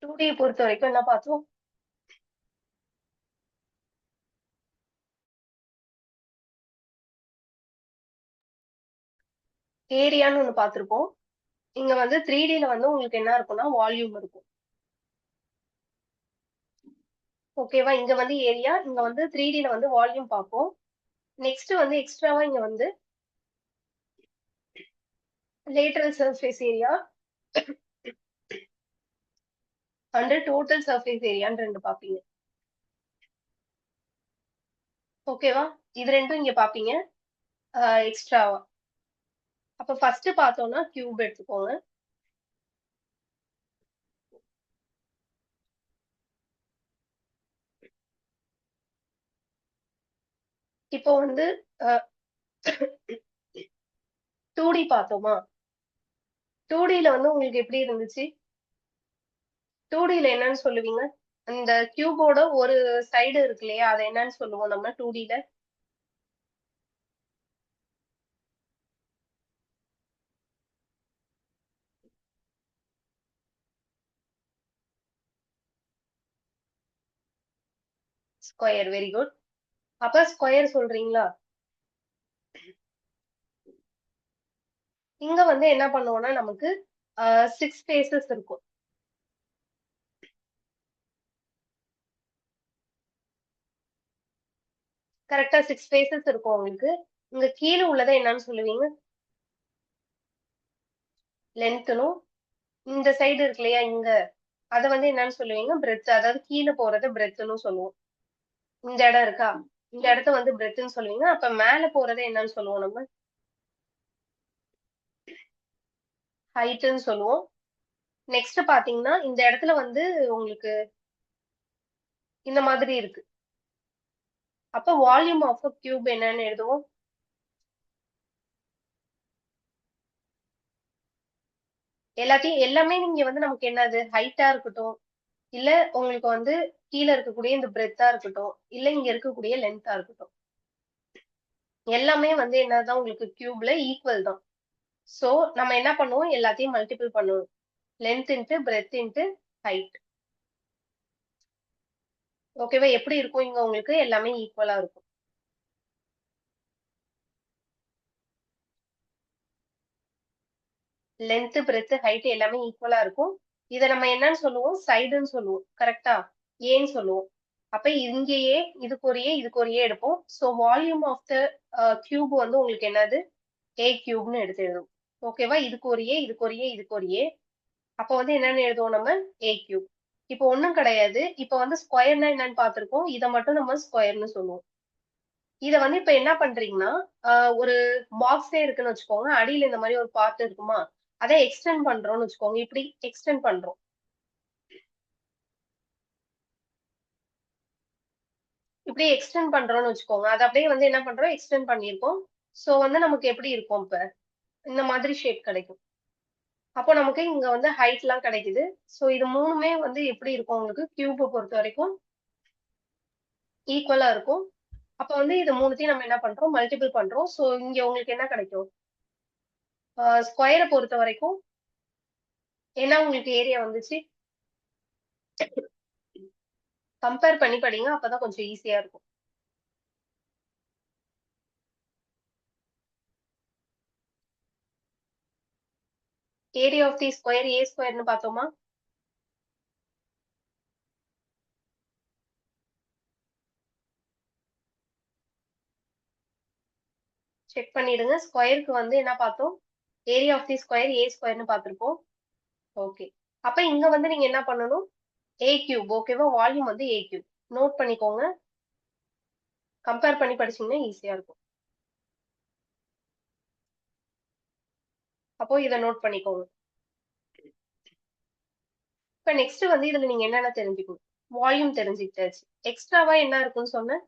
2D பொறுத்த வரைக்கும் என்ன பார்த்தோம்? ஏரியான்னு ஒண்ணு பார்த்திருப்போம். இங்க வந்து 3Dல வந்து உங்களுக்கு என்ன இருக்கும்னா, வால்யூம் இருக்கும். ஓகேவா? இங்க வந்து ஏரியா, இங்க வந்து 3Dல வந்து வால்யூம் பார்ப்போம். நெக்ஸ்ட் வந்து எக்ஸ்ட்ராவா இங்க வந்து lateral surface area and total surface ஏரியான்னு 2 பார்ப்பீங்க. ஓகேவா? இது 2ம் இங்க பார்ப்பீங்க. எக்ஸ்ட்ராவா. அப்ப ஃபர்ஸ்ட் பார்த்தோம்னா கியூப் எடுத்துக்கோங்க. இப்போ வந்து அ 2D பார்த்தோமா? 2Dல வந்து உங்களுக்கு எப்படி இருந்துச்சு? 2Dல என்னன்னு சொல்லுவீங்க? இந்த கியூபோட ஒரு சைடு இருக்கு இல்லையா? அத என்னன்னு சொல்லுவோம் நம்ம 2Dல? ஸ்கொயர். Very good. அப்ப ஸ்கொயர் சொல்றீங்களா? இங்க வந்து என்ன பண்ணுவோம்னா நமக்கு 6 ஃபேஸஸ் இருக்கும். கரெக்ட்டா 6 ஃபேஸஸ் இருக்கும் உங்களுக்கு. இங்க கீழ உள்ளத என்னன்னு சொல்லுவீங்க? லென்த்னும் இந்த சைடு இருக்கு இல்லையா? இங்க அத வந்து என்னன்னு சொல்லுவீங்க? பிரெட்த். அதாவது கீழ போறத பிரெட்த்ன்னு சொல்லுவோம். இந்த இடம் இருக்கா? இந்த இடத்த வந்து பிரெட்த்ன்னு சொல்லுவீங்க. அப்ப மேல போறத என்னன்னு சொல்லுவோம் நம்ம? ஹைட்ன்னு சொல்லுவோம். நெக்ஸ்ட் பாத்தீங்கன்னா, இந்த இடத்துல வந்து உங்களுக்கு இந்த மாதிரி இருக்கு. அப்ப வால்யூம் ஆஃப் அ கியூப் என்னன்னு எழுதுவோம்? எல்லாமே நீங்க வந்து நமக்கு என்னது? ஹைட்டா இருக்கட்டும், இல்ல உங்களுக்கு வந்து கீழ இருக்கக்கூடிய இந்த பிரெத்தா இருக்கட்டும், இல்ல இங்க இருக்கக்கூடிய லென்த்தா இருக்கட்டும். எல்லாமே வந்து என்னதான் உங்களுக்கு கியூப்ல ஈக்குவல் தான். சோ நம்ம என்ன பண்ணுவோம்? எல்லாத்தையும் மல்டிபிள் பண்ணுவோம். Length into breadth into height. ஓகேவா? எப்படி இருக்கும் இங்க உங்களுக்கு? எல்லாமே ஈக்குவலா இருக்கும். லென்த், பிரெத், ஹைட் எல்லாமே ஈக்குவலா இருக்கும். இத நம்ம என்னன்னு சொல்லுவோம்? சைடுன்னு சொல்லுவோம். கரெக்ட்டா? ஏன்னு சொல்லுவோம். அப்ப இங்கேயே இதுக்கு ஒரு ஏ, இதுக்கு ஒரு ஏ எடுப்போம். So volume of the cube வந்து உங்களுக்கு என்னது? ஏ கியூப்னு எடுத்து எழுதுவோம். ஓகேவா? இதுக்கு ஒரு ஏ, இதுக்கு ஒரு ஏ, இதுக்கு ஒரு ஏ. அப்ப வந்து என்னன்னு எழுதுவோம் நம்ம? A cube. இப்ப ஒண்ணும் கிடையாது. இப்ப வந்து ஸ்கொயர்னா என்னன்னு பார்த்திருக்கோம். இத மட்டும் நம்ம ஸ்கொயர்ன்னு சொல்லுவோம். இத வந்து இப்ப என்ன பண்றீங்கன்னா, ஒரு பாக்ஸே இருக்குன்னு வச்சுக்கோங்க. அடியில இந்த மாரி ஒரு பார்ட் இருக்குமா? அத எக்ஸ்டெண்ட் பண்றோம்னு வச்சுக்கோங்க. இப்படி எக்ஸ்டெண்ட் பண்றோம். இப்படி எக்ஸ்டெண்ட் பண்றோம்னு வச்சுக்கோங்க. அத அப்படியே வந்து என்ன பண்றோம்? எக்ஸ்டெண்ட் பண்ணியிருக்கோம். சோ வந்து நமக்கு எப்படி இருக்கும் இப்ப? இந்த மாதிரி ஷேப் கிடைக்கும். அப்போ நமக்கு இங்க வந்து ஹைட்லாம் கிடைக்குது. சோ இது 3மே வந்து எப்படி இருக்கும் உங்களுக்கு? கியூப பொறுத்தவரைக்கும் ஈக்குவலா இருக்கும். அப்ப வந்து இது 3த்தையும் நம்ம என்ன பண்றோம்? மல்டிபிள் பண்றோம். சோ இங்க உங்களுக்கு என்ன கிடைக்கும்? ஸ்கொயர பொறுத்தவரைக்கும் என்ன உங்களுக்கு ஏரியா வந்துச்சு? கம்பேர் பண்ணி படிங்க. அப்பதான் கொஞ்சம் ஈஸியா இருக்கும். ஏரியா ஆஃப் தி ஸ்கொயர் ஏ ஸ்கொயர்ன்னு பார்த்தோமா? செக் பண்ணிடுங்க. ஸ்கொயருக்கு வந்து என்ன பார்த்தோம்? ஏரியா ஆஃப் தி ஸ்கொயர் ஏ ஸ்கொயர்ன்னு பார்த்திருப்போம். ஓகே. அப்ப இங்க வந்து நீங்க என்ன பண்ணணும்? A cube. ஓகேவா? வால்யூம் வந்து ஏ கியூப். நோட் பண்ணிக்கோங்க. கம்பேர் பண்ணி படிச்சீங்கன்னா ஈஸியா இருக்கும். அப்போ இத நோட் பண்ணிக்கோங்க. இப்ப நெக்ஸ்ட் வந்து இதுல நீங்க என்னென்ன தெரிஞ்சுக்கணும்? வால்யூம் தெரிஞ்சுக்கிட்டாச்சு. எக்ஸ்ட்ராவா என்ன இருக்குன்னு சொன்னேன்?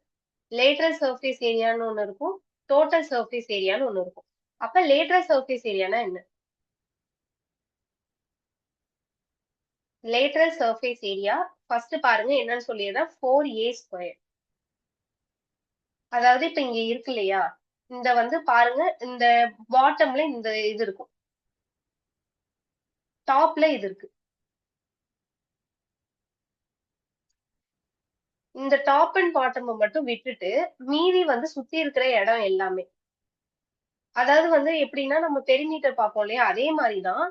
லேட்டரல் சர்ஃபேஸ் ஏரியான்னு ஒண்ணு இருக்கும். டோட்டல் சர்ஃபேஸ் ஏரியான்னு ஒண்ணு இருக்கும். அப்ப லேட்டரல் சர்ஃபேஸ் ஏரியானா என்ன? லேட்டரல் சர்ஃபேஸ் ஏரியா ஃபர்ஸ்ட் பாருங்க என்னன்னு சொல்லிடுறேன். 4a square. அதாவது இப்ப இங்க இருக்கு இல்லையா? இந்த வந்து பாருங்க இந்த பாட்டம்ல இந்த இது இருக்கும். டாப்ல இது இருக்கு. இந்த டாப் அண்ட் பாட்டம் மட்டும் விட்டுட்டு மீதி வந்து சுத்தி இருக்கிற இடம் எல்லாமே. அதாவது வந்து எப்படின்னா நம்ம பெரிமீட்டர் பார்ப்போம் இல்லையா அதே மாதிரிதான்.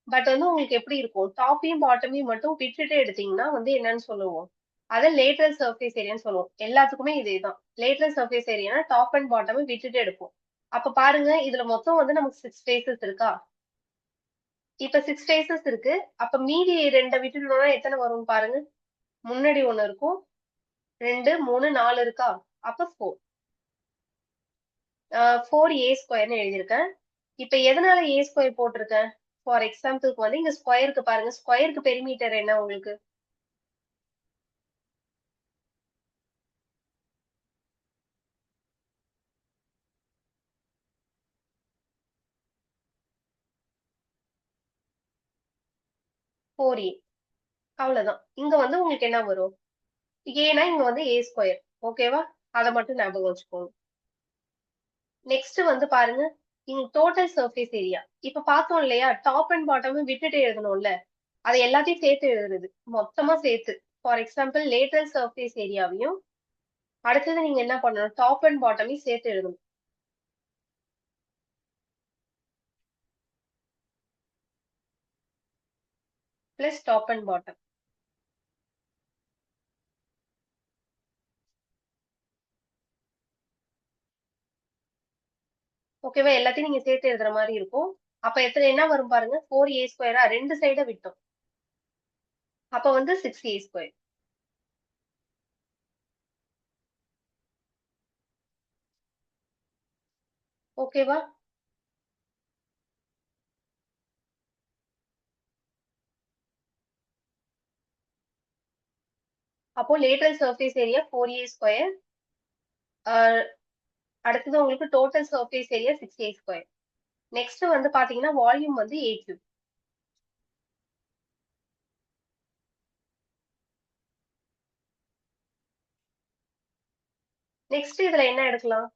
பட் வந்து உங்களுக்கு எப்படி இருக்கும் டாப்பையும் பாட்டமையும் மட்டும் விட்டுட்டு எடுத்தீங்கன்னா வந்து என்னன்னு சொல்லுவோம். அதை லேட்டரல் சர்ஃபேஸ் ஏரியான்னு சொல்லுவோம். எல்லாத்துக்குமே இதேதான். லேட்டரல் சர்ஃபேஸ் ஏரியானா டாப் அண்ட் பாட்டமை விட்டுட்டு எடுப்போம். அப்ப பாருங்க இதுல மொத்தம் வந்து நமக்கு 6 ஃபேஸஸ் இருக்கா. இப்ப 6 ஃபேஸஸ் இருக்கு. அப்ப மீதி 2 விட்டுட்டோம்னா எத்தனை வரும்னு பாருங்க. முன்னாடி ஒண்ணு இருக்கும். 2, 3, 4 இருக்கா. அப்ப 4. 4a² எழுதியிருக்கேன். இப்ப எதனால a² போட்டிருக்கேன். ஃபார் எக்ஸாம்பிளுக்கு வந்து இங்க ஸ்கொயருக்கு பாருங்க. ஸ்கொயருக்கு பெரிமீட்டர் என்ன உங்களுக்கு. 4a. அவ்வளவுதான். இங்க வந்து உங்களுக்கு என்ன வரும். ஏன்னா இங்க வந்து a². ஓகேவா. அதை மட்டும் ஞாபகம் வச்சுக்கோங்க. நெக்ஸ்ட் வந்து பாருங்க. இங்க டோட்டல் சர்ஃபேஸ் ஏரியா. இப்ப பார்த்தோம் இல்லையா டாப் அண்ட் பாட்டம் விட்டுட்டு எழுதணும்ல. அதை எல்லாத்தையும் சேர்த்து எழுதுறது. மொத்தமா சேர்த்து. ஃபார் எக்ஸாம்பிள் லேட்டரல் சர்ஃபேஸ் ஏரியாவையும் அடுத்தது நீங்க என்ன பண்ணணும் டாப் அண்ட் பாட்டமையும் சேர்த்து எழுதணும். Plus top and bottom. ஓகேவா. எல்லாத்தையும் நீங்க சேர்த்து எழுதுற மாதிரி இருக்கும். அப்ப எத்தனை என்ன வரும் பாருங்க. 4a². ரெண்டு சைட விட்டோம். அப்ப வந்து 6a². ஓகேவா. அப்போ லேட்டரல் சர்ஃபேஸ் ஏரியா 4a². அடுத்தது உங்களுக்கு total surface area 6a². Next வந்து பாத்தீங்கன்னா வால்யூம் வந்து a3. நெக்ஸ்ட் இதுல என்ன எடுக்கலாம்.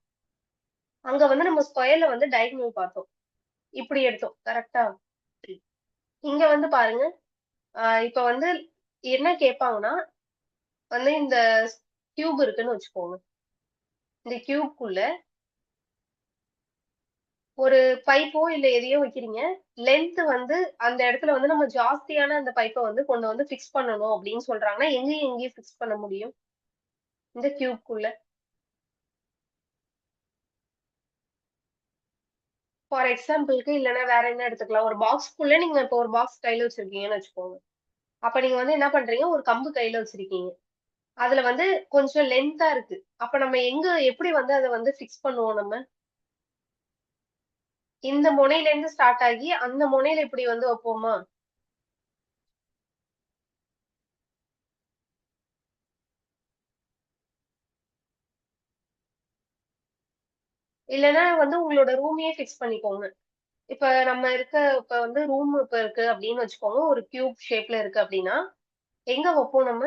அங்க வந்து நம்ம ஸ்கொயர்ல வந்து டயகனல் பார்த்தோம். இப்படி எடுத்தோம் கரெக்டா. இங்க வந்து பாருங்க. இப்ப வந்து என்ன கேட்பாங்கன்னா வந்து இந்த கியூப் இருக்குன்னு வச்சுக்கோங்க. இந்த கியூப்குள்ள ஒரு பைப்போ இல்ல எதையோ வைக்கிறீங்க. லென்த் வந்து அந்த இடத்துல வந்து நம்ம ஜாஸ்தியான அந்த பைப்பை வந்து கொண்டு வந்து ஃபிக்ஸ் பண்ணணும் அப்படின்னு சொல்றாங்கன்னா எங்கேயும் எங்கேயும் ஃபிக்ஸ் பண்ண முடியும். இந்த கியூப்குள்ள. ஃபார் எக்ஸாம்பிளுக்கு இல்லைன்னா வேற என்ன எடுத்துக்கலாம். ஒரு பாக்ஸ்க்குள்ள நீங்க இப்போ ஒரு பாக்ஸ் கையில வச்சிருக்கீங்கன்னு வச்சுக்கோங்க. அப்ப நீங்க வந்து என்ன பண்றீங்க ஒரு கம்பு கையில வச்சிருக்கீங்க. அதுல வந்து கொஞ்சம் லென்த்தா இருக்கு. அப்ப நம்ம எங்க எப்படி வந்து அதை வந்து ஃபிக்ஸ் பண்ணுவோம் நம்ம. இந்த முனையில இருந்து ஸ்டார்ட் ஆகி அந்த முனையில இப்படி வந்து வைப்போமா. இல்லைன்னா வந்து உங்களோட ரூமையே ஃபிக்ஸ் பண்ணிக்கோங்க. இப்ப நம்ம இப்ப வந்து ரூம் இப்ப இருக்கு அப்படின்னு வச்சுக்கோங்க. ஒரு கியூப் ஷேப்ல இருக்கு அப்படின்னா எங்க வைப்போம் நம்ம.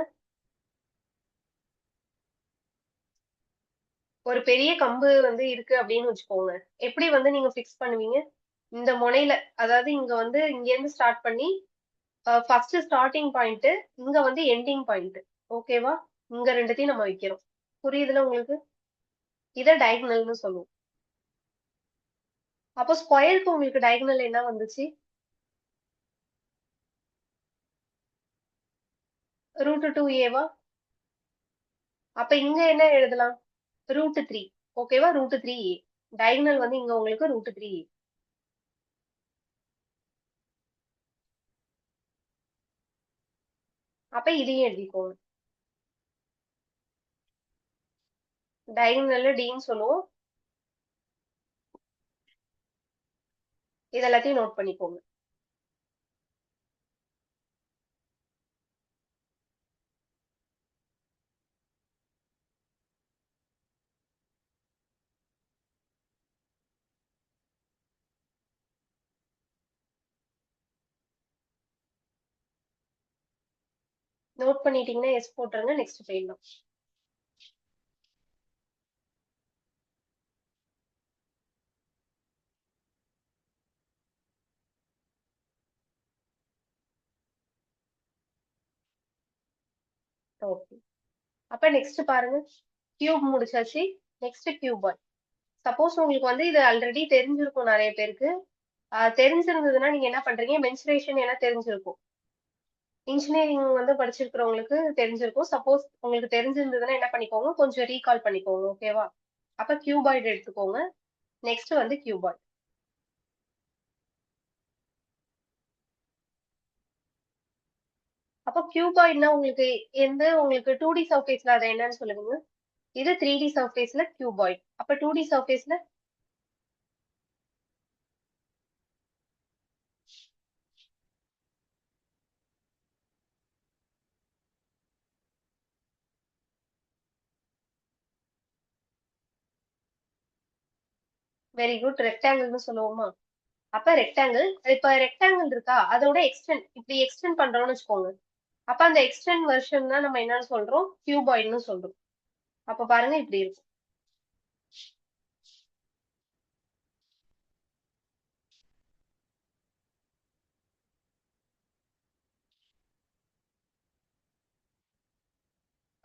ஒரு பெரிய கம்பு வந்து இருக்கு அப்படின்னு வச்சுக்கோங்க. எப்படி வந்து நீங்க ஃபிக்ஸ் பண்ணுவீங்க. இந்த முனையில அதாவது இங்க வந்து இங்க இருந்து ஸ்டார்ட் பண்ணி ஃபர்ஸ்ட் ஸ்டார்டிங் பாயிண்ட். இங்க வந்து எண்டிங் பாயிண்ட். ஓகேவா. இங்க ரெண்டுத்தையும் நம்ம வைக்கிறோம். புரியுதுல உங்களுக்கு. இத டயகனல்னு சொல்லுவோம். அப்போ ஸ்கொயருக்கு உங்களுக்கு டயகனல் என்ன வந்துச்சு. √2a. அப்ப இங்க என்ன எழுதலாம். √3. ஓகேவா. √3a. டயகனல் வந்து இங்க உங்களுக்கு √3a. அப்ப இதையும் எழுதிக்கோங்க. டயகனல்ல டின்னு சொல்லுவோம். இது எல்லாத்தையும் நோட் பண்ணிக்கோங்க. நோட் பண்ணிட்டீங்கன்னா எஸ் போட்டுருங்க. நெக்ஸ்ட் போயிடலாம். ஓகே. அப்ப நெக்ஸ்ட் பாருங்க, கியூப் முடிச்சாச்சு. Next cuboid. சப்போஸ் உங்களுக்கு வந்து இது ஆல்ரெடி தெரிஞ்சிருக்கும் நிறைய பேருக்கு. தெரிஞ்சிருந்ததுன்னா நீங்க என்ன பண்றீங்க, மென்சுரேஷன் என தெரிஞ்சிருக்கும். இன்ஜினியரிங் வந்து படிச்சிருக்கிறவங்களுக்கு தெரிஞ்சிருக்கும். சப்போஸ் உங்களுக்கு தெரிஞ்சிருந்ததுன்னா என்ன பண்ணிக்கோங்க, கொஞ்சம் ரீகால் பண்ணிக்கோங்க. ஓகேவா? அப்ப கியூபாய்டு எடுத்துக்கோங்க. நெக்ஸ்ட் வந்து கியூபாய்டு. அப்போ கியூபாய்டுனா உங்களுக்கு 2D சர்ஃபேஸ்ல அதை என்னன்னு சொல்லுவீங்க? இது 3D சர்ஃபேஸ்ல கியூபாய்டு. அப்ப 2D சர்ஃபேஸ்ல வெரி குட், ரெக்டாங்கிள்னு சொல்லுவோமா? அப்ப ரெக்டாங்கிள். இப்ப ரெக்டாங்கிள் இருக்கா, அதோட எக்ஸ்டென்ட் இப்படி எக்ஸ்டென்ட் பண்றோம்னு வச்சுக்கோங்க. அப்ப அந்த எக்ஸ்டென்ட் வெர்ஷன் தான் நம்ம என்னன்னு சொல்றோம், கியூபாய்டுன்னு சொல்றோம். அப்ப பாருங்க இப்படி இருக்கும்.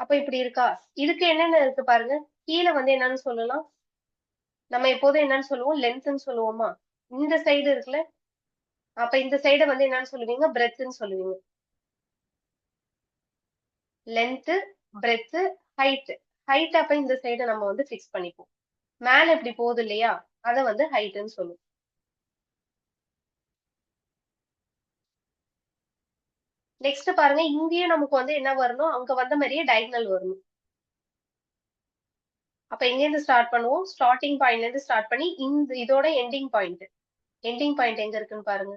அப்ப இப்படி இருக்கா? இதுக்கு என்னென்ன இருக்கு பாருங்க. கீழே வந்து என்னன்னு சொல்லலாம், நம்ம எப்போதும் என்னன்னு சொல்லுவோம், லென்த்ன்னு சொல்லுவோமா? இந்த சைடு இருக்குல்ல, அப்ப இந்த சைட வந்து என்னன்னு சொல்லுவீங்க, பிரெத்ன்னு சொல்லுவீங்க. Length, breadth, height. ஹைட் அப்ப இந்த சைட நம்ம வந்து ஃபிக்ஸ் பண்ணிப்போம். மேல இப்படி போகுது இல்லையா, அத வந்து ஹைட்ன்னு சொல்லுவோம். நெக்ஸ்ட் பாருங்க, இங்கேயும் நமக்கு வந்து என்ன வரணும், அங்க வந்த மாதிரியே டயகனல் வரணும். அப்ப எங்க இருந்து ஸ்டார்ட் பண்ணுவோம், ஸ்டார்டிங் பாயிண்ட்ல இருந்து ஸ்டார்ட் பண்ணி இந்த இதோட எண்டிங் பாயிண்ட். எண்டிங் பாயிண்ட் எங்க இருக்குன்னு பாருங்க.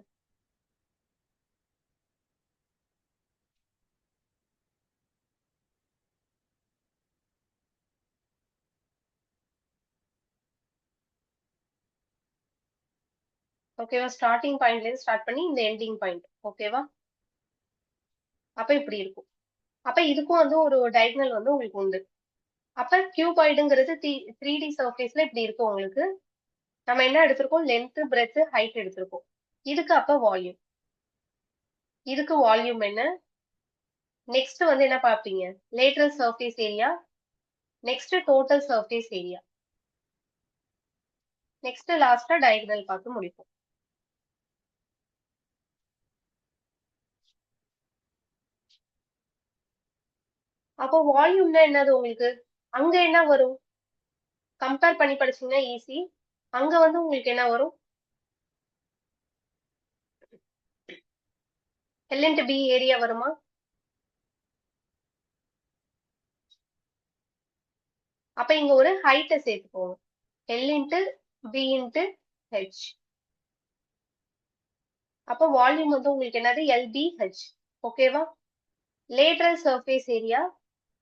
ஓகேவா? ஸ்டார்டிங் பாயிண்ட்ல இருந்து ஸ்டார்ட் பண்ணி இந்த எண்டிங் பாயிண்ட். ஓகேவா? அப்ப இப்படி இருக்கும். அப்ப இதுக்கும் வந்து ஒரு டயகனல் வந்து உங்களுக்கு உண்டு. அப்ப கியூபாய்டுங்கிறது 3D சர்ஃபேஸ்ல இப்படி இருக்கும் உங்களுக்கு. நம்ம என்ன எடுத்திருக்கோம், லென்த், பிரெத், ஹைட் எடுத்திருக்கோம். இதுக்கு அப்ப வால்யூம். இதுக்கு வால்யூம் என்ன? நெக்ஸ்ட் வந்து என்ன பார்ப்பீங்க, lateral surface area. Next total surface area. Next லாஸ்டா டயகனல் பார்த்து முடிப்போம். அப்போ வால்யூம்னா என்னது உங்களுக்கு, அங்க என்ன வரும், கம்பேர் பண்ணி படிச்சீங்கன்னா ஈஸி. அங்க வந்து உங்களுக்கு என்ன வரும், எல் இன்டு பி ஏரியா வருமா? அப்ப இங்க ஒரு ஹைட்டை சேர்த்துக்கோங்க, L into B into H. அப்ப வால்யூம் வந்து உங்களுக்கு என்னது, எல்பிஹெச். ஓகேவா? Lateral surface area.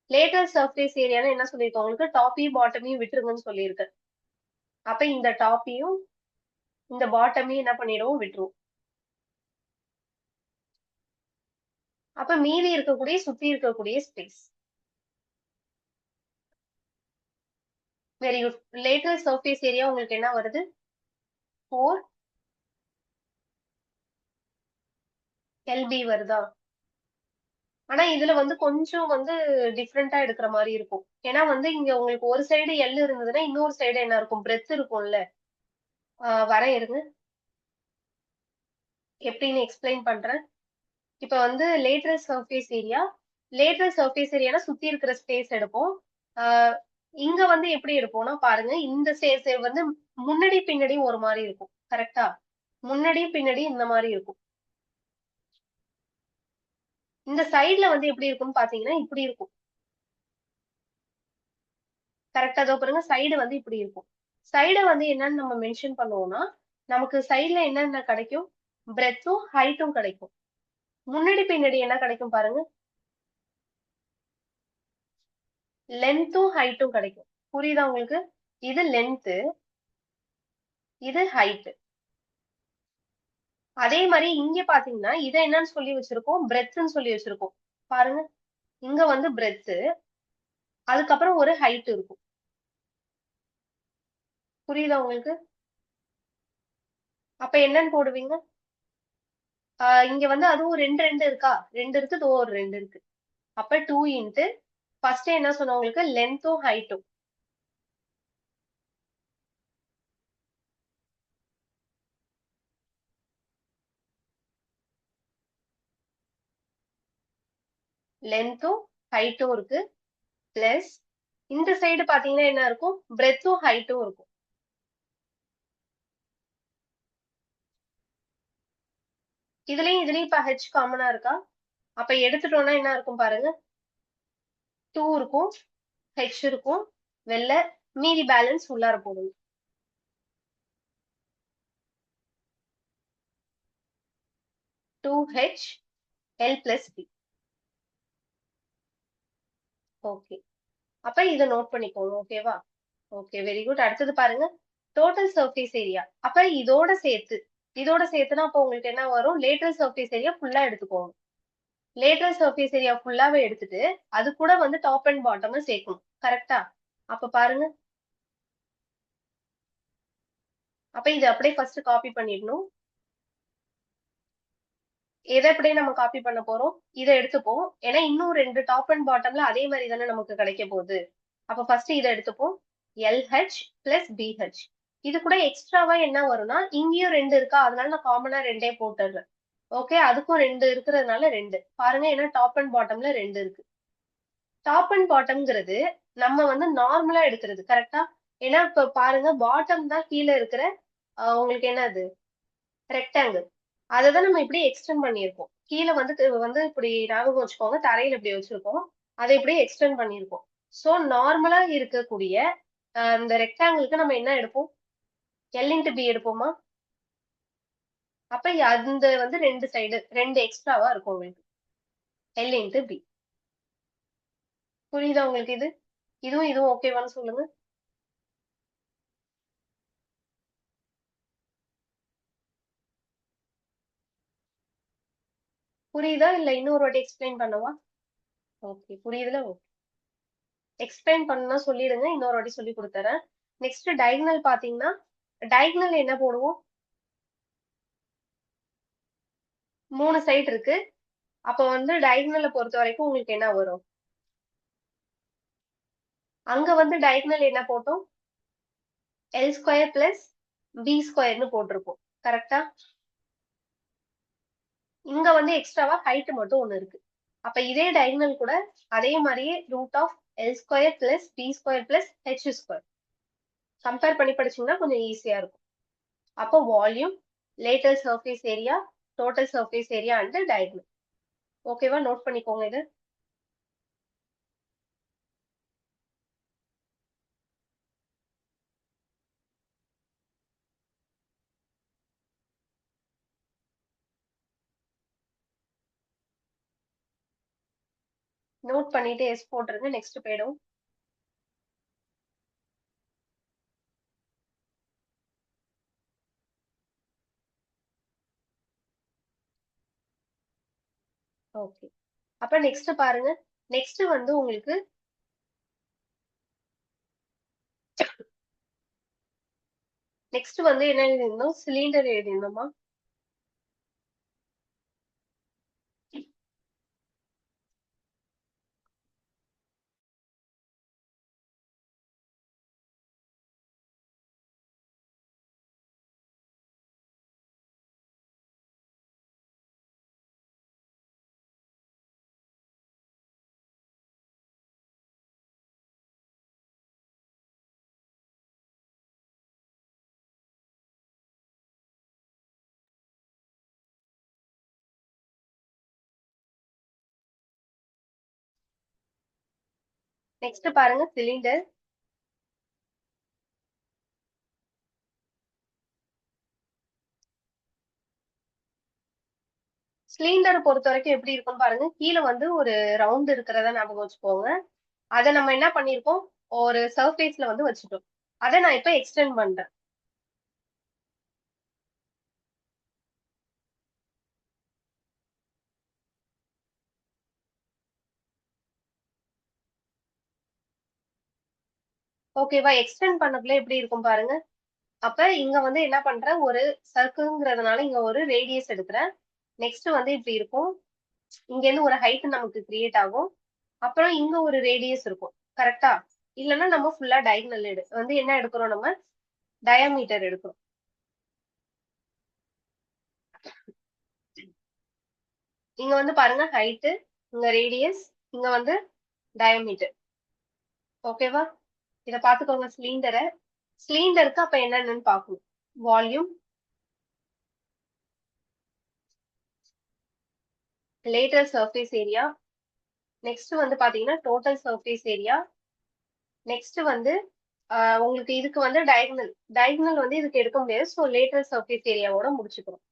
Lateral surface ஏரியான்னு என்ன சொல்லியிருக்கோம் உங்களுக்கு, டாப்பையும் பாட்டமையும் விட்டுருங்கன்னு சொல்லியிருக்கேன். அப்ப இந்த டாப்பையும் இந்த பாட்டமையும் என்ன பண்ணிடுவோம், விட்டுருவோம். அப்ப மீதி இருக்கக்கூடிய சுத்தி இருக்கக்கூடிய space. Very good. Lateral surface area உங்களுக்கு என்ன வருது, 4 எல்பி வருதா? ஆனா இதுல வந்து கொஞ்சம் வந்து டிஃப்ரெண்டா எடுக்கிற மாதிரி இருக்கும். ஏன்னா வந்து இங்க உங்களுக்கு ஒரு சைடு எல் இருந்ததுன்னா இன்னொரு சைடு என்ன இருக்கும், பிரெத் இருக்கும்ல. வரேன் இருங்க, எப்படின்னு எக்ஸ்பிளைன் பண்றேன். இப்ப வந்து lateral surface area. Lateral surface ஏரியானா சுத்தி இருக்கிற ஸ்பேஸ் எடுப்போம். ஆஹ் இங்க வந்து எப்படி எடுப்போம்னா பாருங்க, இந்த வந்து முன்னாடி பின்னாடி ஒரு மாதிரி இருக்கும். கரெக்டா? முன்னாடி பின்னாடி இந்த மாதிரி இருக்கும். இந்த சைடுல வந்து எப்படி இருக்கும்னு பாத்தீங்கன்னா இப்படி இருக்கும். கரெக்டா? அதோ பாருங்க, சைடு வந்து இப்படி இருக்கும். சைடை வந்து என்னன்னு நம்ம மென்ஷன் பண்ணுவோம்னா, நமக்கு சைடுல என்னென்ன கிடைக்கும், பிரெத்தும் ஹைட்டும் கிடைக்கும். முன்னாடி பின்னாடி என்ன கிடைக்கும் பாருங்க, லென்த்தும் ஹைட்டும் கிடைக்கும். புரியுதா உங்களுக்கு? இது லென்த், இது ஹைட். அதே மாதிரி இங்க பாத்தீங்கன்னா இதை என்னன்னு சொல்லி வச்சிருக்கோம், பிரெத்ன்னு சொல்லி வச்சிருக்கோம். பாருங்க, இங்க வந்து பிரெத், அதுக்கப்புறம் ஒரு ஹைட் இருக்கும். புரியுதா உங்களுக்கு? அப்ப என்னன்னு போடுவீங்க, இங்க வந்து அதுவும் ரெண்டு ரெண்டு இருக்கா, ரெண்டு இருக்கு, இதோ ஒரு ரெண்டு இருக்கு. அப்ப 2 இன்ட்டு ஃபர்ஸ்ட் என்ன சொன்ன உங்களுக்கு லென்த்தும் ஹைட்டும். லென்த்தும் ஹைட்டும் இருக்கு. பிளஸ் இந்த சைடு பாத்தீங்கன்னா என்ன இருக்கும், பிரெத்தும் ஹைட்டும் இருக்கும். இதுலயும் இப்ப ஹெச் காமனா இருக்கா? அப்ப எடுத்துட்டோம்னா என்ன இருக்கும் பாருங்க, 2 இருக்கும், ஹெச் இருக்கும், வெளில மீதி பேலன்ஸ் உள்ளார போடணும். 2H L plus B. Okay, அப்ப இத நோட் பண்ணிக்கோங்க. ஓகேவா? Okay, very good. அடுத்தது பாருங்க, டோட்டல் சர்ஃபேஸ் ஏரியா. அப்ப இதோட சேர்த்துனா அப்ப உங்களுக்கு என்ன வரும், லேட்டரல் சர்ஃபேஸ் ஏரியா ஃபுல்லா எடுத்துக்கோங்க. லேட்டரல் சர்ஃபேஸ் ஏரியா ஃபுல்லாவே எடுத்துட்டு அது கூட வந்து டாப் அண்ட் பாட்டம் சேர்க்கணும். கரெக்டா? அப்ப பாருங்க, அப்ப இதை அப்படியே ஃபர்ஸ்ட் காப்பி பண்ணிடணும். எதை அப்படியே நம்ம காப்பி பண்ண போறோம், இதை எடுத்துப்போம். ஏன்னா இன்னும் 2 டாப் அண்ட் பாட்டம்ல அதே மாதிரி தானே நமக்கு கிடைக்க போகுது. அப்ப ஃபர்ஸ்ட் இதை எடுத்துப்போம். LH plus BH. இது கூட எக்ஸ்ட்ராவா என்ன வரும்னா, இங்கேயும் 2 இருக்கா, அதனால நான் காமனா 2 போட்டுடுறேன். ஓகே, அதுக்கும் 2 இருக்கிறதுனால 2 பாருங்க. ஏன்னா டாப் அண்ட் பாட்டம்ல 2 இருக்கு. டாப் அண்ட் பாட்டம்ங்கிறது நம்ம வந்து நார்மலா எடுக்கிறது. கரெக்டா? ஏன்னா இப்ப பாருங்க, பாட்டம் தான் கீழே இருக்கிற உங்களுக்கு என்னது ரெக்டாங்கிள். அததான் நம்ம இப்படி எக்ஸ்டெண்ட் பண்ணியிருக்கோம். கீழே வந்து இப்படி ஞாபகம் வச்சுக்கோங்க, தரையில இப்படி வச்சிருக்கோம். அதை இப்படி எக்ஸ்டெண்ட் பண்ணியிருக்கோம். சோ நார்மலா இருக்கக்கூடிய இந்த ரெக்டாங்கிளுக்கு நம்ம என்ன எடுப்போம், எல் இன்ட்டு பி எடுப்போமா? அப்ப அந்த வந்து 2 சைடு 2 எக்ஸ்ட்ராவா இருக்கும் உங்களுக்கு, எல் இன்ட்டு பி. புரியுதா உங்களுக்கு? இதுவும் ஓகேவான்னு சொல்லுங்க. புரியுதா இல்ல இன்னொரு வாட்டி எக்ஸ்பிளைன் பண்ணவா? ஓகே, புரியுதுல? ஓகே, எக்ஸ்பிளைன் பண்ணா சொல்லிடுங்க, இன்னொரு வாட்டி சொல்லி கொடுத்துறேன். நெக்ஸ்ட் டயகனல் பாத்தீங்கன்னா, டயகனல் என்ன போடுவோம், 3 சைடு இருக்கு. அப்ப வந்து டயகனலை பொறுத்த வரைக்கும் உங்களுக்கு என்ன வரும், அங்க வந்து டயகனல் என்ன போட்டோம், எல் ஸ்கொயர் பிளஸ் பி ஸ்கொயர்னு போட்டிருப்போம். கரெக்டா? இங்க வந்து எக்ஸ்ட்ராவா ஹைட் மட்டும் ஒண்ணு இருக்கு. அப்ப இதே டயகனல் கூட அதே மாதிரியே root of L square plus B square plus H square compare பண்ணி படிச்சீங்கன்னா கொஞ்சம் ஈஸியா இருக்கும். அப்போ volume, lateral surface area, total surface area and diagonal. ஓகேவா? நோட் பண்ணிக்கோங்க இது. நோட் பண்ணிட்டு எஸ் போட்டுருங்க. நெக்ஸ்ட் போயிடும். ஓகே, அப்ப நெக்ஸ்ட் பாருங்க. நெக்ஸ்ட் வந்து உங்களுக்கு நெக்ஸ்ட் வந்து என்ன எழுதிருந்தோம், சிலிண்டர் எழுதிருந்தோமா? நெக்ஸ்ட் பாருங்க, சிலிண்டர். சிலிண்டர் பொறுத்த வரைக்கும் எப்படி இருக்கும்னு பாருங்க. கீழே வந்து ஒரு ரவுண்ட் இருக்கிறத ஞாபகம் வச்சுக்கோங்க. அதை நம்ம என்ன பண்ணிருக்கோம், ஒரு சர்ஃபேஸ்ல வந்து வச்சுட்டோம். அதை நான் இப்ப எக்ஸ்டெண்ட் பண்றேன். ஓகேவா? எக்ஸ்டெண்ட் பண்ணக்குள்ள எப்படி இருக்கும் பாருங்க. அப்ப இங்க வந்து என்ன பண்றேன், ஒரு சர்க்கிள்ங்கிறதுனால இங்க ஒரு ரேடியஸ் எடுக்கிறேன். நெக்ஸ்ட் வந்து இப்படி இருக்கும். இங்க இருந்து ஒரு ஹைட் நமக்கு கிரியேட் ஆகும். அப்புறம் இங்க ஒரு ரேடியஸ் இருக்கும். கரெக்டா? இல்லன்னா நம்ம ஃபுல்லா டயகனல் வந்து என்ன எடுக்கிறோம் நம்ம? டயாமீட்டர் எடுக்கிறோம். இங்க வந்து பாருங்க ஹைட், இங்க ரேடியஸ், இங்க வந்து டயாமீட்டர். ஓகேவா? இத பாத்துக்கோங்க சிலிண்டரை. சிலிண்டருக்கு அப்ப என்னன்னு பாக்கணும். Volume, lateral surface area, next வந்து பாத்தீங்கன்னா டோட்டல் சர்ஃபேஸ் ஏரியா, நெக்ஸ்ட் வந்து உங்களுக்கு இதுக்கு வந்து டயகனல் டயகனல் வந்து இதுக்கு எடுக்க முடியாது. ஸோ லேட்டர் சர்ஃபேஸ் ஏரியாவோட முடிச்சுக்கிறோம்.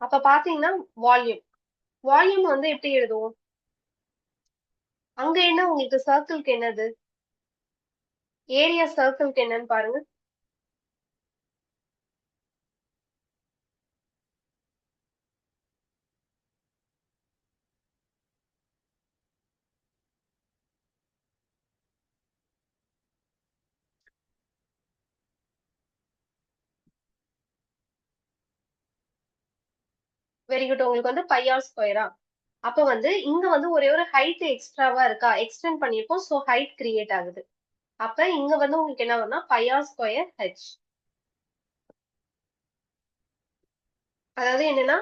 அப்ப பாத்தீங்கன்னா வால்யூம் வால்யூம் வந்து எப்படி எழுதுவோம்? அங்க என்ன உங்களுக்கு சர்க்கிள்க்கு என்னது? ஏரியா சர்க்கிள்க்கு என்னன்னு பாருங்க. Very good. உங்களுக்கு வந்து பை ஆர் ஸ்கொயரா? அப்ப வந்து இங்க வந்து ஒரே ஒரு ஹைட் எக்ஸ்ட்ராவா இருக்கா? எக்ஸ்டெண்ட் பண்ணிருக்கோம். ஸோ ஹைட் கிரியேட் ஆகுது. அப்ப இங்க வந்து உங்களுக்கு என்ன வரும்னா பை ஆர் ஸ்கொயர் ஹெச். அதாவது என்னன்னா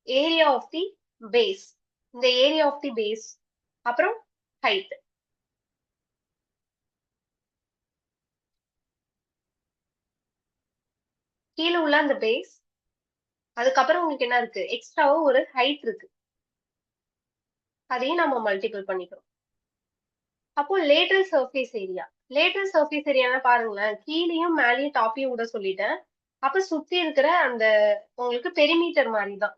ஏரியா ஆஃப் தி பேஸ். இந்த ஏரியா ஆஃப் தி பேஸ் அப்புறம் ஹைட். கீழே உள்ள அந்த பேஸ், அதுக்கப்புறம் உங்களுக்கு என்ன இருக்கு? எக்ஸ்ட்ராவா ஒரு ஹைட் இருக்கு. அதையும் நம்ம மல்டிபிள் பண்ணிக்கிறோம். அப்போ lateral surface area. Lateral surface ஏரியானா பாருங்களேன், கீழேயும் மேலேயும் டாப்பையும் விட சொல்லிட்டேன். அப்ப சுத்தி இருக்கிற அந்த உங்களுக்கு பெரிமீட்டர் மாதிரி தான்.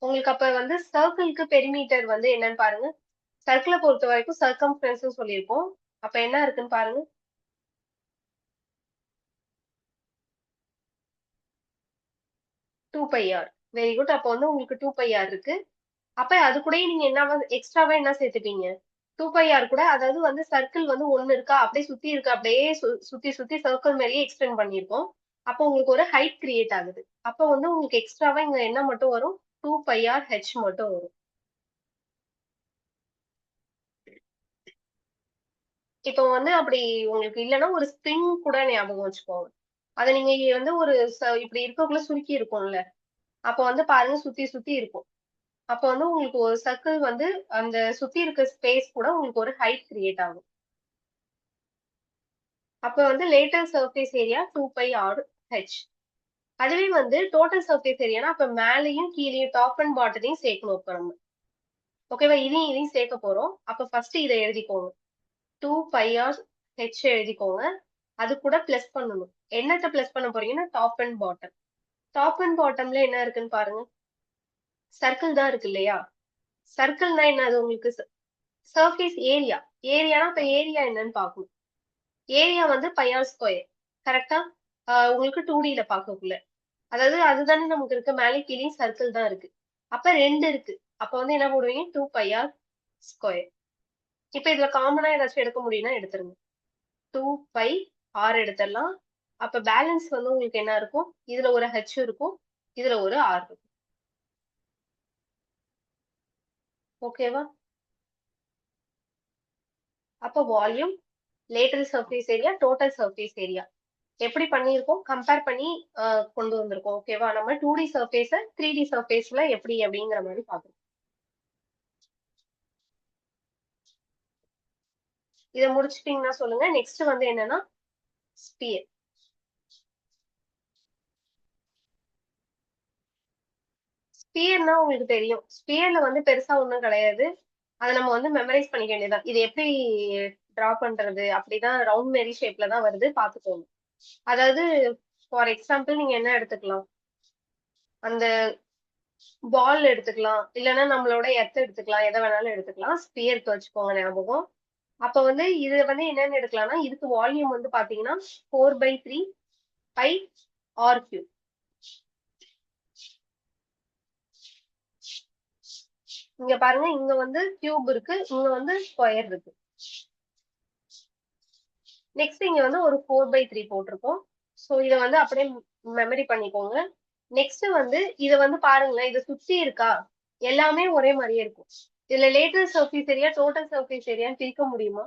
உங்களுக்கு அப்ப வந்து சர்க்கிள்க்கு பெரிமீட்டர் வந்து என்னன்னு பாருங்க. சர்க்கிளை பொறுத்த வரைக்கும் சர்க்கம்ஃபரன்ஸ் சொல்லியிருக்கோம். அப்ப என்ன இருக்குன்னு பாருங்க. 2πr. Very good. அப்ப வந்து உங்களுக்கு 2πr இருக்கு. அப்ப அது கூடயே நீங்க என்ன எக்ஸ்ட்ராவா என்ன சேர்த்துப்பீங்க? 2πr கூட, அதாவது வந்து சர்க்கிள் வந்து ஒண்ணு இருக்கா அப்படியே சுத்தி இருக்கு, அப்படியே சுத்தி சுத்தி சர்க்கிள் மேலேயே எக்ஸ்டெண்ட் பண்ணிருக்கோம். அப்போ உங்களுக்கு ஒரு ஹைட் கிரியேட் ஆகுது. அப்ப வந்து உங்களுக்கு எக்ஸ்ட்ராவா இங்க என்ன மட்டும் வரும்? 2πr h மட்டும் வரும். இப்போ வந்து அப்படி உங்களுக்கு இல்லைன்னா ஒரு ஸ்ப்ரிங் கூட ஞாபகம் வச்சுக்கோங்க. அதை நீங்க வந்து ஒரு இப்படி இருக்கக்குள்ள சுருக்கி இருக்கும்ல, அப்ப வந்து பாருங்க சுத்தி சுத்தி இருக்கும். அப்ப வந்து உங்களுக்கு ஒரு சர்க்கிள் வந்து அந்த சுத்தி இருக்க ஸ்பேஸ் கூட உங்களுக்கு ஒரு ஹைட் கிரியேட் ஆகும். அப்ப வந்து lateral surface area 2πr h. அதுவே வந்து டோட்டல் சர்ஃபேஸ் ஏரியானா அப்ப மேலையும் கீழேயும் டாப் அண்ட் பாட்டத்தையும் சேர்க்கணும் இப்ப நம்ம. ஓகேவா? இதையும் சேர்க்க போறோம். அப்ப ஃபர்ஸ்ட் இதை எழுதிக்கோங்க. 2πr h எழுதிக்கோங்க. அது கூட பிளஸ் பண்ணணும். என்னத்த பிளஸ் பண்ண போறீங்கன்னா top and bottom. Top and பாட்டம்ல என்ன இருக்குன்னு பாருங்க. சர்க்கிள் தான் இருக்கு இல்லையா? சர்க்கிள்னா என்ன? அது உங்களுக்கு சர்ஃபேஸ் ஏரியா. ஏரியானா இப்ப ஏரியா என்னன்னு பார்க்கணும். ஏரியா வந்து πr ஸ்கொயர். கரெக்டா? உங்களுக்கு 2Dல பார்க்கக்குள்ள. அதாவது அதுதானே நமக்கு இருக்கு. மேலே கீழேயும் சர்க்கிள் தான் இருக்கு. அப்ப 2 இருக்கு. அப்ப வந்து என்ன போடுவீங்க? 2πr square. இப்ப இதுல காமனா ஏதாச்சும் எடுக்க முடியும்னா எடுத்துருங்க. 2πr எடுத்துடலாம். அப்ப பேலன்ஸ் வந்து உங்களுக்கு என்ன இருக்கும்? இதுல ஒரு h இருக்கும், இதுல ஒரு r இருக்கும். ஓகேவா? அப்ப volume, lateral surface area, total surface area எப்படி பண்ணியிருக்கோம்? கம்பேர் பண்ணி கொண்டு வந்திருக்கோம். ஓகேவா? நம்ம 2D சர்ஃபேஸ 3D சர்ஃபேஸ்ல எப்படி அப்படிங்கிற மாதிரி பார்க்கணும். இதை முடிச்சிட்டீங்கன்னா சொல்லுங்க. நெக்ஸ்ட் வந்து என்னன்னா ஸ்பியர். ஸ்பியர்னா உங்களுக்கு தெரியும். ஸ்பியர்ல வந்து பெருசா ஒண்ணும் கிடையாது. அதை நம்ம வந்து மெமரைஸ் பண்ணிக்க வேண்டியதுதான். இது எப்படி டிரா பண்றது? அப்படிதான் ரவுண்ட் மேரி ஷேப்ல தான் வருது, பாத்துக்கோங்க. அதாவது ஃபார் எக்ஸாம்பிள் நீங்க என்ன எடுத்துக்கலாம்? அந்த பால் எடுத்துக்கலாம், இல்லைன்னா நம்மளோட எர்த் எடுத்துக்கலாம், எதை வேணாலும் எடுத்துக்கலாம். ஸ்பியருக்கு வச்சுக்கோங்க ஞாபகம். அப்ப வந்து இது வந்து என்னன்னு எடுக்கலாம்னா, இதுக்கு வால்யூம் வந்து பாத்தீங்கன்னா 4/3πr3. இங்க பாருங்க, இங்க வந்து கியூப் இருக்கு, இங்க வந்து ஸ்கொயர் இருக்கு. நெக்ஸ்ட் இங்க வந்து ஒரு 4/3 போட்டிருக்கோம். சோ இதை வந்து அப்படியே மெமரி பண்ணிக்கோங்க. நெக்ஸ்ட் வந்து இதை வந்து பாருங்களேன், இதை சுத்தி இருக்கா? எல்லாமே ஒரே மாதிரியே இருக்கும். இதுல lateral surface area total surface ஏரியான்னு பிரிக்க முடியுமா?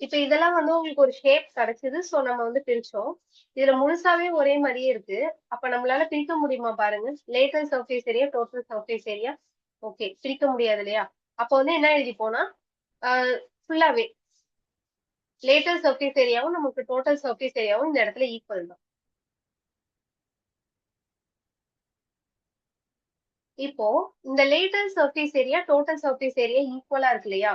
இப்ப இதெல்லாம் வந்து உங்களுக்கு ஒரு ஷேப் கிடைச்சது. சோ நம்ம வந்து பிரிச்சோம். இதுல முழுசாவே ஒரே மாதிரியே இருக்கு. அப்ப நம்மளால பிரிக்க முடியுமா பாருங்க. Lateral surface area, total surface area. Okay. பிரிக்க முடியாது இல்லையா? அப்ப வந்து என்ன எழுதிப்போம்னா, ஃபுல்லாவே லேட்டரல் சர்ஃபேஸ் ஏரியாவும் நமக்கு டோட்டல் சர்ஃபேஸ் ஏரியாவும் இந்த இடத்துல ஈக்குவல் தான். இப்போ இந்த lateral surface area, total surface area ஈக்குவலா இருக்கு இல்லையா?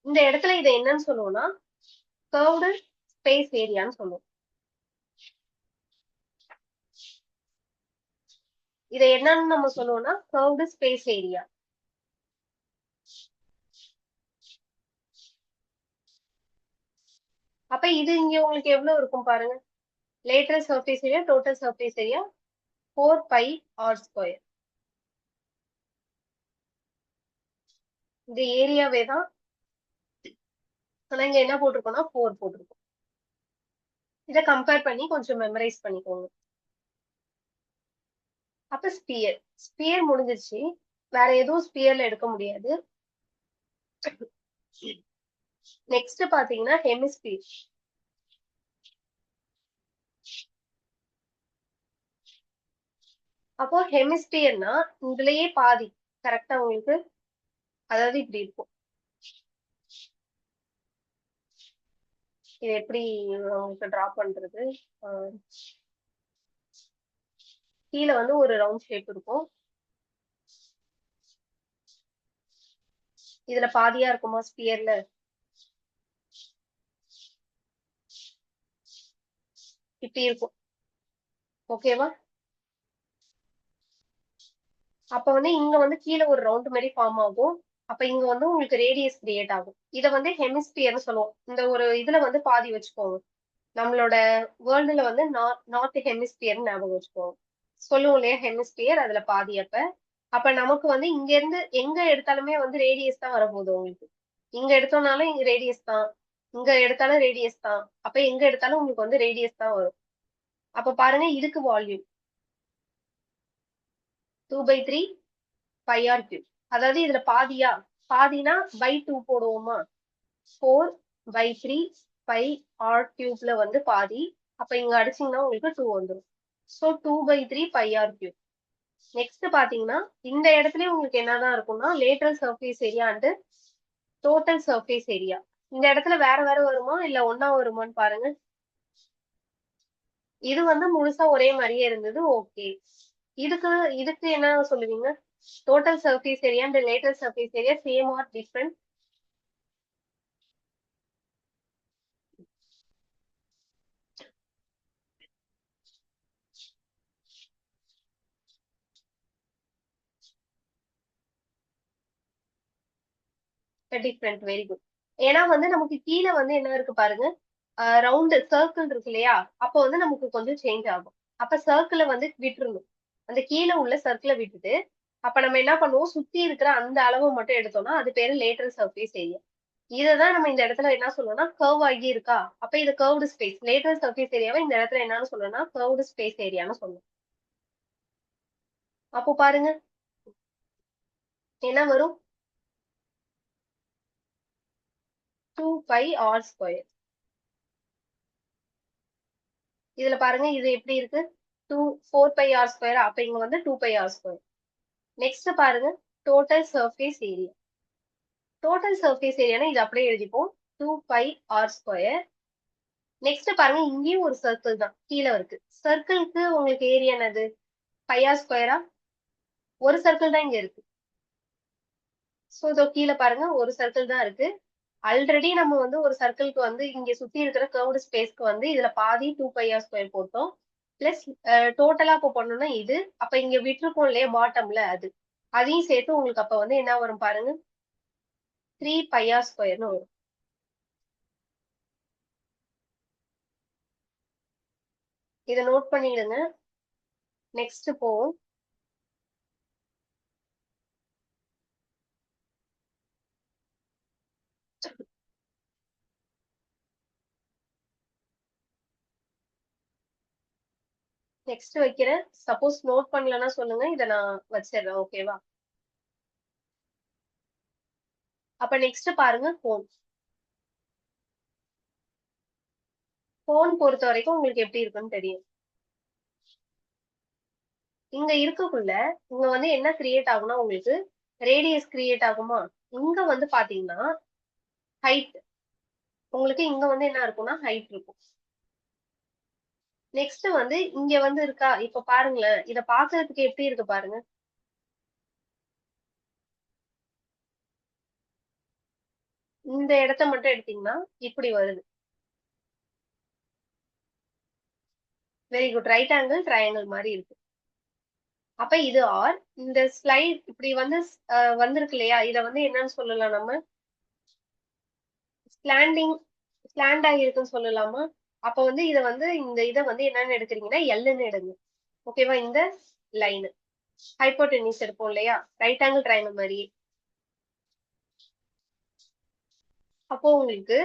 இந்த இடத்துல இதை என்னன்னு சொல்லுவோம்னா, கர்வ்டு ஸ்பேஸ் ஏரியான்னு சொல்லுவோம். இதை என்னன்னு நம்ம சொல்லுவோம்னா கர்வ்டு ஸ்பேஸ் ஏரியா. அப்ப இது இங்க உங்களுக்கு எவ்வளவு இருக்கும் பாருங்க. Lateral surface area, total surface area 4 pi R square. இந்த ஏரியாவே தான். ஆனா இங்க என்ன போட்டிருக்கோம்னா 4 போட்டிருக்கோம். இதை கம்பேர் பண்ணி கொஞ்சம் மெமரைஸ் பண்ணிக்கோங்க. அப்ப ஸ்பியர் ஸ்பியர் முடிஞ்சிருச்சு. வேற எதுவும் ஸ்பியர்ல எடுக்க முடியாது. நெக்ஸ்ட் பாத்தீங்கன்னா ஹெமிஸ்பியர். அப்போ ஹெமிஸ்பியர்னா இதுலயே பாதி கரெக்டா உங்களுக்கு, அதாவது இப்படி இருக்கும். இது எப்படி உங்களுக்கு டிரா பண்றது? கீழே வந்து ஒரு ரவுண்ட் ஷேப் இருக்கும். இதுல பாதியா இருக்குமா ஸ்பியர்ல? இப்படி இருக்கும். ஓகேவா? அப்ப வந்து இங்க வந்து கீழே ஒரு ரவுண்ட் மாதிரி ஃபார்ம் ஆகும். அப்ப இங்க வந்து உங்களுக்கு ரேடியஸ் கிரியேட் ஆகும். இத வந்து ஹெமிஸ்பியர்னு சொல்லுவோம். இந்த ஒரு இதுல வந்து பாதி வச்சுக்கோங்க. நம்மளோட வேர்ல்டுல வந்து நார்த் ஹெமிஸ்பியர் ஞாபகம் வச்சுக்கோங்க. சொல்லுவோம் இல்லையா ஹெமிஸ்பியர், அதுல பாதி. அப்ப அப்ப நமக்கு வந்து இங்க இருந்து எங்க எடுத்தாலுமே வந்து ரேடியஸ் தான் வரப்போகுது உங்களுக்கு. இங்க எடுத்தோம்னாலும் இங்க ரேடியஸ் தான், இங்க எடுத்தாலும் ரேடியஸ் தான். அப்ப எங்க எடுத்தாலும் உங்களுக்கு வந்து ரேடியஸ் தான் வரும். அப்ப பாருங்க, இதுக்கு வால்யூம் 2/3 பை ஆர் கியூப். அதாவது இதுல பாதியா, பாதினா பை 2 போடுவோமா? 4/3 பை ஆர் கியூப்ல வந்து பாதி. அப்ப இங்க அடிச்சீங்கன்னா உங்களுக்கு 2 வந்துடும். So 2/3 pi R cube. Next பாத்தீங்கன்னா இந்த இடத்துலயும் உங்களுக்கு என்னதான் இருக்கும்னா lateral surface area and total surface area. இந்த இடத்துல வேற வேற வருமா இல்ல ஒன்னா வருமான்னு பாருங்க. இது வந்து முழுசா ஒரே மாதிரியே இருந்தது. ஓகே. இதுக்கு இதுக்கு என்ன சொல்லுவீங்க? Total surface area and lateral surface area same are different? Different. Very good. ஏன்னா வந்து நமக்கு கீழே வந்து என்ன இருக்கு பாருங்க, ரவுண்டு சர்க்கிள் இருக்கு இல்லையா? அப்போ வந்து நமக்கு கொஞ்சம் சேஞ்ச் ஆகும். அப்ப சர்க்கிளை வந்து விட்டுறணும். அந்த கீழே உள்ள சர்க்கிளை விட்டுட்டு அப்ப நம்ம என்ன பண்ணுவோம், சுத்தி இருக்கிற அந்த அளவு மட்டும் எடுத்தோம்னா அது பேரு லேட்டரல் சர்ஃபேஸ் ஏரியா. இததான் நம்ம இந்த இடத்துல என்ன சொல்லுவோம்னா கர்வ் ஆகி இருக்கா, அப்ப இது கர்வ்டு ஸ்பேஸ். லேட்டரல் சர்ஃபேஸ் ஏரியாவை இந்த இடத்துல என்னன்னு சொல்லணும்னா கர்வ்டு ஸ்பேஸ் ஏரியான்னு சொல்லுவோம். அப்போ பாருங்க என்ன வரும், 2 பை ஆர் ஸ்கொயர். இதுல பாருங்க இது எப்படி இருக்கு, 4 பை ஆர் ஸ்கொயர். அப்ப இங்க வந்து 2 பை ஆர் ஸ்கொயர். நெக்ஸ்ட் பாருங்க, total surface area. Total surface ஏரியானா இது அப்படியே எழுதிப்போம், 2 பை ஆர் ஸ்கொயர். நெக்ஸ்ட் பாருங்க, இங்கேயும் ஒரு சர்க்கிள் தான் கீழே இருக்கு. சர்க்கிள்க்கு உங்களுக்கு ஏரியா என்னது, பை ஆர் ஸ்கொயரா? ஒரு சர்க்கிள் தான் இங்க இருக்கு. சோ இதோ கீழே பாருங்க ஒரு சர்க்கிள் தான் இருக்கு. ஆல்ரெடி நம்ம வந்து ஒரு சர்க்கிள்க்கு வந்து இங்க சுத்தி இருக்கிற கர்வ்டு ஸ்பேஸ்க்கு வந்து இதுல பாதி 2 பை ஆர் ஸ்கொயர் போட்டோம். பிளஸ் டோட்டலா இப்போ பண்ணோம்னா இது. அப்ப இங்க விட்டுருக்கோம் இல்லையா பாட்டம்ல, அது அதையும் சேர்த்து உங்களுக்கு அப்ப வந்து என்ன வரும் பாருங்க, 3 பை ஆர் ஸ்கொயர்னு வரும். இதை நோட் பண்ணிடுங்க. நெக்ஸ்ட் போவோம். நெக்ஸ்ட் வைக்கிறேன். சப்போஸ் நோட் பண்ணலன்னா சொல்லுங்க, இதை நான் வச்சிடுறேன். ஓகேவா? அப்ப நெக்ஸ்ட் பாருங்க, ஃபோன். ஃபோன் பொறுத்த வரைக்கும் உங்களுக்கு எப்படி இருக்குன்னு தெரியும். இங்க இருக்கக்குள்ள இங்க வந்து என்ன கிரியேட் ஆகும்னா உங்களுக்கு ரேடியஸ் கிரியேட் ஆகுமா? இங்க வந்து பாத்தீங்கன்னா ஹைட். உங்களுக்கு இங்க வந்து என்ன இருக்கும்னா ஹைட் இருக்கும். நெக்ஸ்ட் வந்து இங்க வந்து இருக்கா, இப்ப பாருங்களேன், இத பாக்குறதுக்கு எப்படி இருக்கு பாருங்க. இந்த இடத்த மட்டும் எடுத்தீங்கன்னா இப்படி வருது. Very good. Right angle triangle மாதிரி இருக்கு. அப்ப இது ஆர். இந்த ஸ்லைட் இப்படி வந்து வந்திருக்கு இல்லையா, இத வந்து என்னன்னு சொல்லலாம் நம்ம? ஸ்லாண்டிங். ஸ்லாண்ட் ஆகிருக்குன்னு சொல்லலாமா? அப்ப வந்து இத வந்து இந்த இதை வந்து என்னன்னு எடுக்கிறீங்கன்னா எல்லுன்னு எடுங்க. ஓகேவா? இந்த லைன் ஹைப்போடென்யூஸ் இருப்போம் இல்லையா, ரைட் ஆங்கிள் ட்ரையாங்கிள் மாதிரி. அப்போ உங்களுக்கு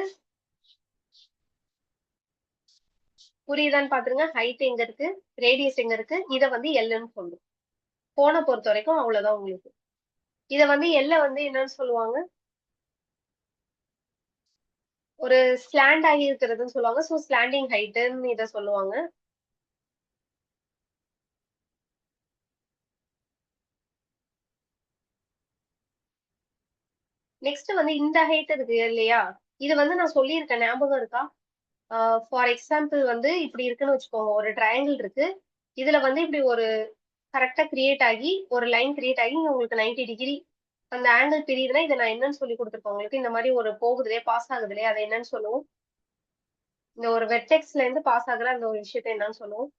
புரியுதான்னு பாத்துருங்க. ஹைட் எங்க இருக்கு, ரேடியஸ் எங்க இருக்கு, இத வந்து எல்லுன்னு சொல்லும். கோணை பொறுத்த வரைக்கும் அவ்வளவுதான் உங்களுக்கு. இத வந்து எல்ல வந்து என்னன்னு சொல்லுவாங்க? ஒரு ஸ்லாண்ட் ஆகி இருக்கிறதுன்னு சொல்லுவாங்க. சோ ஸ்லாண்டிங் ஹைட்ன்னு இத சொல்லுவாங்க. நெக்ஸ்ட் வந்து இந்த ஹைட் இருக்கு இல்லையா, இது வந்து நான் சொல்லியிருக்கேன், ஞாபகம் இருக்கா? ஃபார் எக்ஸாம்பிள் வந்து இப்படி இருக்குன்னு வச்சுக்கோங்க, ஒரு ட்ரையாங்கிள் இருக்கு. இதுல வந்து இப்படி ஒரு கரெக்டா கிரியேட் ஆகி ஒரு லைன் கிரியேட் ஆகி இங்க உங்களுக்கு 90 டிகிரி அந்த ஆங்கிள் பிரியுதுன்னா இதை நான் என்னன்னு சொல்லி கொடுத்துருக்கேன் உங்களுக்கு. இந்த மாதிரி ஒரு போகுதுலையே, பாஸ் ஆகுதுலையே, அதை என்னன்னு சொல்லுவோம்? இந்த ஒரு வெர்டெக்ஸ்ல இருந்து பாஸ் ஆகுற அந்த ஒரு விஷயத்த என்னன்னு சொல்லுவோம்?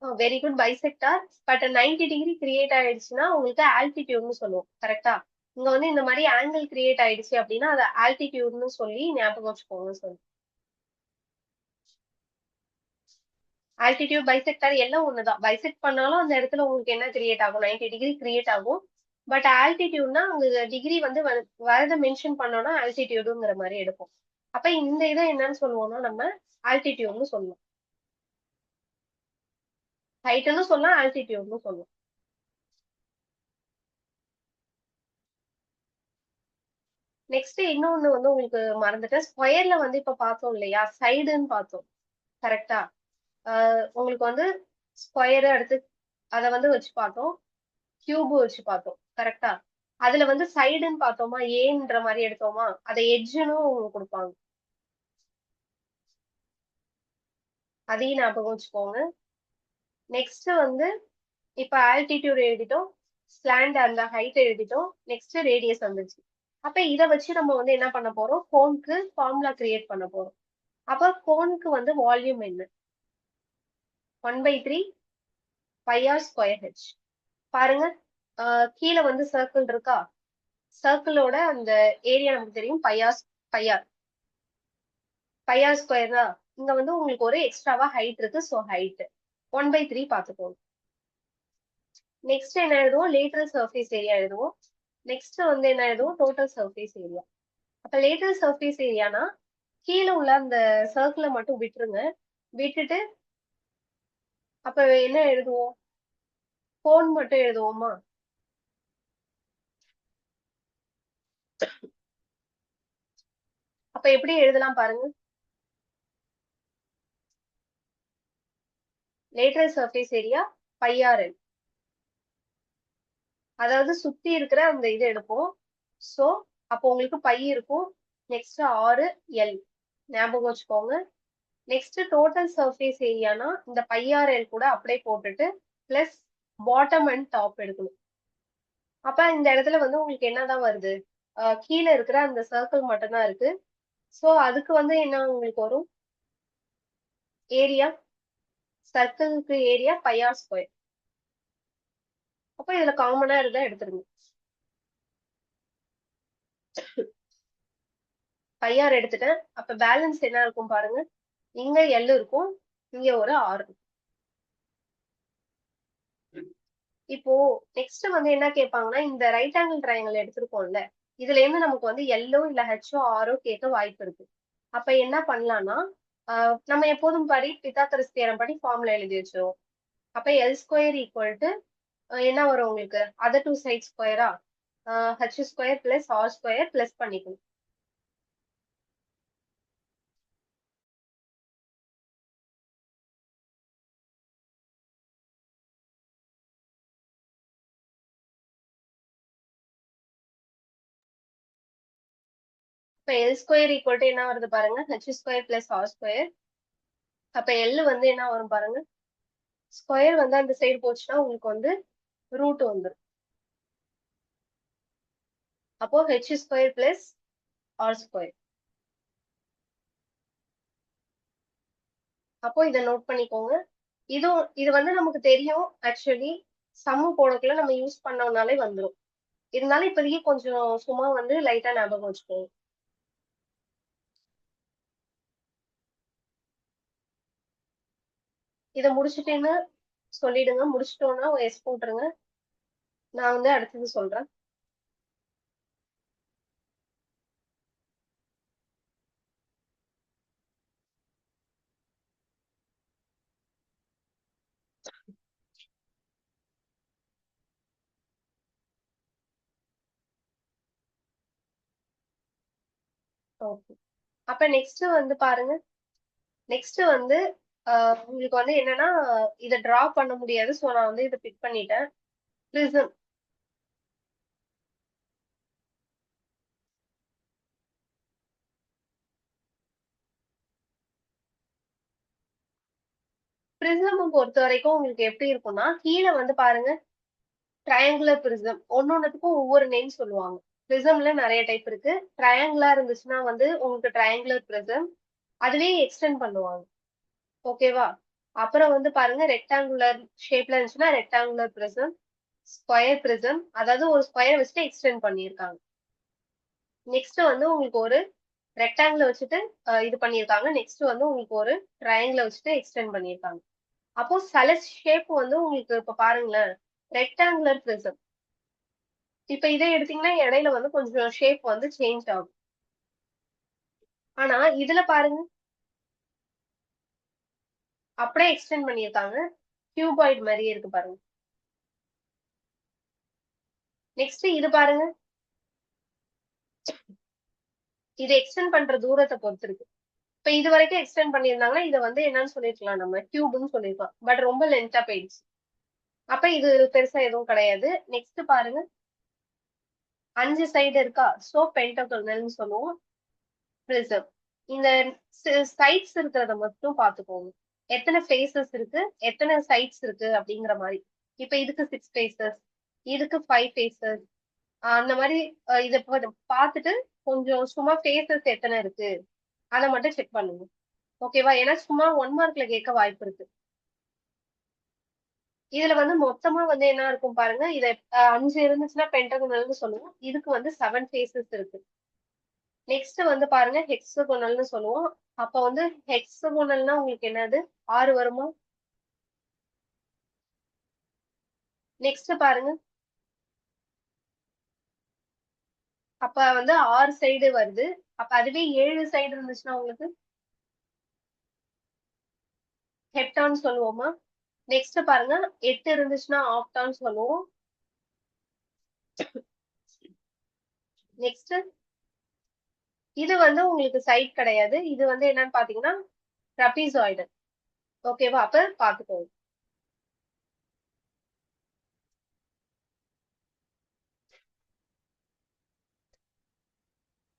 Very good, bisector. But 90 degree create ஆயிடுச்சுன்னா உங்களுக்கு ஆல்டிடியூட்னு சொல்லுவோம். கரெக்டா? இங்க வந்து இந்த மாதிரி ஆங்கிள் கிரியேட் ஆயிடுச்சு அப்படின்னா அதை ஆல்டிடியூட்னு சொல்லி ஞாபகம் வச்சுக்கோங்க. சொல்லு. ஆல்டிடியூட் பைசெக்டார் எல்லாம் ஒண்ணுதான். பைசெக்ட் பண்ணாலும் அந்த இடத்துல உங்களுக்கு என்ன கிரியேட் ஆகும், 90 டிகிரி கிரியேட் ஆகும். பட் ஆல்டிடியூட்னா அங்க டிகிரி வந்து வரத மென்ஷன் பண்ணோம்னா ஆல்டிடியூடுங்கிற மாதிரி எடுக்கும். அப்ப இந்த இதை என்னன்னு சொல்லுவோம்னா நம்ம ஆல்டிடியூட்னு சொல்லுவோம். ஹைட்னு சொல்லலாம், ஆல்டிடியூட்னு சொல்லுவோம். நெக்ஸ்ட் இன்னொன்னு வந்து உங்களுக்கு மறந்துட்டேன். ஸ்கொயர்ல வந்து இப்ப பார்த்தோம் இல்லையா, சைடுன்னு பார்த்தோம். கரெக்டா? உங்களுக்கு வந்து ஸ்கொயர் அடுத்து அதை வந்து வச்சு பார்த்தோம், கியூப் வச்சு பார்த்தோம். கரெக்டா? அதுல வந்து சைடுன்னு பார்த்தோமா, ஏன்ற மாதிரி எடுத்தோமா, அதை எட்ஜுன்னு கொடுப்பாங்க. அதையும் ஞாபகம் வச்சுக்கோங்க. நெக்ஸ்ட் வந்து இப்ப ஆல்டிடியூட் எழுதிட்டோம், ஸ்லாண்ட் அந்த ஹைட் எழுதிட்டோம், நெக்ஸ்ட் ரேடியஸ் வந்துச்சு. அப்ப இத வச்சு நம்ம வந்து என்ன பண்ண போறோம், கோனுக்கு ஃபார்முலா கிரியேட் பண்ண போறோம். அப்ப கோனுக்கு வந்து வால்யூம் என்ன? 1/3 பை ஆர் ஸ்கொயர் ஹெச். பாருங்க, கீழே வந்து சர்க்கிள் இருக்கா, சர்க்கிளோட அந்த ஏரியா நமக்கு தெரியும், பையார் பையார் ஸ்கொயர் தான். இங்க வந்து உங்களுக்கு ஒரு எக்ஸ்ட்ராவா ஹைட் இருக்கு, சோ ஹைட் 1/3 பாத்துக்கோங்க. நெக்ஸ்ட் என்ன எழுதுவோம், லேட்டரல் சர்ஃபேஸ் ஏரியா எழுதுவோம். நெக்ஸ்ட் வந்து என்ன எழுதுவோம், டோட்டல் சர்ஃபேஸ் ஏரியா. அப்ப லேட்டரல் சர்ஃபேஸ் ஏரியானா கீழே உள்ள அந்த சர்க்கிளை மட்டும் விட்டுருங்க. விட்டுட்டு அப்ப என்ன எழுதுவோம், கோன் மட்டும் எழுதுவோமா? அப்ப எப்படி எழுதலாம் பாருங்க. லேட்டரல் சர்ஃபேஸ் ஏரியா பைஆர்எல், அதாவது சுத்தி இருக்கிற அந்த இது எடுப்போம். சோ அப்போ உங்களுக்கு பை இருக்கும், நெக்ஸ்ட் ஆறு எல் ஞாபகம் வச்சுக்கோங்க. நெக்ஸ்ட் டோட்டல் சர்ஃபேஸ் ஏரியானா இந்த பைஆர்எல் கூட அப்படியே போட்டுட்டு பிளஸ் பாட்டம் அண்ட் டாப் எடுக்கணும். அப்ப இந்த இடத்துல வந்து உங்களுக்கு என்னதான் வருது, கீழே இருக்கிற அந்த சர்க்கிள் மட்டும் தான் இருக்கு. சோ அதுக்கு வந்து என்ன உங்களுக்கு வரும், ஏரியா, சர்க்கிளுக்கு ஏரியா பைஆர் ஸ்கொயர். அப்ப இதுல காமனா இருந்தா எடுத்துருங்க. பையார் எடுத்துட்டேன். அப்ப பேலன்ஸ் என்ன இருக்கும் பாருங்க, இங்க எல் இருக்கும், இங்க ஒரு ஆர் இருக்கும். இப்போ நெக்ஸ்ட் வந்து என்ன கேட்பாங்கன்னா, இந்த ரைட் ஆங்கிள் ட்ரையாங்கிள் எடுத்திருக்கோம்ல, இதுல இருந்து நமக்கு வந்து எல்லோ இல்ல ஹெச்சோ ஆரோ கேட்க வாய்ப்பு இருக்கு. அப்ப என்ன பண்ணலாம்னா, நம்ம எப்போதும் படி பித்தாகரஸ் தியரம் படி ஃபார்முலா எழுதி வச்சிருவோம். அப்ப எல் ஸ்கொயர் ஈக்குவல் டு என்ன வரும் உங்களுக்கு? அதர் டூ சைட் ஸ்கொயரா? H square plus R square plus பண்ணிக்கணும். இப்ப எல் ஸ்கொயர் ஈக்குவல் டு என்ன வருது பாருங்க? H square plus R square. அப்ப எல் வந்து என்ன வரும் பாருங்க? ஸ்கொயர் வந்து அந்த சைடு போச்சுன்னா உங்களுக்கு வந்து ரூட் வந்துரும். அப்போ H square plus R square. அப்போ இதை நோட் பண்ணிக்கோங்க. இது வந்து நமக்கு தெரியும் ஆக்சுவலி. சம்மு போடக்குள்ள நம்ம யூஸ் பண்ணோம்னாலே வந்துடும். இருந்தாலும் இப்போதைக்கு கொஞ்சம் சும்மா வந்து லைட்டா ஞாபகம் வச்சுக்கோங்க. இதை முடிச்சுட்டேன்னு சொல்லிடுங்க. முடிச்சிட்டோம்னா எஸ் போட்டுருங்க. நான் வந்து அடுத்தது சொல்றேன். ஓகே. அப்ப நெக்ஸ்ட் வந்து பாருங்க. நெக்ஸ்ட் வந்து உங்களுக்கு வந்து என்னன்னா இதை டிரா பண்ண முடியாது. ஸோ நான் வந்து இதை பிக் பண்ணிட்டேன். ப்ரிசம். ப்ரிசம் பொறுத்த வரைக்கும் உங்களுக்கு எப்படி இருக்கும்னா, கீழே வந்து பாருங்க ட்ரையாங்குலர் ப்ரிசம். ஒன்னொன்னுத்துக்கும் ஒவ்வொரு நேம் சொல்லுவாங்க. ப்ரிசம்ல நிறைய டைப் இருக்கு. ட்ரையாங்குலா இருந்துச்சுன்னா வந்து உங்களுக்கு ட்ரையாங்குலர் ப்ரிசம். அதுவே எக்ஸ்டெண்ட் பண்ணுவாங்க. ஓகேவா? அப்புறம் வந்து பாருங்க ரெக்டாங்குலர் ஷேப்ல இருந்துச்சுன்னா ரெக்டாங்குலர் ப்ரிசம். ஸ்கொயர் ப்ரிசம், அதாவது ஒரு ஸ்கொயர் வச்சுட்டு எக்ஸ்டெண்ட் பண்ணியிருக்காங்க. நெக்ஸ்ட் வந்து உங்களுக்கு ஒரு ரெக்டாங்கிள் வச்சுட்டு இது பண்ணியிருக்காங்க. நெக்ஸ்ட் வந்து உங்களுக்கு ஒரு ட்ரையாங்கிள் வச்சுட்டு எக்ஸ்டெண்ட் பண்ணியிருக்காங்க. அப்போ சில ஷேப் வந்து உங்களுக்கு இப்ப பாருங்களேன், ரெக்டாங்குலர் ப்ரிசம். இப்ப இதை எடுத்தீங்கன்னா இடையில வந்து கொஞ்சம் ஷேப் வந்து சேஞ்ச் ஆகும். ஆனா இதுல பாருங்க அப்படியே எக்ஸ்டெண்ட் பண்ணியிருக்காங்க. கியூபாய்டு மாதிரியே இருக்கு பாருங்க. நெக்ஸ்ட் இது பாருங்க. இது எக்ஸ்டெண்ட் பண்ற தூரத்தை பொறுத்து இருக்கு. இப்ப இது வரைக்கும் எக்ஸ்டெண்ட் பண்ணியிருந்தாங்கன்னா இதை வந்து என்னன்னு சொல்லிருக்கலாம், நம்ம கியூப்னு சொல்லிருக்கலாம். பட் ரொம்ப லென்த்தா போயிடுச்சு. அப்ப இது பெருசா எதுவும் கிடையாது. நெக்ஸ்ட் பாருங்க. 5 சைடு இருக்கா? சோ பென்டகோனல்னு சொல்லுவோம். ப்ரிசம். இந்த சைட்ஸ் இருக்கிறத மட்டும் பாத்துக்கோங்க. எத்தனை ஃபேஸஸ் இருக்கு, எத்தனை சைட்ஸ் இருக்கு அப்படிங்கிற மாதிரி. இப்ப இதுக்கு 6 ஃபேஸஸ், இதுக்கு 5 ஃபேஸஸ். அந்த மாதிரி இதை பார்த்துட்டு கொஞ்சம் சும்மா ஃபேஸஸ் எத்தனை இருக்கு அதை மட்டும் செக் பண்ணுங்க. ஓகேவா? ஏன்னா சும்மா 1 மார்க்ல கேட்க வாய்ப்பு இருக்கு. இதுல வந்து மொத்தமா வந்து என்ன இருக்கும் பாருங்க. இத 5 இருந்துச்சுன்னா பென்டகோனல்னு சொல்லுவோம். இதுக்கு வந்து 7 ஃபேஸஸ் இருக்கு. நெக்ஸ்ட் வந்து பாருங்க ஹெக்ஸகோனல்னு சொல்லுவோம். அப்ப வந்து ஹெக்ஸகோனல்னா உங்களுக்கு என்னது? 6 வருமா? நெக்ஸ்ட் பாருங்க. அப்ப வந்து 6 சைடு வருது. அப்ப அதுவே 7 சைடு இருந்துச்சுன்னா உங்களுக்கு ஹெப்டான் சொல்லுவோமா? நெக்ஸ்ட் பாருங்க 8 இருந்துச்சுன்னா ஆக்டான் சொல்லுவோம். நெக்ஸ்ட் இது வந்து உங்களுக்கு சைட் கிடையாது. இது வந்து என்னன்னு பாத்தீங்கன்னா ட்ரபீசாய்டு. ஓகேவா? அப்ப பாத்துக்கோங்க.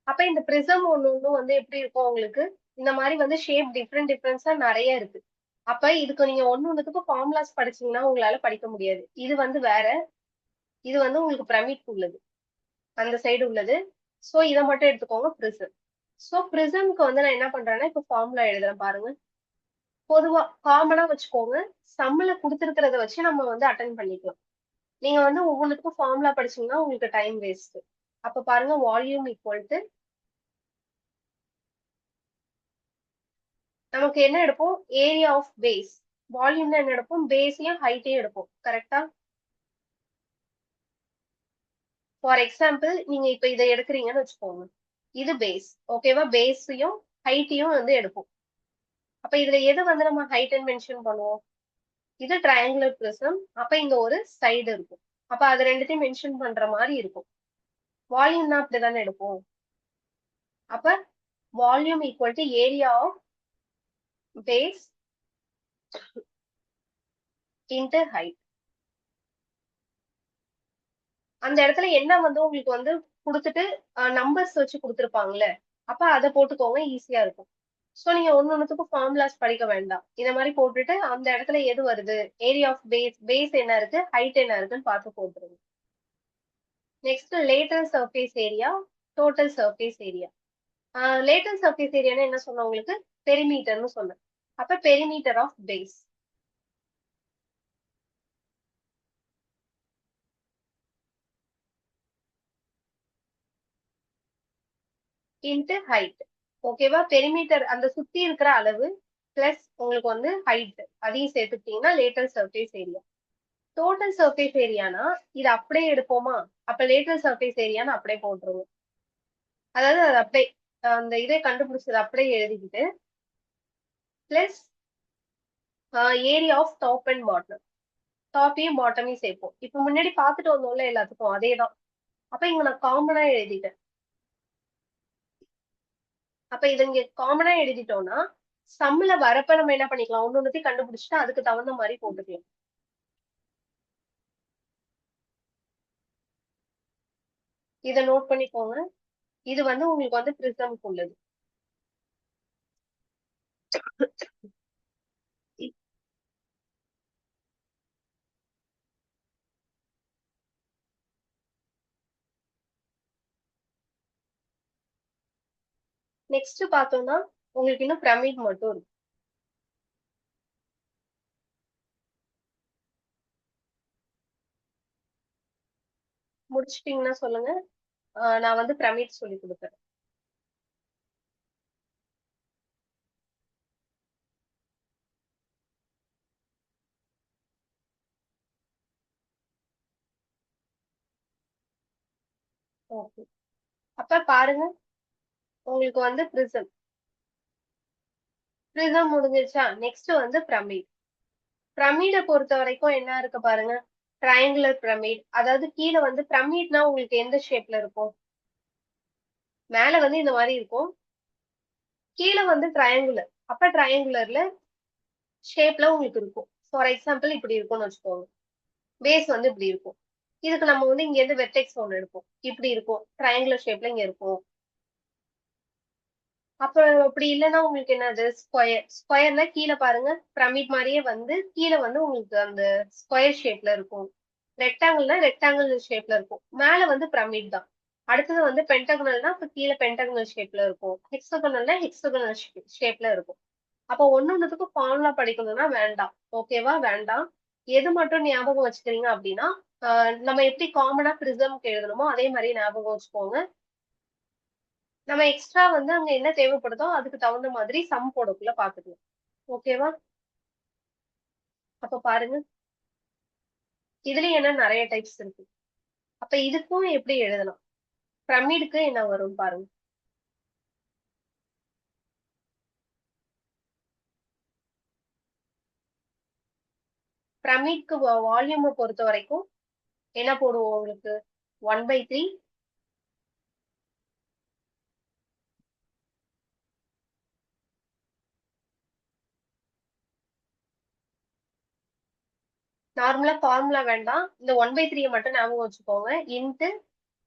அப்ப இந்த பிரிசம் ஒண்ணு வந்து எப்படி இருக்கும் உங்களுக்கு? இந்த மாதிரி வந்து ஷேப் டிஃப்ரெண்ட்ஸா நிறைய இருக்கு. அப்ப இதுக்கு நீங்க ஒண்ணுத்துக்கும் ஃபார்முலாஸ் படிச்சீங்கன்னா உங்களால படிக்க முடியாது. இது வந்து வேற. இது வந்து உங்களுக்கு பிரமிட் உள்ளது, அந்த சைடு உள்ளது. சோ இதை மட்டும் எடுத்துக்கோங்க பிரிசம். சோ பிரிசம்க்கு வந்து நான் என்ன பண்றேன்னா இப்ப ஃபார்முலா எழுதுறேன் பாருங்க. பொதுவா காமனா வச்சுக்கோங்க. சம்ல கொடுத்துருக்கிறத வச்சு நம்ம வந்து அட்டன் பண்ணிக்கலாம். நீங்க வந்து ஒவ்வொன்றுக்கும் ஃபார்முலா படிச்சீங்கன்னா உங்களுக்கு டைம் வேஸ்ட். அப்ப பாருங்க வால்யூம் ஈக்குவல் டு நமக்கு என்ன எடுப்போம்? Area of base. வால்யூம்ல என்ன எடுப்போம்? பேஸையும் ஹைட்டையும் எடுப்போம். கரெக்டா? ஃபார் எக்ஸாம்பிள் நீங்க இப்ப இதை எடுக்கிறீங்கன்னு வச்சுக்கோங்க. இது பேஸ். ஓகேவா? பேஸையும் ஹைட்டையும் வந்து எடுப்போம். அப்ப இதுல எது வந்து நம்ம ஹைட்ன்னு மென்ஷன் பண்ணுவோம்? இது ட்ரையாங்குலர் பிரிசம். அப்ப இங்க ஒரு சைடு இருக்கும். அப்ப அது ரெண்டுத்தையும் மென்ஷன் பண்ற மாதிரி இருக்கும். வால்யூம்னா அப்படிதானே எடுப்போம். அப்ப volume equal to area of base into height. அந்த இடத்துல என்ன வந்து உங்களுக்கு வந்து கொடுத்துட்டு நம்பர்ஸ் வச்சு கொடுத்துருப்பாங்கல்ல, அப்ப அதை போட்டுக்கோங்க, ஈஸியா இருக்கும். சோ நீங்க ஒன்னொன்னுத்துக்கும் ஃபார்முலாஸ் படிக்க வேண்டாம். இந்த மாதிரி போட்டுட்டு அந்த இடத்துல எது வருது, ஏரியா ஆஃப் பேஸ், பேஸ் என்ன இருக்கு, ஹைட் என்ன இருக்குன்னு பார்த்து போட்டுருங்க. Next lateral surface area, total surface area. Lateral surface ஏரியான்னு என்ன சொன்னேன் உங்களுக்கு? பெரிமீட்டர்னு சொன்னேன். அப்ப perimeter of base into height. ஓகேவா? பெரிமீட்டர் அந்த சுத்தி இருக்கிற அளவு பிளஸ் உங்களுக்கு வந்து ஹைட், அதையும் சேர்த்துக்கிட்டீங்கன்னா lateral surface area. Total surface ஏரியானா இது அப்படியே எடுப்போமா? அப்ப லேட்டரல் சர்ஃபேஸ் ஏரியான்னு அப்படியே போட்டுருவோம். அதாவது அது அப்படியே அந்த இதை கண்டுபிடிச்சது அப்படியே எழுதிக்கிட்டு plus area of top and bottom. டாப்பையும் பாட்டமையும் சேர்ப்போம். இப்ப முன்னாடி பார்த்துட்டு வந்தோம்ல எல்லாத்துக்கும் அதேதான். அப்ப இங்க நான் காமனா எழுதிட்டேன். அப்ப இதை இங்க காமனா எழுதிட்டோம்னா சம்ல வரப்ப நம்ம என்ன பண்ணிக்கலாம், ஒன்னொன்னுத்தையும் கண்டுபிடிச்சிட்டு அதுக்கு தகுந்த மாதிரி போட்டுக்கலாம். இதை நோட் பண்ணிக்கோங்க. இது வந்து உங்களுக்கு வந்து பிரிசம்க்கு உள்ளது. நெக்ஸ்ட் பார்த்தோம்னா உங்களுக்கு இன்னும் பிரமிட் மட்டும் இருக்கு. முடிச்சிட்டீங்கன்னா சொல்லுங்க. நான் வந்து பிரமிட் சொல்லி கொடுக்குறேன். ஓகே. அப்ப பாருங்க, உங்களுக்கு வந்து பிரிசம் பிரிசம் முடிஞ்சிருச்சா? நெக்ஸ்ட் வந்து பிரமிட். பிரமிட பொறுத்த வரைக்கும் என்ன இருக்கு பாருங்க, ட்ரையாங்குலர் பிரமிட். அதாவது கீழே வந்து பிரமிட்னா உங்களுக்கு எந்த ஷேப்ல இருக்கும்? மேல வந்து இந்த மாதிரி இருக்கும், கீழே வந்து ட்ரையாங்குலர். அப்ப ட்ரையாங்குலர்ல ஷேப்ல உங்களுக்கு இருக்கும். ஃபார் எக்ஸாம்பிள் இப்படி இருக்கும்னு வச்சுக்கோங்க. பேஸ் வந்து இப்படி இருக்கும். இதுக்கு நம்ம வந்து இங்க இருந்து வெர்டெக்ஸ் ஒன்று எடுப்போம். இப்படி இருக்கும், ட்ரையாங்குலர் ஷேப்ல இங்க இருக்கும். அப்ப அப்படி இல்லைன்னா உங்களுக்கு என்னது, ஸ்கொயர். ஸ்கொயர்ல கீழே பாருங்க, பிரமிட் மாதிரியே வந்து கீழே வந்து உங்களுக்கு அந்த ஸ்கொயர் ஷேப்ல இருக்கும். ரெக்டாங்கிள்னா ரெக்டாங்கிள் ஷேப்ல இருக்கும். மேல வந்து பிரமிட் தான். அடுத்தது வந்து பென்டகனல்னா இப்ப கீழே பென்டகனல் ஷேப்ல இருக்கும். ஹெக்ஸகனல்னா ஹெக்ஸகனல் ஷேப்ல இருக்கும். அப்போ ஒன்னொன்னுத்துக்கும் ஃபார்முலா படிக்கணும்னா வேண்டாம். ஓகேவா? வேண்டாம். எது மட்டும் ஞாபகம் வச்சுக்கிறீங்க அப்படின்னா, நம்ம எப்படி காமனா பிரிசம்க்கு எழுதணுமோ அதே மாதிரி ஞாபகம் வச்சுக்கோங்க. நம்ம எக்ஸ்ட்ரா வந்து அங்க என்ன தேவைப்படுதோ அதுக்கு தகுந்த மாதிரி சம் போடக்குள்ள பாத்துக்கலாம். ஓகேவா? அப்ப பாருங்க, இதுலயும் என்ன நிறைய டைப்ஸ் இருக்கு. அப்ப இதுக்கும் எப்படி எழுதலாம், பிரமிடுக்கு என்ன வரும் பாருங்க. பிரமிட்க்கு வால்யூமை பொறுத்த வரைக்கும் என்ன போடுவோம் உங்களுக்கு, 1/3. நார்மலா ஃபார்முலா வேண்டாம், இந்த 1/3 மட்டும் ஞாபகம் வச்சுக்கோங்க. இன்ட்டு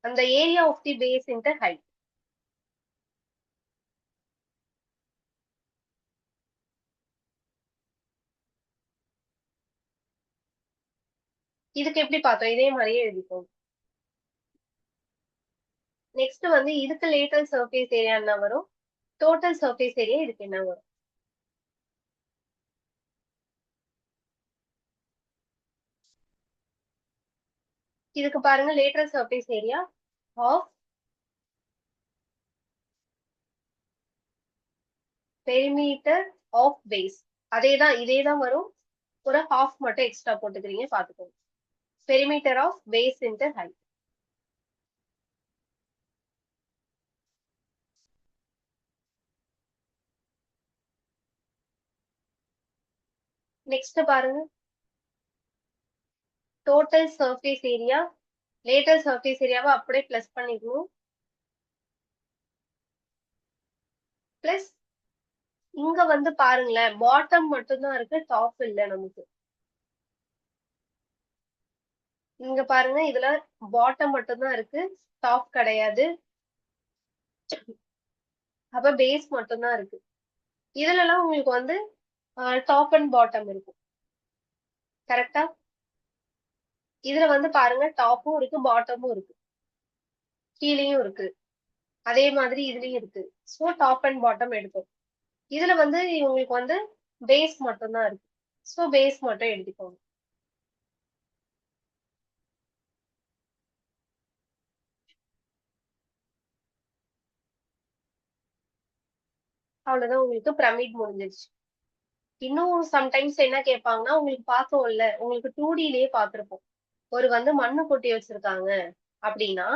அந்த area of the base into height. இதுக்கு எப்படி பார்த்தோம், இதே மாதிரியே எழுதிக்கோங்க. நெக்ஸ்ட் வந்து இதுக்கு லேட்டரல் சர்ஃபேஸ் ஏரியா என்ன வரும், டோட்டல் சர்ஃபேஸ் ஏரியா இதுக்கு என்ன வரும்? இதுக்கு பாருங்க, lateral surface area of perimeter of base. அதேதான், இதேதான் வரும். ஒரு ஹாஃப் மட்டும் எக்ஸ்ட்ரா போட்டுக்கிறீங்க, பாத்துக்கோங்க. Perimeter of base into height. Next பாருங்க, total surface area. Later surface ஏரியாவை அப்படியே பிளஸ் பண்ணிக்கணும். பிளஸ் இங்க வந்து பாருங்களேன், பாட்டம் மட்டும்தான் இருக்கு, டாப் இல்ல நமக்கு. இங்க பாருங்க, இதுல பாட்டம் மட்டும்தான் இருக்கு, டாப் கிடையாது. அப்ப பேஸ் மட்டும்தான் இருக்கு. இதுல எல்லாம் உங்களுக்கு வந்து டாப் அண்ட் பாட்டம் இருக்கும். கரெக்டா? இதுல வந்து பாருங்க, டாப்பும் இருக்கு, பாட்டமும் இருக்கு, கீழேயும் இருக்கு. அதே மாதிரி இதுலயும் இருக்கு. சோ டாப் அண்ட் பாட்டம் எடுக்கும். இதுல வந்து உங்களுக்கு வந்து பேஸ் மட்டும்தான் இருக்கு. சோ பேஸ் மட்டும் எழுதிக்கோங்க. அவ்வளவுதான், உங்களுக்கு பிரமிட் முடிஞ்சிருச்சு. இன்னும் சம்டைம்ஸ் என்ன கேட்பாங்கன்னா, உங்களுக்கு பார்த்தோம்ல, உங்களுக்கு 2Dலயே பார்த்திருப்போம். ஒரு வந்து மண்ணு கொட்டி வச்சிருக்காங்க அப்படின்னா,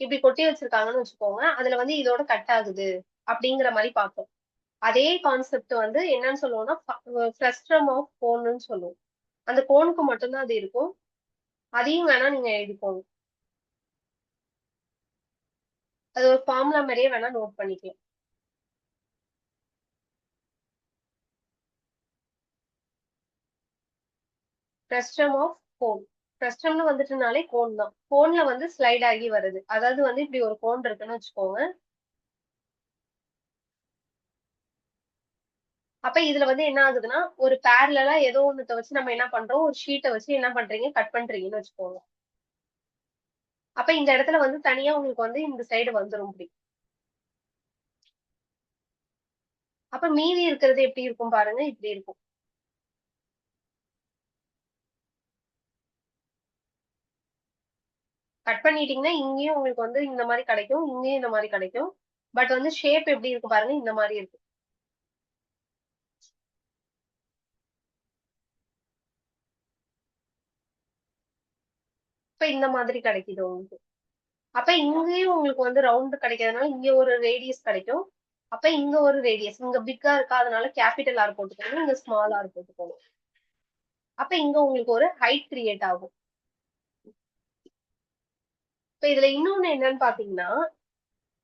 இப்படி கொட்டி வச்சிருக்காங்கன்னு வச்சுக்கோங்க. அதுல வந்து இதோட கட் ஆகுது அப்படிங்கிற மாதிரி பார்த்தோம். அதே கான்செப்ட் வந்து என்னன்னு சொல்லுவோம்னா, ஃப்ரஸ்ட்ரம் ஆஃப் கோன்னு சொல்லுவோம். அந்த கோனுக்கு மட்டும்தான் அது இருக்கும். அதையும் வேணா நீங்க எழுதிக்கோங்க. அது ஒரு ஃபார்முலா மாதிரியே வேணா நோட் பண்ணிக்கலாம். Frustum of cone. ஃப்ரஸ்ட்ரம்னு வந்துட்டுனாலே கோன் தான். கோன்ல வந்து ஸ்லைட் ஆகி வருது. அதாவது வந்து இப்படி ஒரு கோன் இருக்குன்னு வச்சுக்கோங்க. அப்ப இதுல வந்து என்ன ஆகுதுன்னா, ஒரு பேரலா ஏதோ ஒண்ணுத்த வச்சு நம்ம என்ன பண்றோம், ஒரு ஷீட்டை வச்சு என்ன பண்றீங்க, கட் பண்றீங்கன்னு வச்சுக்கோங்க. அப்ப இந்த இடத்துல வந்து தனியா உங்களுக்கு வந்து இந்த சைடு வந்துரும் இப்படி. அப்ப மீதி இருக்கிறது எப்படி இருக்கும் பாருங்க, இப்படி இருக்கும். கட் பண்ணிட்டீங்கன்னா இங்கேயும் உங்களுக்கு வந்து இந்த மாதிரி கிடைக்கும், இங்கேயும் இந்த மாதிரி கிடைக்கும். பட் வந்து ஷேப் எப்படி இருக்கு பாருங்க, இந்த மாதிரி இருக்கு. இப்ப இந்த மாதிரி கிடைக்குது உங்களுக்கு. அப்ப இங்கேயும் உங்களுக்கு வந்து ரவுண்ட் கிடைக்கிறதுனால இங்க ஒரு ரேடியஸ் கிடைக்கும். அப்ப இங்க ஒரு ரேடியஸ், இங்க பிக்கா இருக்காதனால கேபிட்டல் ஆர் போட்டுக்கோங்க, இங்க ஸ்மால் ஆர் போட்டுக்கோங்க. அப்ப இங்க உங்களுக்கு ஒரு ஹைட் கிரியேட் ஆகும். இப்ப இதுல இன்னொன்னு என்னன்னு பாத்தீங்கன்னா,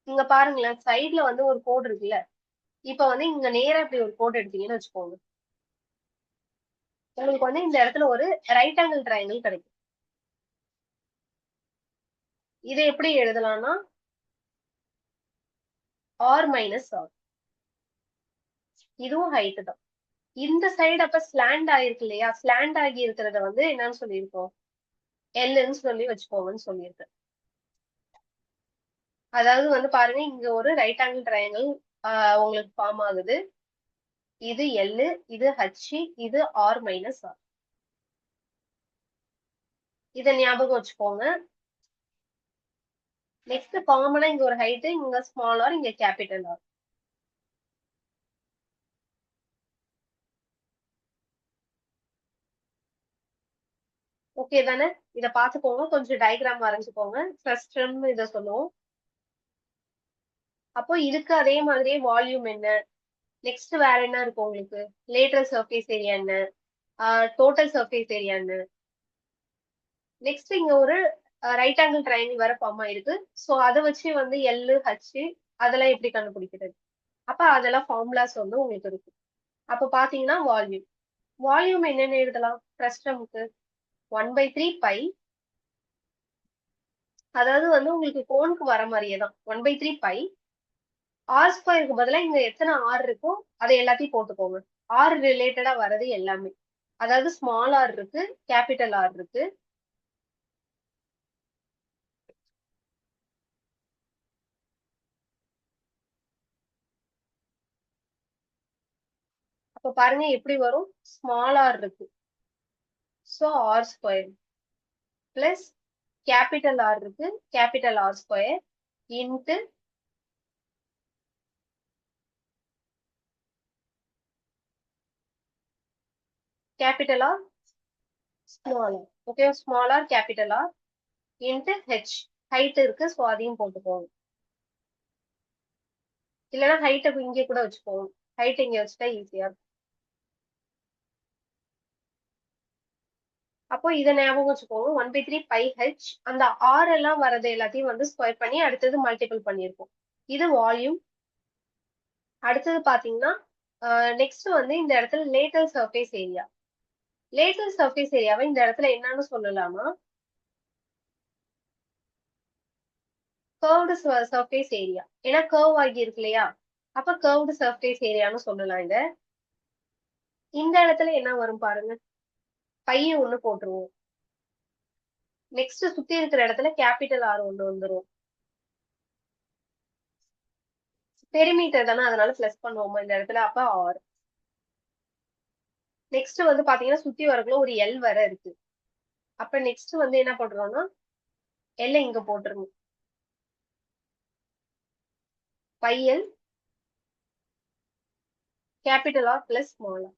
இங்க பாருங்களேன், சைட்ல வந்து ஒரு கோடு இருக்குல்ல. இப்ப வந்து இங்க நேரா இப்படி ஒரு கோடு எடுத்தீங்கன்னு வச்சுக்கோங்க. உங்களுக்கு வந்து இந்த இடத்துல ஒரு ரைட் ஆங்கிள் ட்ரையாங்கிள் கிடைக்கும். இதை எப்படி எழுதலாம்னா, ஆர் மைனஸ் ஆர். இதுவும் ஹைட் தான். இந்த சைடு அப்ப ஸ்லாண்ட் ஆயிருக்கு இல்லையா, ஸ்லாண்ட் ஆகி இருக்கிறத வந்து என்னன்னு சொல்லியிருக்கோம், எல்லுன்னு சொல்லி வச்சுக்கோங்கன்னு சொல்லியிருக்கேன். அதாவது வந்து பாருங்க, இங்க ஒரு ரைட் ஆங்கிள் ட்ரையாங்கிள் உங்களுக்கு ஃபார்ம் ஆகுது. இது எல்லு, இது ஹச், இது ஆர் மைனஸ் ஆர். இதை ஞாபகம் வச்சுக்கோங்க. நெக்ஸ்ட் காமனா இங்க ஒரு ஹைட், இங்க ஸ்மால் ஆர், இங்க கேபிட்டல் ஆர். ஓகே தானே? இத பாத்துக்கோங்க, கொஞ்சம் டயக்ராம் வரைஞ்சுக்கோங்க. ஃபர்ஸ்ட் இத சொல்லுவோம். அப்போ இதுக்கு அதே மாதிரியே வால்யூம் என்ன, நெக்ஸ்ட் வேற என்ன இருக்கு உங்களுக்கு, லேட்டரல் சர்ஃபேஸ் ஏரியா என்ன, டோட்டல் சர்ஃபேஸ் ஏரியா என்ன. நெக்ஸ்ட் இங்க ஒரு ரைட் ஆங்கிள் ட்ரையாங்கிள் வர ஃபார்ம் ஆயிருக்கு. சோ அதை வச்சு வந்து எல் ஹச் அதெல்லாம் எப்படி கண்டுபிடிக்கிறது. அப்ப அதெல்லாம் ஃபார்முலாஸ் வந்து உங்களுக்கு இருக்கு. அப்ப பாத்தீங்கன்னா வால்யூம். வால்யூம் என்னன்னு எழுதலாம் ஃப்ரஸ்டமுக்கு, 1/3 பை. அதாவது வந்து உங்களுக்கு கோனுக்கு வர மாதிரியே தான், 1/3 பை. ஆர் ஸ்கொயருக்கு பதிலா இங்க எத்தனை ஆர் இருக்கோ அதை எல்லாத்தையும் போட்டுக்கோங்க. ஆர் ரிலேட்டடா வர்றது எல்லாமே. அதாவது ஸ்மால் ஆர் இருக்கு, கேபிட்டல் ஆர் இருக்கு. அப்ப பாருங்க எப்படி வரும், ஸ்மால் ஆர் இருக்கு, so r square, plus capital r இருக்கு, capital r square, into capital r small r. Okay, small r capital r into h. Height இருக்கு, சோ அதையும் போட்டுக்கோங்க. இல்லைன்னா ஹைட்டை இங்கே கூட வச்சுக்கோங்க. ஹைட் இங்க வச்சுட்டா ஈஸியா இருக்கும். அப்போ இதை ஞாபகம் வச்சுக்கோங்க. 1/3 பை ஹெச். அந்த ஆர் எல்லாம் வரது எல்லாத்தையும் வந்து ஸ்கொயர் பண்ணி அடுத்தது மல்டிபிள் பண்ணியிருக்கோம். இது வால்யூம். அடுத்தது பாத்தீங்கன்னா நெக்ஸ்ட் வந்து இந்த இடத்துல lateral surface area. Lateral surface ஏரியாவை இந்த இடத்துல என்னன்னு சொல்லலாமா? Curved surface area. ஏன்னா கர்வ் ஆகி இருக்கு இல்லையா? அப்ப கர்வ்டு சர்ஃபேஸ் ஏரியான்னு சொல்லலாம். இந்த இடத்துல என்ன வரும் பாருங்க. பைய ஒண்ணு போட்டுருவோம். நெக்ஸ்ட் சுத்தி இருக்கிற இடத்துல கேபிட்டல் ஆர் ஒண்ணு வந்துரும். பெரிமீட்டர் தானே, அதனால பிளஸ் பண்ணுவோமா இந்த இடத்துல. அப்ப ஆர். நெக்ஸ்ட் வந்து பாத்தீங்கன்னா சுத்தி வரக்குள்ள ஒரு எல் வர இருக்கு. அப்ப நெக்ஸ்ட் வந்து என்ன பண்றோம்னா எல் இங்க போட்டுருங்க. Pi L capital R plus small R.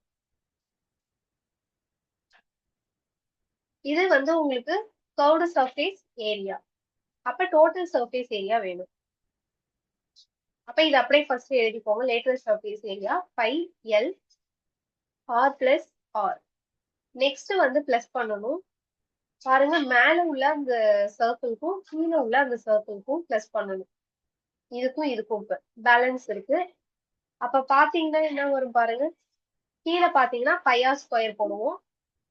இது வந்து உங்களுக்கு கர்வ்டு சர்ஃபேஸ் ஏரியா. அப்ப டோட்டல் சர்ஃபேஸ் ஏரியா வேணும். அப்ப இது அப்படியே ஃபர்ஸ்ட் எழுதிக்கோங்க. Lateral surface area pi L R plus R. Next வந்து பிளஸ் பண்ணணும். பாருங்க, மேல உள்ள அந்த சர்க்கிள்க்கும் கீழே உள்ள அந்த சர்க்கிள்க்கும் பிளஸ் பண்ணணும். இதுக்கும் இதுக்கும் இப்ப பேலன்ஸ் இருக்கு. அப்ப பாத்தீங்கன்னா என்ன வரும் பாருங்க. கீழே பாத்தீங்கன்னா பை ஆர் ஸ்கொயர் போடுவோம்.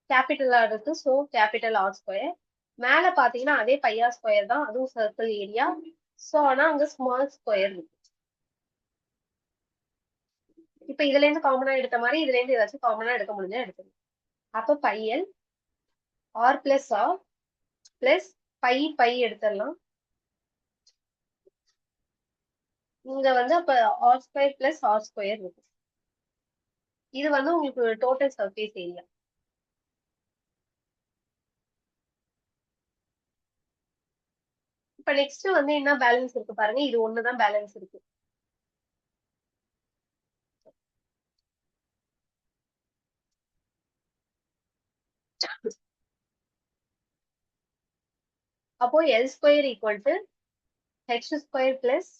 கேபிட்டல் ஆர் இருக்கு, சோ கேபிட்டல் ஆர் ஸ்கொயர். மேல பாத்தீங்கன்னா அதே பை ஆர் ஸ்கொயர் தான், அதுவும் சர்க்கிள் ஏரியா. சோ ஆனா அங்க ஸ்மால் ஸ்கொயர் இருக்கு. இப்ப இதுல இருந்து காமனா எடுத்த மாதிரி இதுல இருந்து ஏதாச்சும் காமனா எடுக்க முடிஞ்சா எடுக்கணும். அப்ப pi L R plus R plus pi pi எடுத்துடலாம். இங்க வந்து அப்ப R square plus R square இருக்கு. இது வந்து உங்களுக்கு டோட்டல் சர்ஃபேஸ் ஏரியா. இப்ப நெக்ஸ்ட் வந்து என்ன பேலன்ஸ் இருக்கு பாருங்க. இது ஒண்ணுதான் பேலன்ஸ் இருக்கு. அப்போ L square equal to H square plus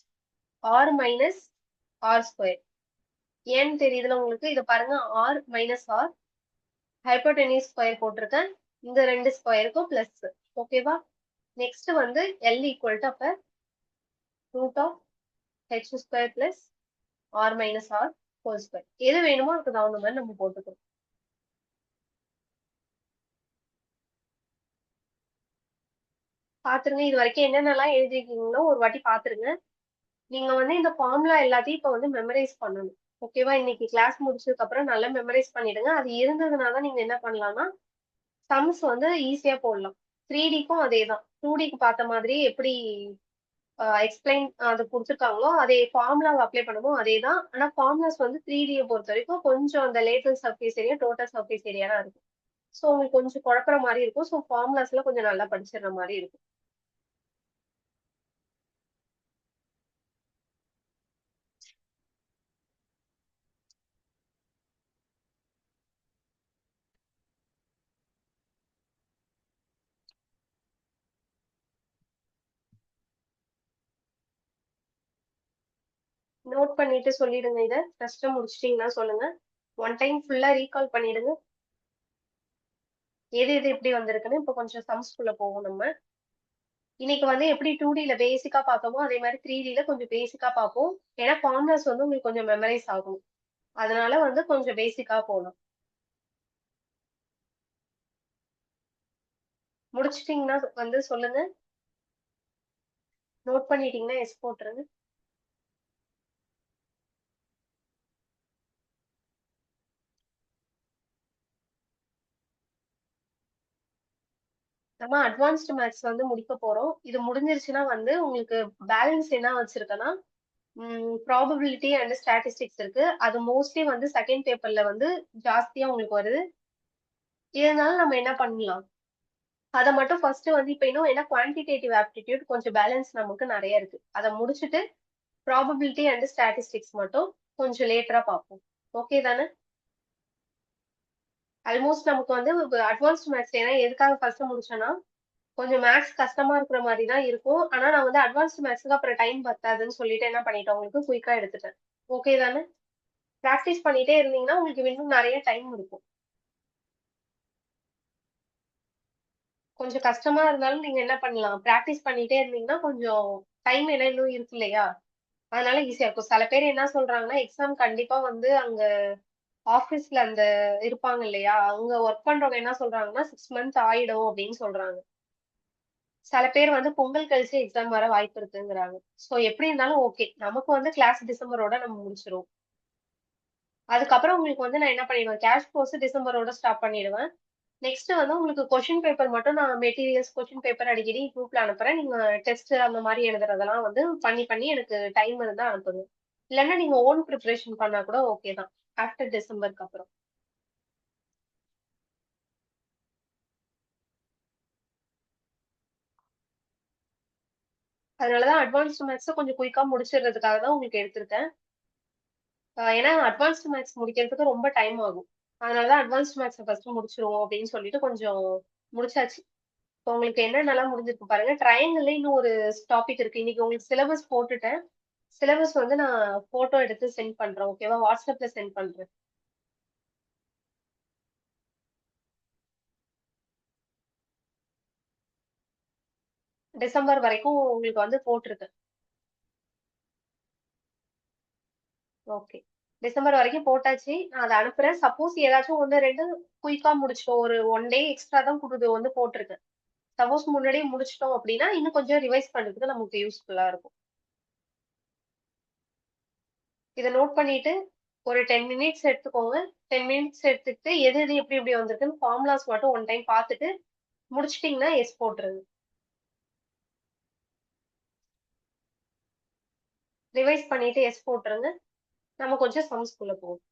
R minus R square. ஏன்னு தெரியுதுல உங்களுக்கு. இதை பாருங்க, R minus R hypotenuse square போட்டிருக்கேன். இந்த ரெண்டு ஸ்கொயருக்கும் பிளஸ். ஓகேவா? நெக்ஸ்ட் வந்து எல் ஈக்குவல் டு அப்ப root of H square plus R minus R whole square. எது வேணுமோ அதுக்கு தகுந்த மாதிரி நம்ம போட்டுக்கணும். பாத்துருங்க, இது வரைக்கும் என்னென்னலாம் எழுதிருக்கீங்களோ ஒரு வாட்டி பாத்துருங்க. நீங்க வந்து இந்த ஃபார்முலா எல்லாத்தையும் இப்ப வந்து மெமரைஸ் பண்ணணும். ஓகேவா? இன்னைக்கு கிளாஸ் முடிச்சதுக்கு அப்புறம் நல்லா மெமரைஸ் பண்ணிடுங்க. அது இருந்ததுனால நீங்க என்ன பண்ணலாம்னா சம்ஸ் வந்து ஈஸியா போடலாம். 3Dக்கும் அதே தான். 2Dக்கு பார்த்த மாதிரி எப்படி எக்ஸ்பிளைன் அது கொடுத்துருக்காங்களோ அதே ஃபார்முலாவை அப்ளை பண்ணுமோ அதே தான். ஆனா ஃபார்முலாஸ் வந்து 3Dயை பொறுத்த வரைக்கும் கொஞ்சம் அந்த lateral surface area total surface area தான் இருக்கும். ஸோ உங்களுக்கு கொஞ்சம் குழப்பற மாதிரி இருக்கும். ஸோ ஃபார்முலாஸ்ல கொஞ்சம் நல்லா படிச்சிடுற மாதிரி இருக்கும். நோட் பண்ணிட்டு சொல்லிடுங்க. இதை ஃபர்ஸ்ட் முடிச்சிட்டீங்கன்னா சொல்லுங்க. ஒன் டைம் ஃபுல்லா ரீகால் பண்ணிடுங்க. எது எது எப்படி வந்திருக்குன்னு. இப்போ கொஞ்சம் சம்ஸ்குள்ள போவோம் நம்ம. இன்னைக்கு வந்து எப்படி 2Dல பேசிக்கா பார்த்தோமோ அதே மாதிரி 3Dல கொஞ்சம் பேசிக்கா பார்ப்போம். ஏன்னா ஃபார்முலாஸ் வந்து உங்களுக்கு கொஞ்சம் மெமரைஸ் ஆகும். அதனால வந்து கொஞ்சம் பேசிக்கா போகணும். முடிச்சிட்டீங்கன்னா வந்து சொல்லுங்க. நோட் பண்ணிட்டீங்கன்னா எஸ் போட்டுருங்க. நம்ம அட்வான்ஸ்டு மேத்ஸ் வந்து முடிக்க போறோம். இது முடிஞ்சிருச்சுன்னா வந்து உங்களுக்கு பேலன்ஸ் என்ன வச்சிருக்கேன்னா ப்ராபபிலிட்டி அண்ட் ஸ்டாட்டிஸ்டிக்ஸ் இருக்கு. அது மோஸ்ட்லி வந்து செகண்ட் பேப்பர்ல வந்து ஜாஸ்தியா உங்களுக்கு வருது. இதனால நம்ம என்ன பண்ணலாம், அதை மட்டும் ஃபர்ஸ்ட் வந்து இப்ப இன்னும் என்ன குவான்டிடேட்டிவ் ஆப்டிடியூட் கொஞ்சம் பேலன்ஸ் நமக்கு நிறைய இருக்கு. அதை முடிச்சுட்டு ப்ராபபிலிட்டி அண்ட் ஸ்டாட்டிஸ்டிக்ஸ் மட்டும் கொஞ்சம் லேட்டரா பார்ப்போம். ஓகே தானே? ஆல்மோஸ்ட் நமக்கு வந்து அட்வான்ஸ்ட் மேத்ஸ் ஏன்னா எதுக்காக ஃபர்ஸ்ட் முடிச்சேன்னா கொஞ்சம் மேத்ஸ் கஷ்டமா இருக்கிற மாதிரி தான் இருக்கும். ஆனா நான் வந்து அட்வான்ஸ்ட் மேத்ஸ்க்கு அப்புறம் டைம் பத்தாதுன்னு சொல்லிட்டு என்ன பண்ணிட்டேன், உங்களுக்கு குயிக்கா எடுத்துட்டேன். ஓகே தானே? பிராக்டிஸ் பண்ணிட்டே இருந்தீங்கன்னா உங்களுக்கு இன்னும் நிறைய டைம் இருக்கும். கொஞ்சம் கஷ்டமா இருந்தாலும் நீங்க என்ன பண்ணலாம், பிராக்டிஸ் பண்ணிட்டே இருந்தீங்கன்னா கொஞ்சம் டைம் என்ன இன்னும் இருக்கு இல்லையா? அதனால ஈஸியா இருக்கும். சில பேர் என்ன சொல்றாங்கன்னா, எக்ஸாம் கண்டிப்பா வந்து அங்க ஆஃபீஸ்ல அந்த இருப்பாங்க இல்லையா? அங்க ஒர்க் பண்றவங்க என்ன சொல்றாங்கன்னா, 6 மந்த் ஆயிடும் அப்படின்னு சொல்றாங்க. சில பேர் வந்து பொங்கல் கழிச்சு எக்ஸாம் வர வாய்ப்பு இருக்குங்கிறாங்க. சோ எப்படி இருந்தாலும் ஓகே. நமக்கு வந்து கிளாஸ் டிசம்பரோட நம்ம முடிச்சிருவோம். அதுக்கப்புறம் உங்களுக்கு வந்து நான் என்ன பண்ணிடுவேன், கேஷ் கோர்ஸ் டிசம்பரோட ஸ்டாப் பண்ணிடுவேன். நெக்ஸ்ட் வந்து உங்களுக்கு கொஸ்டின் பேப்பர் மட்டும் நான் மெட்டீரியல்ஸ் கொஸ்டின் பேப்பர் அடிக்கடி குரூப்ல அனுப்புறேன். நீங்க டெஸ்ட் அந்த மாதிரி எழுதுறதெல்லாம் வந்து பண்ணி எனக்கு டைம் இருந்தா அனுப்புங்க. இல்லன்னா நீங்க ஓன் ப்ரிப்பரேஷன் பண்ணா கூட ஓகே தான். ஆஃப்டர் டிசம்பருக்கு அப்புறம். அதனாலதான் அட்வான்ஸ்ட் மேத்ஸ கொஞ்சம் குயிக்கா முடிச்சிடுறதுக்காக தான் உங்களுக்கு எடுத்திருக்கேன். ஏன்னா அட்வான்ஸ்ட் மேத்ஸ் முடிக்கிறதுக்கு ரொம்ப டைம் ஆகும். அதனாலதான் அட்வான்ஸ்ட் மேத்ஸ ஃபர்ஸ்ட் முடிச்சிருவோம் அப்படின்னு சொல்லிட்டு கொஞ்சம் முடிச்சாச்சு. இப்போ உங்களுக்கு என்னென்னலாம் முடிஞ்சிருக்கு பாருங்க. ட்ரையாங்கிள்ல இன்னும் ஒரு டாபிக் இருக்கு. இன்னைக்கு உங்களுக்கு சிலபஸ் போட்டுட்டேன். சிலபஸ் வந்து நான் போட்டோ எடுத்து சென்ட் பண்றேன். ஓகேவா? வாட்ஸ்அப்ல சென்ட் பண்றேன். டிசம்பர் வரைக்கும் உங்களுக்கு வந்து போட்டிருக்கு. ஓகே. டிசம்பர் வரைக்கும் போட்டாச்சு. நான் அத அனுப்புறேன். சப்போஸ் ஏதாச்சும் 1, 2 குயிக்கா முடிச்சிட்டோம். ஒரு 1 டே எக்ஸ்ட்ரா தான் வந்து போட்டிருக்கேன். சப்போஸ் முன்னாடியே முடிச்சிட்டோம் அப்படின்னா, இன்னும் கொஞ்சம் ரிவைஸ் பண்றதுக்கு நமக்கு யூஸ்ஃபுல்லா இருக்கும். இத நோட் பண்ணிட்டு ஒரு 10 மினிட்ஸ் எடுத்துக்கோங்க. 10 மினிட்ஸ் எடுத்துக்கிட்டு எது எது எப்படி எப்படி வந்திருக்குன்னு ஃபார்முலாஸ் மட்டும் ஒன் டைம் பார்த்துட்டு முடிச்சிட்டீங்கன்னா எஸ் போட்டுருங்க. ரிவைஸ் பண்ணிட்டு எஸ் போட்டுருங்க. நம்ம கொஞ்சம் சம்ஸ்குள்ள போவோம்.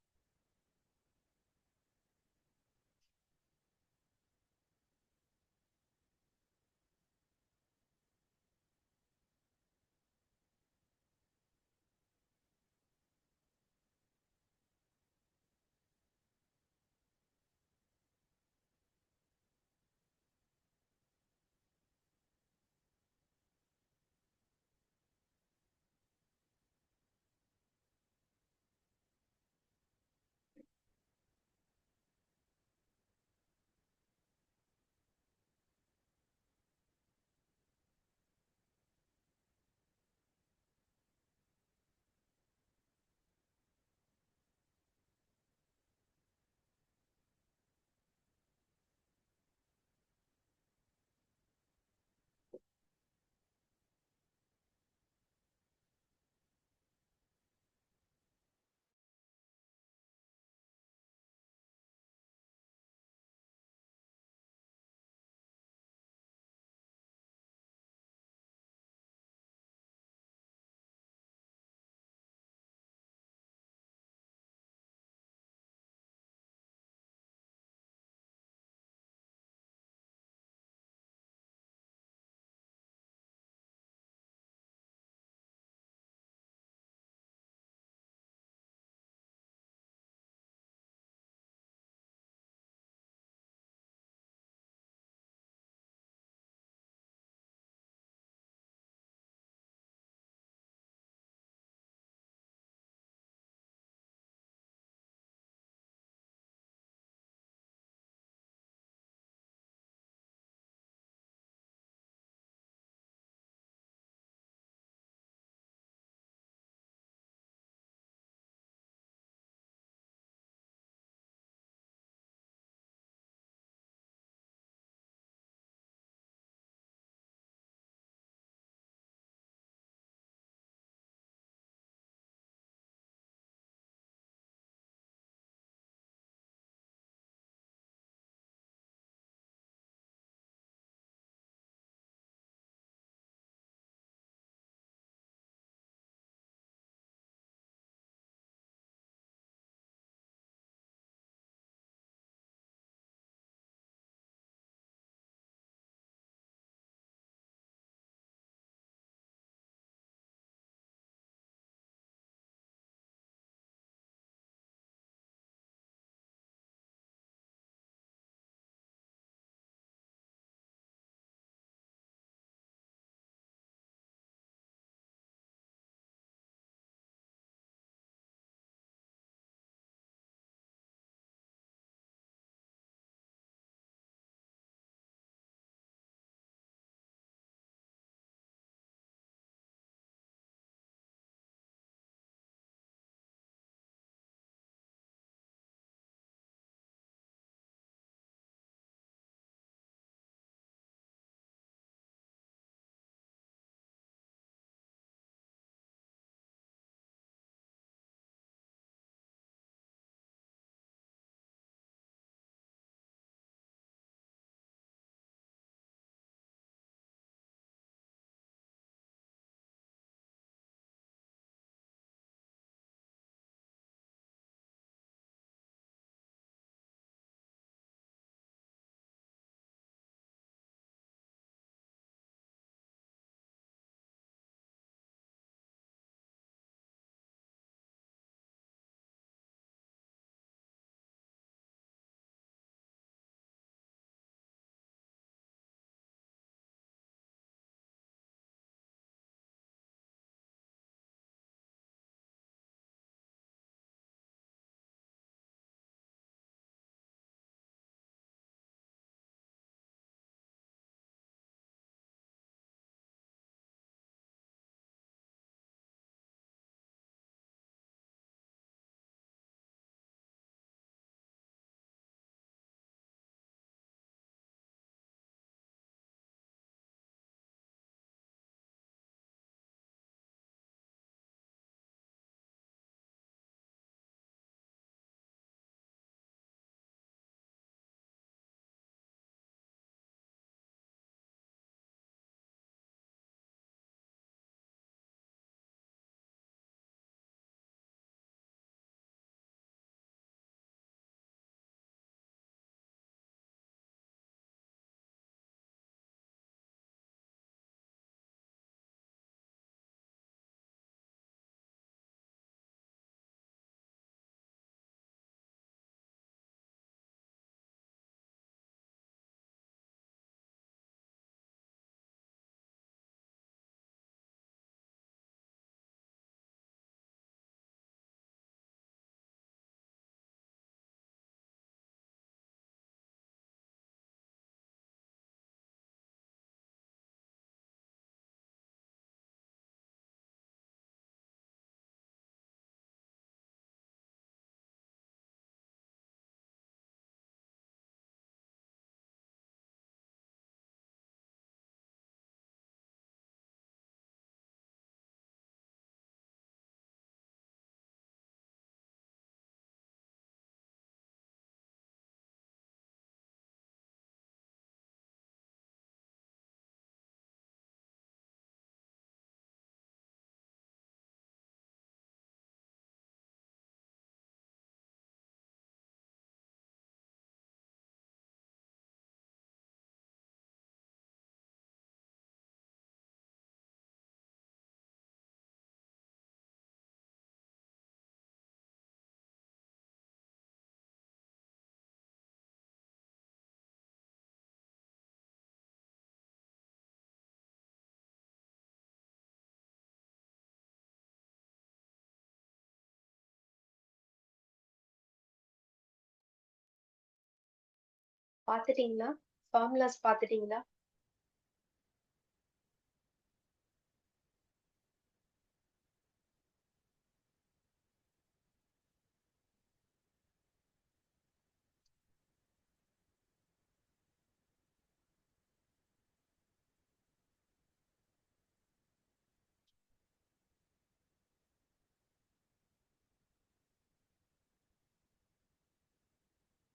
பாத்துட்டீங்களா? ஃபார்முலாஸ் பாத்துட்டீங்களா?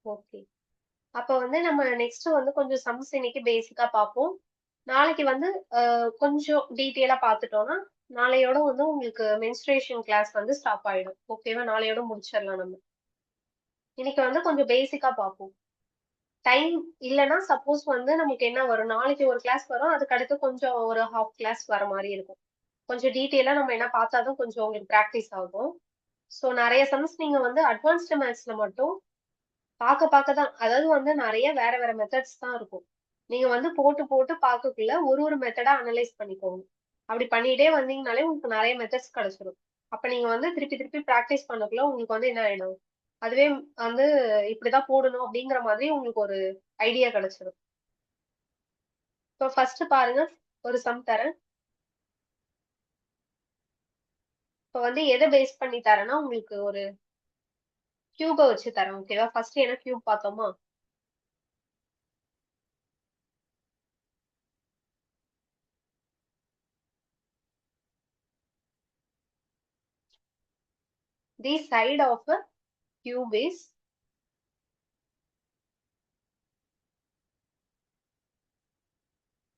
ஓகே. அப்ப வந்து நம்ம நெக்ஸ்ட் வந்து கொஞ்சம் சம்ஸ் இன்னைக்கு பேசிக்கா பார்ப்போம். நாளைக்கு வந்து கொஞ்சம் டீட்டெயிலா பார்த்துட்டோம்னா, நாளையோட வந்து உங்களுக்கு மென்ஸ்ட்ரேஷன் கிளாஸ் வந்து ஸ்டாப் ஆயிடும். ஓகேவா? நாளையோட முடிச்சிடலாம் நம்ம. இன்னைக்கு வந்து கொஞ்சம் பேசிக்கா பார்ப்போம். டைம் இல்லன்னா சப்போஸ் வந்து நமக்கு என்ன வரும்? நாளைக்கு ஒரு கிளாஸ் வரும். அதுக்கு அடுத்து கொஞ்சம் ஒரு ஹாஃப் கிளாஸ் வர மாரி இருக்கும். கொஞ்சம் டீட்டெயிலா நம்ம என்ன பார்த்தாதான் கொஞ்சம் உங்களுக்கு பிராக்டிஸ் ஆகும். ஸோ நெறைய சம்ஸ் நீங்க வந்து அட்வான்ஸ்டு மேத்ஸ்ல மட்டும் பாக்க தான். அதாவது வந்து நெறைய வேற வேற மெத்தட்ஸ் தான் இருக்கும். நீங்க வந்து போட்டு போட்டு பாக்கக்குள்ள ஒரு மெத்தடா அனலைஸ் பண்ணிக்கோங்க. அப்படி பண்ணிட்டே வந்தீங்கனாலே உங்களுக்கு நெறைய மெத்தட்ஸ் கிடைச்சிரும். அப்ப நீங்க வந்து திருப்பி திருப்பி பிராக்டிஸ் பண்ணக்குள்ள உங்களுக்கு வந்து என்ன ஆயிடும்? அதுவே வந்து இப்படிதான் போடணும் அப்படிங்கிற மாதிரி உங்களுக்கு ஒரு ஐடியா கிடைச்சிரும். இப்போ ஃபர்ஸ்ட் பாருங்க, ஒரு சம் தரேன். இப்போ வந்து எதை பேஸ் பண்ணி தரேன்னா உங்களுக்கு ஒரு கியூப வச்சு தரேன். ஓகேவா? ஃபர்ஸ்ட் என்ன கியூப் பார்த்தோமா? The side of a cube is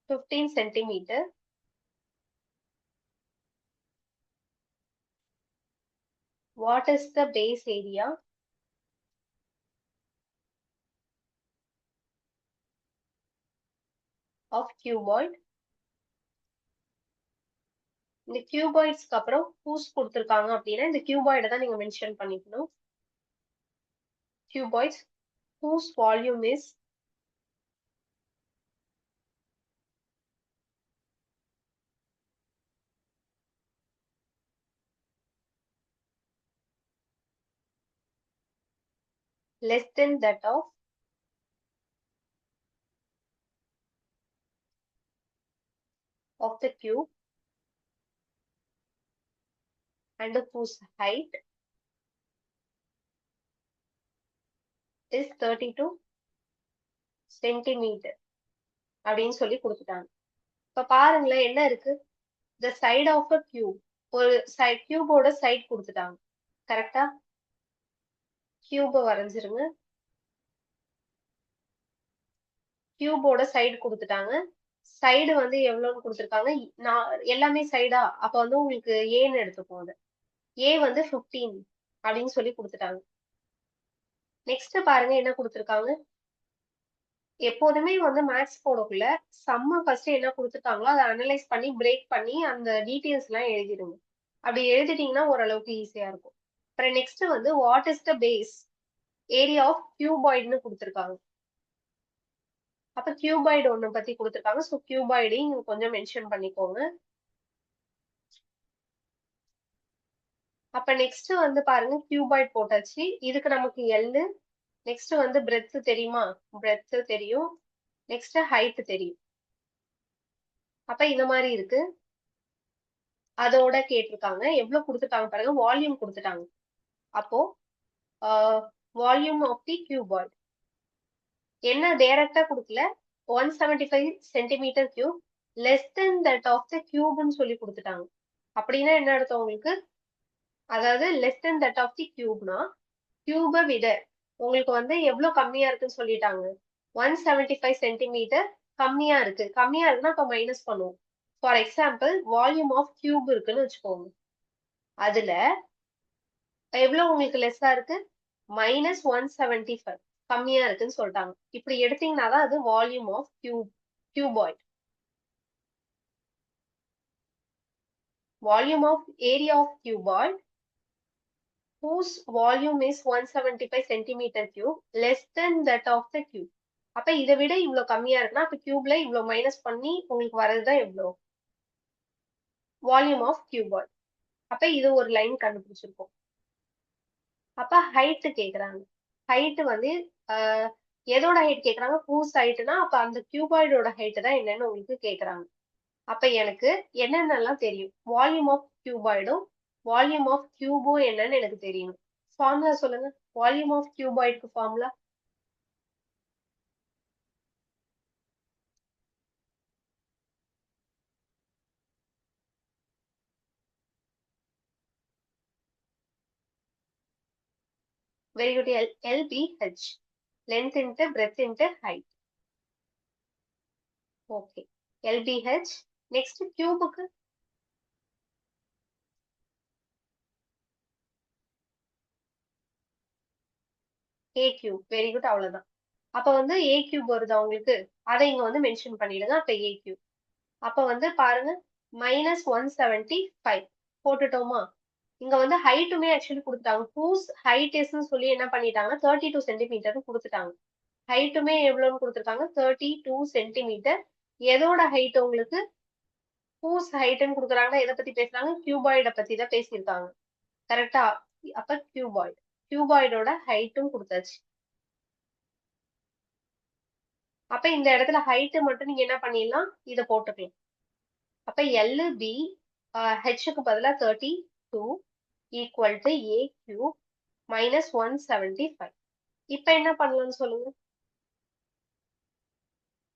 15 centimeter. What is the base area of cuboid? இந்த cuboidsக்கு அப்புறம் whose கொடுத்திருக்காங்க அப்படின்னா இந்த cuboid தான் நீங்க மென்ஷன் பண்ணிக்கணும். Cuboids whose volume is less than that of the cube and whose height is 32 centimeter அப்படின்னு சொல்லி கொடுத்துட்டாங்க. இப்ப பாருங்களேன் என்ன இருக்கு? The side of a cube. ஒரு சைட் கியூபோட சைட் கொடுத்துட்டாங்க. கரெக்டா? கியூப வரைஞ்சிருங்க. கியூபோட சைடு கொடுத்துட்டாங்க. சைடு வந்து எவ்வளவுன்னு கொடுத்துருக்காங்க? நான் எல்லாமே சைடா அப்ப வந்து உங்களுக்கு ஏன்னு எடுத்துப்போம் அது. ஏ வந்து 15 அப்படின்னு சொல்லி கொடுத்துட்டாங்க. நெக்ஸ்ட் பாருங்க என்ன கொடுத்துருக்காங்க? எப்போதுமே வந்து மேத்ஸ் போடக்குள்ள சம்ம ஃபர்ஸ்ட் என்ன கொடுத்துருக்காங்களோ அதை அனலைஸ் பண்ணி பிரேக் பண்ணி அந்த டீட்டெயில்ஸ் எல்லாம் எழுதிடுங்க. அப்படி எழுதிட்டீங்கன்னா ஓரளவுக்கு ஈஸியா இருக்கும். அப்புறம் நெக்ஸ்ட் வந்து what is the base area of கியூபாய்டுன்னு கொடுத்துருக்காங்க. அப்ப கியூபாய்டு ஒண்ணு பத்தி கொடுத்துருக்காங்க. ஸோ கியூபாய்டையும் கொஞ்சம் மென்ஷன் பண்ணிக்கோங்க. அப்ப நெக்ஸ்ட் வந்து பாருங்க கியூபாய்ட் போட்டாச்சு. இதுக்கு நமக்கு எல்லு. நெக்ஸ்ட் வந்து பிரெத் தெரியுமா? பிரெத் தெரியும். நெக்ஸ்ட் ஹைட் தெரியும். அப்ப இந்த மாதிரி இருக்கு. அதோட கேட்டிருக்காங்க. எவ்வளவு கொடுத்துட்டாங்க பாருங்க. வால்யூம் கொடுத்துட்டாங்க. அப்போ வால்யூம் ஆஃப் தி கியூபாய்ட் என்ன டைரக்டா கொடுக்கல. 175 centimetre cube less than that of the கியூப்னு சொல்லி கொடுத்துட்டாங்க. அப்படின்னா என்ன அர்த்தம் உங்களுக்கு? அதாவது less than that of the கியூப்னா கியூபை விட உங்களுக்கு வந்து எவ்வளவு கம்மியா இருக்குன்னு சொல்லிட்டாங்க. 175 சென்டிமீட்டர் கம்மியா இருக்கு. கம்மியா இருக்குன்னா இப்ப மைனஸ் பண்ணுவோம். For example volume of cube இருக்குன்னு வச்சுக்கோங்க. அதுல எவ்வளவு உங்களுக்கு லெஸ்ஸா இருக்கு? -175 கம்மியா இருக்குன்னு சொல்லிட்டாங்க. இப்படி எடுத்தீங்கன்னா தான் அது volume of cuboid. Volume of area of cuboid whose volume is 175 centimeter cube less than that of the cube. அப்ப இதை விட இவ்வளவு கம்மியா இருக்குன்னா அப்ப கியூப்ல இவ்வளவு மைனஸ் பண்ணி உங்களுக்கு வர்றதுதான் எவ்வளவு? Volume of cuboid. அப்ப இது ஒரு லைன் கண்டுபிடிச்சிருக்கோம். அப்ப ஹைட் கேக்குறாங்க. ஹைட் வந்து எதோட ஹைட் கேக்குறாங்க? whose ஹைட்னா அப்ப அந்த கியூபாய்டோட ஹைட் தான் என்னன்னு உங்களுக்கு கேக்குறாங்க. அப்ப எனக்கு என்னென்னலாம் தெரியும்? வால்யூம் ஆஃப் கியூபாய்டும் வால்யூம் ஆஃப் கியூபும் என்னன்னு எனக்கு தெரியணும். ஃபார்முலா சொல்லுங்க. வால்யூம் ஆஃப் கியூபாய்டுக்கு formula very good. LBH, length into breadth into height. Okay. LBH. Next கியூபுக்கு A கியூப். Very good. அவ்வளவுதான். அப்ப வந்து A கியூப் வருதா உங்களுக்கு? அதை இங்க வந்து மென்ஷன் பண்ணிடுங்க. அப்ப A கியூப். அப்ப வந்து பாருங்க, -175 போட்டுட்டோமா? இங்க வந்து ஹைட்டுமே ஆக்சுவலி கொடுத்துட்டாங்க. ஹூஸ் ஹைட் இஸ்ன்னு சொல்லி என்ன பண்ணிட்டாங்க, 32 சென்டிமீட்டர்னு கொடுத்துட்டாங்க. ஹைட்டுமே எவ்வளவுன்னு கொடுத்துருக்காங்க, 32 சென்டிமீட்டர். எதோட ஹைட் உங்களுக்கு ஹூஸ் ஹைட்னு கொடுக்குறாங்கன்னா எதை பத்தி பேசுறாங்க? கியூபாய்ட பத்தி தான் பேசியிருக்காங்க. கரெக்டா? அப்ப கியூபாய்டு. கியூபாய்டோட ஹைட்டும் கொடுத்தாச்சு. அப்ப இந்த இடத்துல ஹைட் மட்டும் நீங்க என்ன பண்ணிடலாம், இதை போட்டுக்கலாம். அப்ப LB ஹெச்சுக்கு பதிலா 32 ஈக்குவல் டு A கியூப் -175. இப்ப என்ன பண்ணலாம்னு சொல்லுங்க.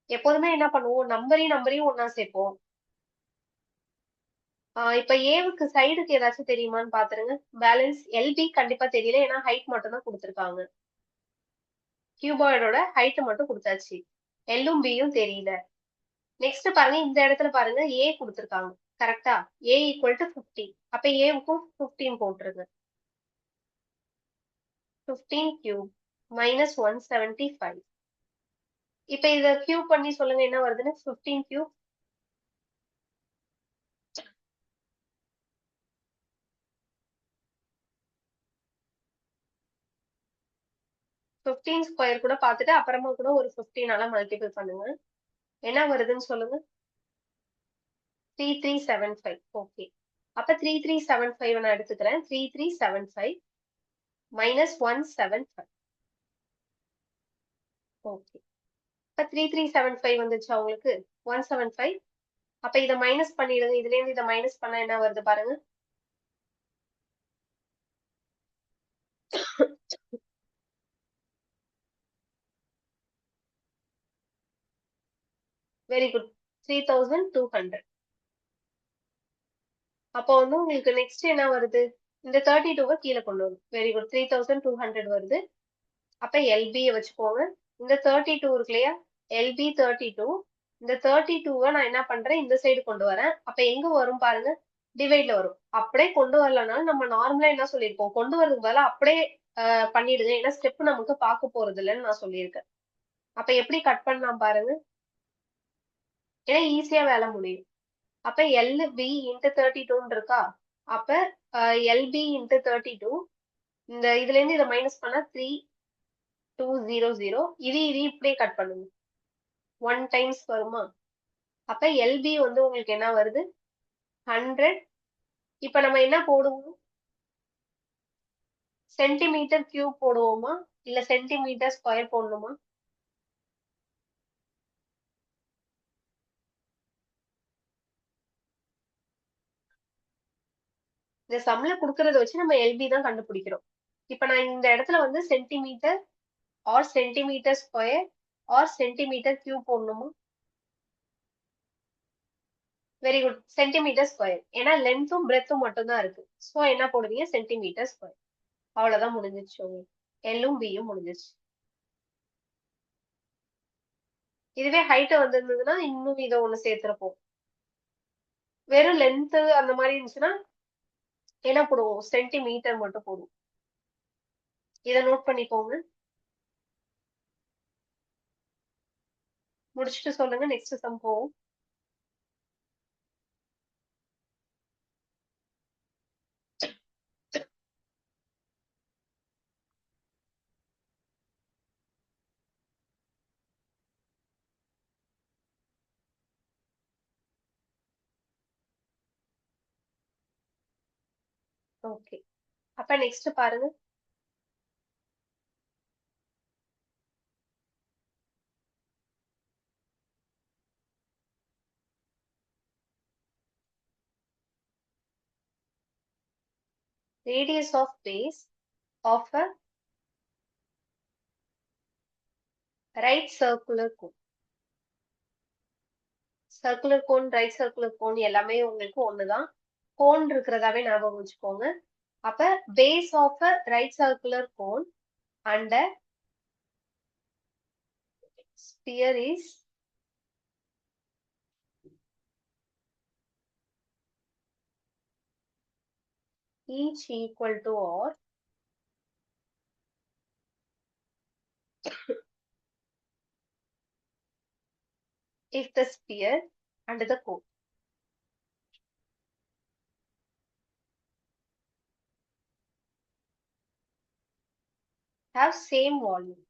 எப்போதுமே என்ன பண்ணுவோம், நம்பரையும் ஒண்ணா சேர்ப்போம். இப்ப ஏவுக்கு சைடுக்கு ஏதாச்சும் தெரியுமான்னு பாத்துருங்க. பேலன்ஸ் LB கண்டிப்பா தெரியல, ஏன்னா ஹைட் மட்டும் தான் கொடுத்துருக்காங்க. கியூபாய்டோட ஹைட் மட்டும் கொடுத்தாச்சு. எல்லும் பியும் தெரியல. நெக்ஸ்ட் பாருங்க, இந்த இடத்துல பாருங்க A கொடுத்துருக்காங்க. கரெக்டா? A equal to 15. அப்ப ஏவுக்கும் 15 போட்டுருங்க. 15 கியூப் -175. இப்ப இத கியூப் பண்ணி சொல்லுங்க என்ன வருதுன்னு. 15 கியூப் 15 ஸ்கொயர் கூட பார்த்துட்டு அப்புறமா கூட ஒரு 15 மல்டிபிள் பண்ணுங்க. என்ன வருதுன்னு சொல்லுங்க. 3375. ஓகே. அப்ப 3375 நான் எடுத்துக்கிறேன். 3375 -175. ஓகே. இப்ப 3375 வந்துச்சா உங்களுக்கு? 175. அப்ப இதை மைனஸ் பண்ணிடுங்க. இதுல இருந்து இதை மைனஸ் பண்ணா என்ன வருது பாருங்க. Very good. 3200. அப்போ வந்து உங்களுக்கு நெக்ஸ்ட் என்ன வருது, இந்த 32வை கீழே கொண்டு வரும். Very good. 3200 வருது. அப்ப LB வச்சுக்கோங்க. இந்த 32 இருக்கு இல்லையா, LB32. இந்த 32வை நான் என்ன பண்றேன், இந்த சைடு கொண்டு வரேன். அப்ப எங்க வரும் பாருங்க, டிவைட்ல வரும். அப்படியே கொண்டு வரலனாலும் நம்ம நார்மலா என்ன சொல்லியிருக்கோம், கொண்டு வரதுக்கு பதிலா அப்படியே பண்ணிடுங்க. ஏன்னா ஸ்டெப் நமக்கு பார்க்க போறது இல்லைன்னு நான் சொல்லியிருக்கேன். அப்ப எப்படி கட் பண்ணலாம் பாருங்க. ஏன்னா ஈஸியா வேலை முடியும். அப்ப LB இன்ட்டு 32 இருக்கா? அப்ப LB இன்ட்டு 32. இந்த இதுல இருந்து இதை மைனஸ் பண்ணா 3200. இது இப்படியே கட் பண்ணுங்க. 1 டைம்ஸ் வருமா? அப்ப LB வந்து உங்களுக்கு என்ன வருது, 100. இப்ப நம்ம என்ன போடுவோம், சென்டிமீட்டர் கியூப் போடுவோமா இல்ல சென்டிமீட்டர் ஸ்கொயர் போடணுமா? இந்த சம்ல குடுக்கறத வச்சு நம்ம LB தான் கண்டுபிடிக்கிறோம். இப்ப நான் இந்த இடத்துல வந்து centimetre or centimetre square or centimetre cube போடணுமா? Very good. Centimetre square. ஏன்னா லென்த்தும் பிரெத்தும் மட்டும் தான் இருக்கு. சோ என்ன போடுவீங்க, சென்டிமீட்டர் ஸ்கொயர். அவ்வளவுதான், முடிஞ்சிச்சு உங்களுக்கு. எல்லும் பியும் முடிஞ்சிச்சு. இதுவே ஹைட் வந்திருந்ததுன்னா இன்னும் இதை ஒண்ணு சேர்த்திருப்போம். வெறும் லென்த் அந்த மாதிரி இருந்துச்சுன்னா என்ன போடுவோம், சென்டிமீட்டர் மட்டும் போடுவோம். இதை நோட் பண்ணிக்கோங்க. முடிச்சுட்டு சொல்லுங்க, நெக்ஸ்ட் சம் போவோம். ஓகே. அப்ப நெக்ஸ்ட் பாருங்க. radius of base of a right circular cone. Circular cone, right circular cone எல்லாமே உங்களுக்கு ஒண்ணுதான். கோன் இருக்கிறதாவே ஞாபகம் வச்சுக்கோங்க. அப்ப base of a right circular cone and a sphere is each equal to or if the sphere and the cone have same volume.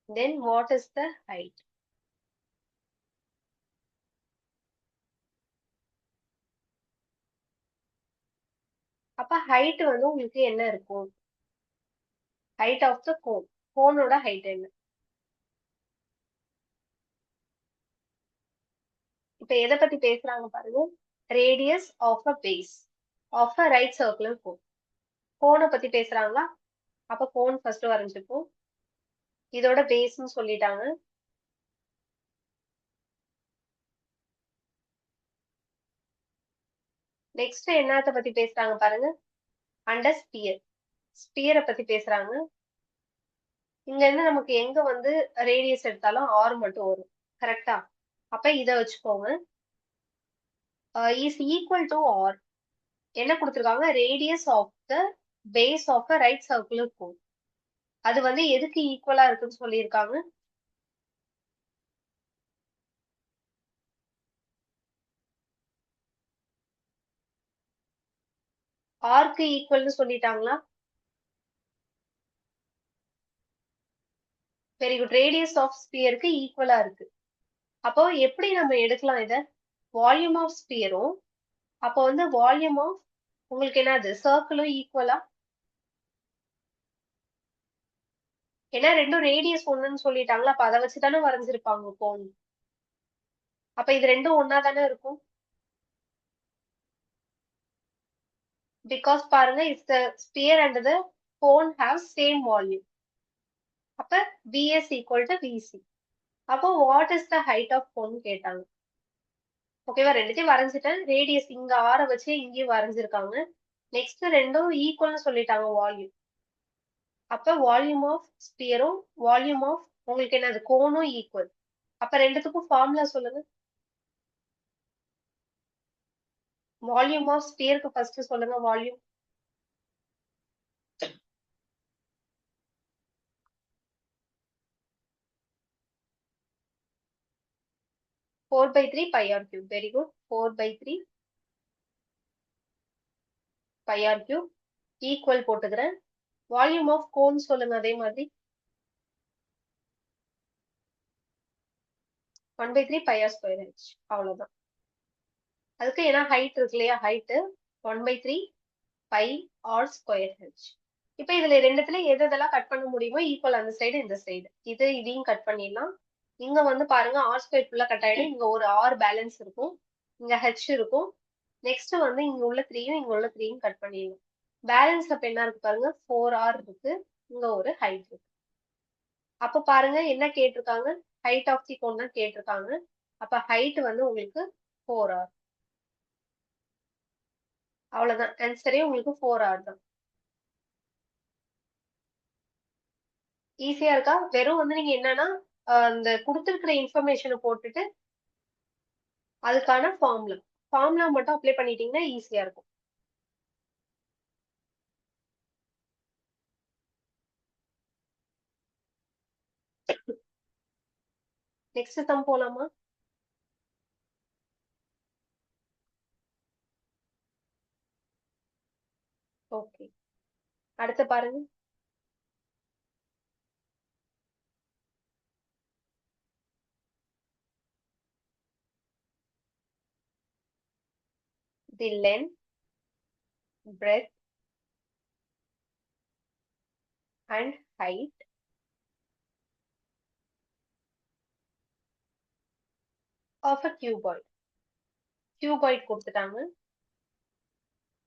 Then what is the height? அப்ப height வந்து உங்களுக்கு என்ன இருக்கும்? Height of the cone. கோனோட height என்ன? இப்ப எதை பத்தி பேசுறாங்க பாருங்க. Radius of a base of a right circular cone. கோனை பத்தி பேசுறாங்களா? அப்ப கோன் ஃபர்ஸ்ட் வரைஞ்சுப்போம். இதோட பேஸ்ன்னு சொல்லிட்டாங்க. நெக்ஸ்ட் என்னத்த பத்தி பேசுறாங்க பாருங்க. And sphere. ஸ்பியரை பத்தி பேசுறாங்க. இங்க இருந்து நமக்கு எங்க வந்து ரேடியஸ் எடுத்தாலும் ஆர் மட்டும் வரும். கரெக்டா? அப்ப இத வச்சுக்கோங்க. Is equal to R. என்ன கொடுத்திருக்காங்க? Radius of the base of a right circular cone. அது வந்து எதுக்கு ஈக்குவலா இருக்குன்னு சொல்லியிருக்காங்க? ஆர்க்கு ஈக்குவல்னு சொல்லிட்டாங்களா? Very good. ரேடியஸ் ஆஃப் ஸ்பியருக்கு ஈக்குவலா இருக்கு. அப்போ எப்படி நம்ம எடுக்கலாம் இத? வால்யூம் ஆஃப் ஸ்பியரும் அப்போ வந்து வால்யூம் ஆஃப் உங்களுக்கு என்னது சர்க்கிளும் ஈக்குவலா? ஏன்னா ரெண்டும் ரேடியஸ் ஒண்ணுன்னு சொல்லிட்டாங்களா? அப்ப அதை வச்சுதானே வரைஞ்சிருப்பாங்க கோன். அப்ப இது ரெண்டும் ஒன்னா தானே இருக்கும். பிகாஸ் பாருங்க, if the sphere and the cone have same volume. அப்ப விஎஸ் ஈக்குவல் டு விசி. அப்போ what is the height of cone கேட்டாங்க. ஓகேவா? ரெண்டுத்தையும் வரைஞ்சிட்டேன். ரேடியஸ் இங்க ஆற வச்சு இங்கேயும் வரைஞ்சிருக்காங்க. நெக்ஸ்ட் ரெண்டும் ஈக்குவல்னு சொல்லிட்டாங்க வால்யூம். அப்ப வால்யூம் ஆஃப் ஸ்பியரும் வால்யூம் ஆஃப் உங்களுக்கு என்னது கோனும் ஈக்குவல். அப்ப ரெண்டுத்துக்கும் ஃபார்முலா சொல்லுங்க. வால்யூம் ஆஃப் ஸ்பியருக்கு ஃபர்ஸ்ட் சொல்லுங்க. Volume 4/3 pi r cube. Very good. 4/3 pi r cube equal போட்டுக்கிறேன். வால்யூம் ஆஃப் கோன் சொல்லுங்க அதே மாதிரி. 1/3 pi r square h. அவ்வளவுதான். அதுக்கு ஏன்னா ஹைட் இருக்கு இல்லையா? Height 1/3 pi r square h. இப்ப இதுல ரெண்டுத்துல எது எதெல்லாம் கட் பண்ண முடியுமோ ஈக்குவல், அந்த சைடு இந்த சைடு. இதையும் கட் பண்ணிடலாம். இங்க வந்து பாருங்க ஆர் ஸ்கொயர் ஃபுல்லா கட் ஆயிடும். இங்க ஒரு ஆர் பேலன்ஸ் இருக்கும். இங்க ஹெச் இருக்கும். நெக்ஸ்ட் வந்து இங்க உள்ள 3யும் இங்க உள்ள 3யும் கட் பண்ணிடலாம். பேலன்ஸ் அப்ப என்ன இருக்கு பாருங்க, 4r இருக்கு. இங்க ஒரு ஹைட் இருக்கு. அப்ப பாருங்க என்ன கேட்டிருக்காங்க? ஹைட் ஆஃப் தி கோன் தான் கேட்டிருக்காங்க. அப்ப ஹைட் வந்து உங்களுக்கு 4r. அவ்வளவுதான் ஆன்சரே. உங்களுக்கு 4r தான். ஈஸியா இருக்கா? வெறும் வந்து நீங்க என்னன்னா அந்த கொடுத்திருக்கிற இன்ஃபர்மேஷனை போட்டுட்டு அதுக்கான ஃபார்முலா மட்டும் அப்ளை பண்ணிட்டீங்கன்னா ஈஸியா இருக்கும். நெக்ஸ்ட் சம் போலாமா? ஓகே, அடுத்து பாருங்க. The length, breadth and height of a cuboid. Cuboid கொடுத்துட்டாங்க.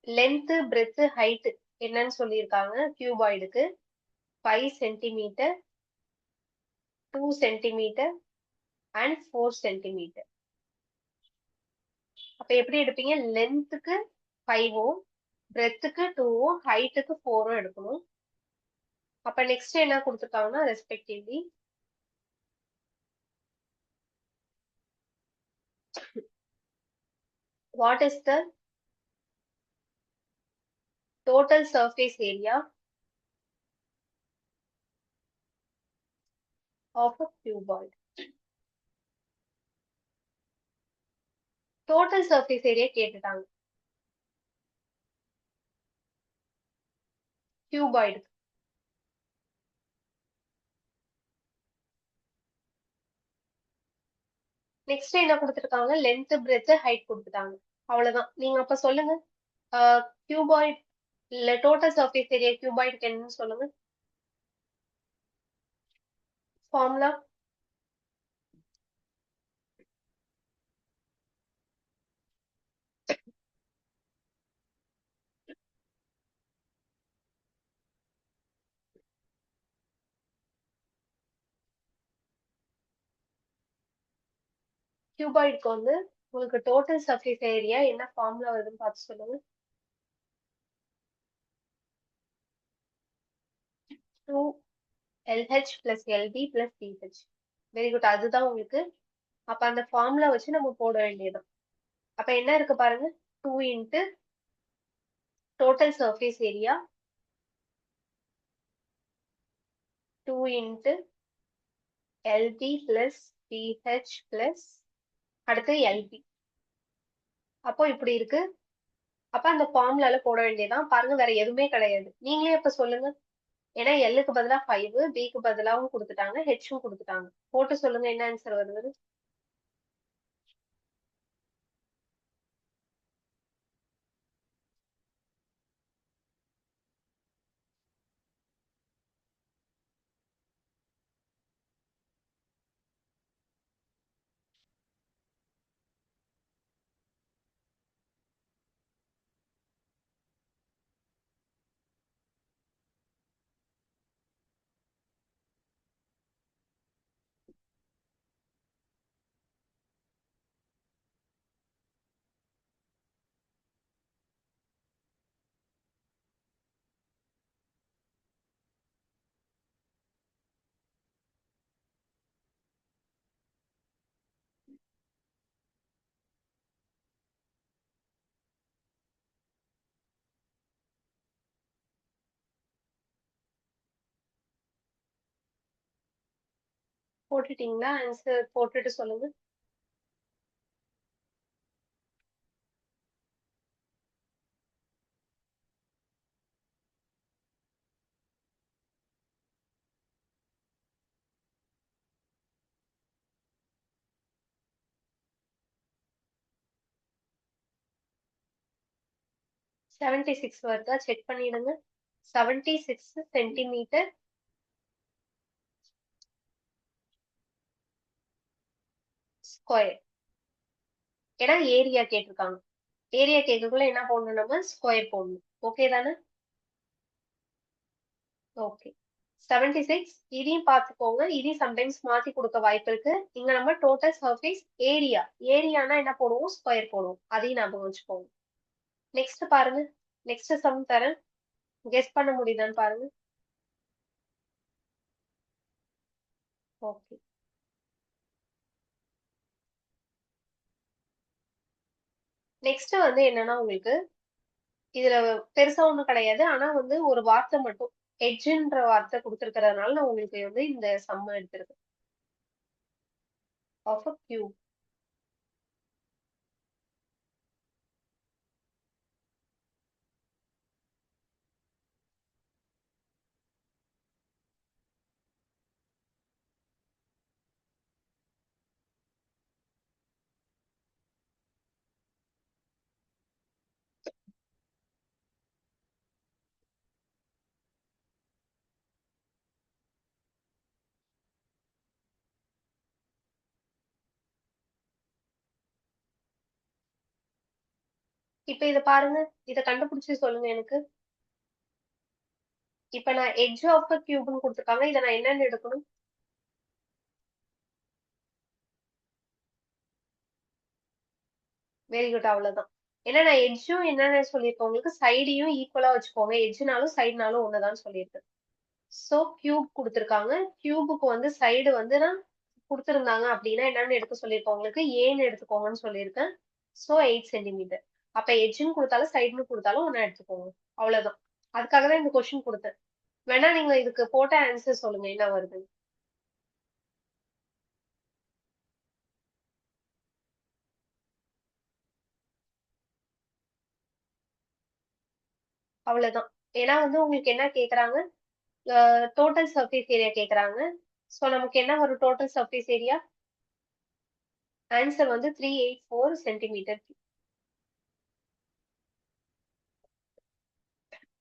லென்த், பிரெத், ஹைட் என்னன்னு சொல்லியிருக்காங்க கியூபாய்டுக்கு. 5 சென்டிமீட்டர், 2 சென்டிமீட்டர் அண்ட் 4 சென்டிமீட்டர். அப்ப எப்படி எடுப்பீங்க? லென்த்துக்கு 5-ம், பிரெத்துக்கு 2-ம், ஹைட்டுக்கு 4-ம் எடுக்கணும். அப்ப நெக்ஸ்ட் என்ன கொடுத்துருக்காங்கன்னா respectively what is the total surface area of a cuboid. Total surface area கேட்டுட்டாங்க cuboid. Next என்ன கொடுத்துருக்காங்க? லென்த், பிரெத், ஹைட் கொடுத்துட்டாங்க. அவ்வளவுதான். நீங்க அப்ப சொல்லுங்க cuboid இல்ல total surface area cuboid என்னன்னு சொல்லுங்க. ஃபார்முலா cuboidக்கு வந்து உங்களுக்கு டோட்டல் சர்ஃபேஸ் ஏரியா என்ன ஃபார்முலா வருதுன்னு பார்த்து சொல்லுங்க. 2LH plus LB plus BH. Very good. அதுதான் உங்களுக்கு. அப்ப அந்த ஃபார்முலா வச்சு நம்ம போட வேண்டியதுதான். அப்ப என்ன இருக்கு பாருங்க. 2 into total surface area 2 into LB plus BH plus அடுத்து LB. அப்போ இப்படி இருக்கு. அப்ப அந்த ஃபார்முலால போட வேண்டியதான். பாருங்க வேற எதுவுமே கிடையாது. நீங்களே இப்ப சொல்லுங்க. ஏன்னா எல்லுக்கு பதிலா 5, பிக்கு பதிலாவும் கொடுத்துட்டாங்க, ஹெச்சும் கொடுத்துட்டாங்க. போட்டு சொல்லுங்க என்ன ஆன்சர் வருது. போட்டுட்டீங்களா? ஆன்சர் போட்டுட்டு சொல்லுங்க. செவன்டி சிக்ஸ் வருதா? செக் பண்ணிடுங்க. 76 சென்டிமீட்டர் ஸ்கொயர். ஏன்னா ஏரியா கேட்டிருக்காங்க. ஏரியா கேட்கக்குள்ள என்ன போடணும்? நம்ம ஸ்கொயர் போடணும். ஓகே தானே? ஓகே. 76. இதையும் பார்த்துக்கோங்க. இதையும் சம்டைம்ஸ் மாத்தி கொடுக்க வாய்ப்பு இருக்கு. இங்க நம்ம டோட்டல் சர்ஃபேஸ் ஏரியா. ஏரியானா என்ன போடுவோம்? ஸ்கொயர் போடுவோம். அதையும் ஞாபகம் வச்சுக்கோங்க. நெக்ஸ்ட் பாருங்க. நெக்ஸ்ட் சம் தரேன். கெஸ் பண்ண முடியுதான்னு பாருங்க. ஓகே. நெக்ஸ்ட் வந்து என்னன்னா உங்களுக்கு இதுல பெருசா ஒண்ணும் கிடையாது. ஆனா வந்து ஒரு வார்த்தை மட்டும் எட்ஜ்ன்ற வார்த்தை கொடுத்திருக்கிறதுனால நான் உங்களுக்கு வந்து இந்த சம்ம எடுத்திருக்கேன். Of a cube. இப்ப இத பாருங்க. இத கண்டுபிடிச்சு சொல்லுங்க எனக்கு. இப்ப நான் எட்ஜ் ஆஃப் அ கியூப்னு குடுத்துருக்காங்க. இத நான் என்னன்னு எடுக்கணும்? வெரி குட் அவ்வளவுதான். ஏன்னா நான் எட்ஜும் என்னன்னு சொல்லியிருக்கேன் உங்களுக்கு, சைடையும் ஈக்குவலா வச்சுக்கோங்க. எட்ஜ்னாலும் சைடுனாலும் ஒண்ணுதான் சொல்லியிருக்கேன். சோ கியூப் குடுத்துருக்காங்க. கியூபுக்கு வந்து சைடு வந்து நான் குடுத்திருந்தாங்க அப்படின்னா என்னன்னு எடுக்க சொல்லியிருக்கேன் உங்களுக்கு, ஏன்னு எடுத்துக்கோங்கன்னு சொல்லியிருக்கேன். So 8 centimetre. அப்ப எட்ஜ்ன்னு குடுத்தாலும் சைடுன்னு குடுத்தாலும் ஒண்ணா எடுத்துக்கோங்க. அவ்வளவுதான். அதுக்காக தான் இந்த கொஸ்டின் குடுத்தேன். வேணா நீங்க இதுக்கு போட்ட ஆன்சர் சொல்லுங்க என்ன வருதுன்னு. அவ்வளவுதான். ஏன்னா வந்து உங்களுக்கு என்ன கேக்குறாங்க, டோட்டல் சர்ஃபேஸ் ஏரியா கேக்குறாங்க. சோ நமக்கு என்ன வரும் டோட்டல் சர்ஃபேஸ் ஏரியா? ஆன்சர் வந்து 384 சென்டிமீட்டர்.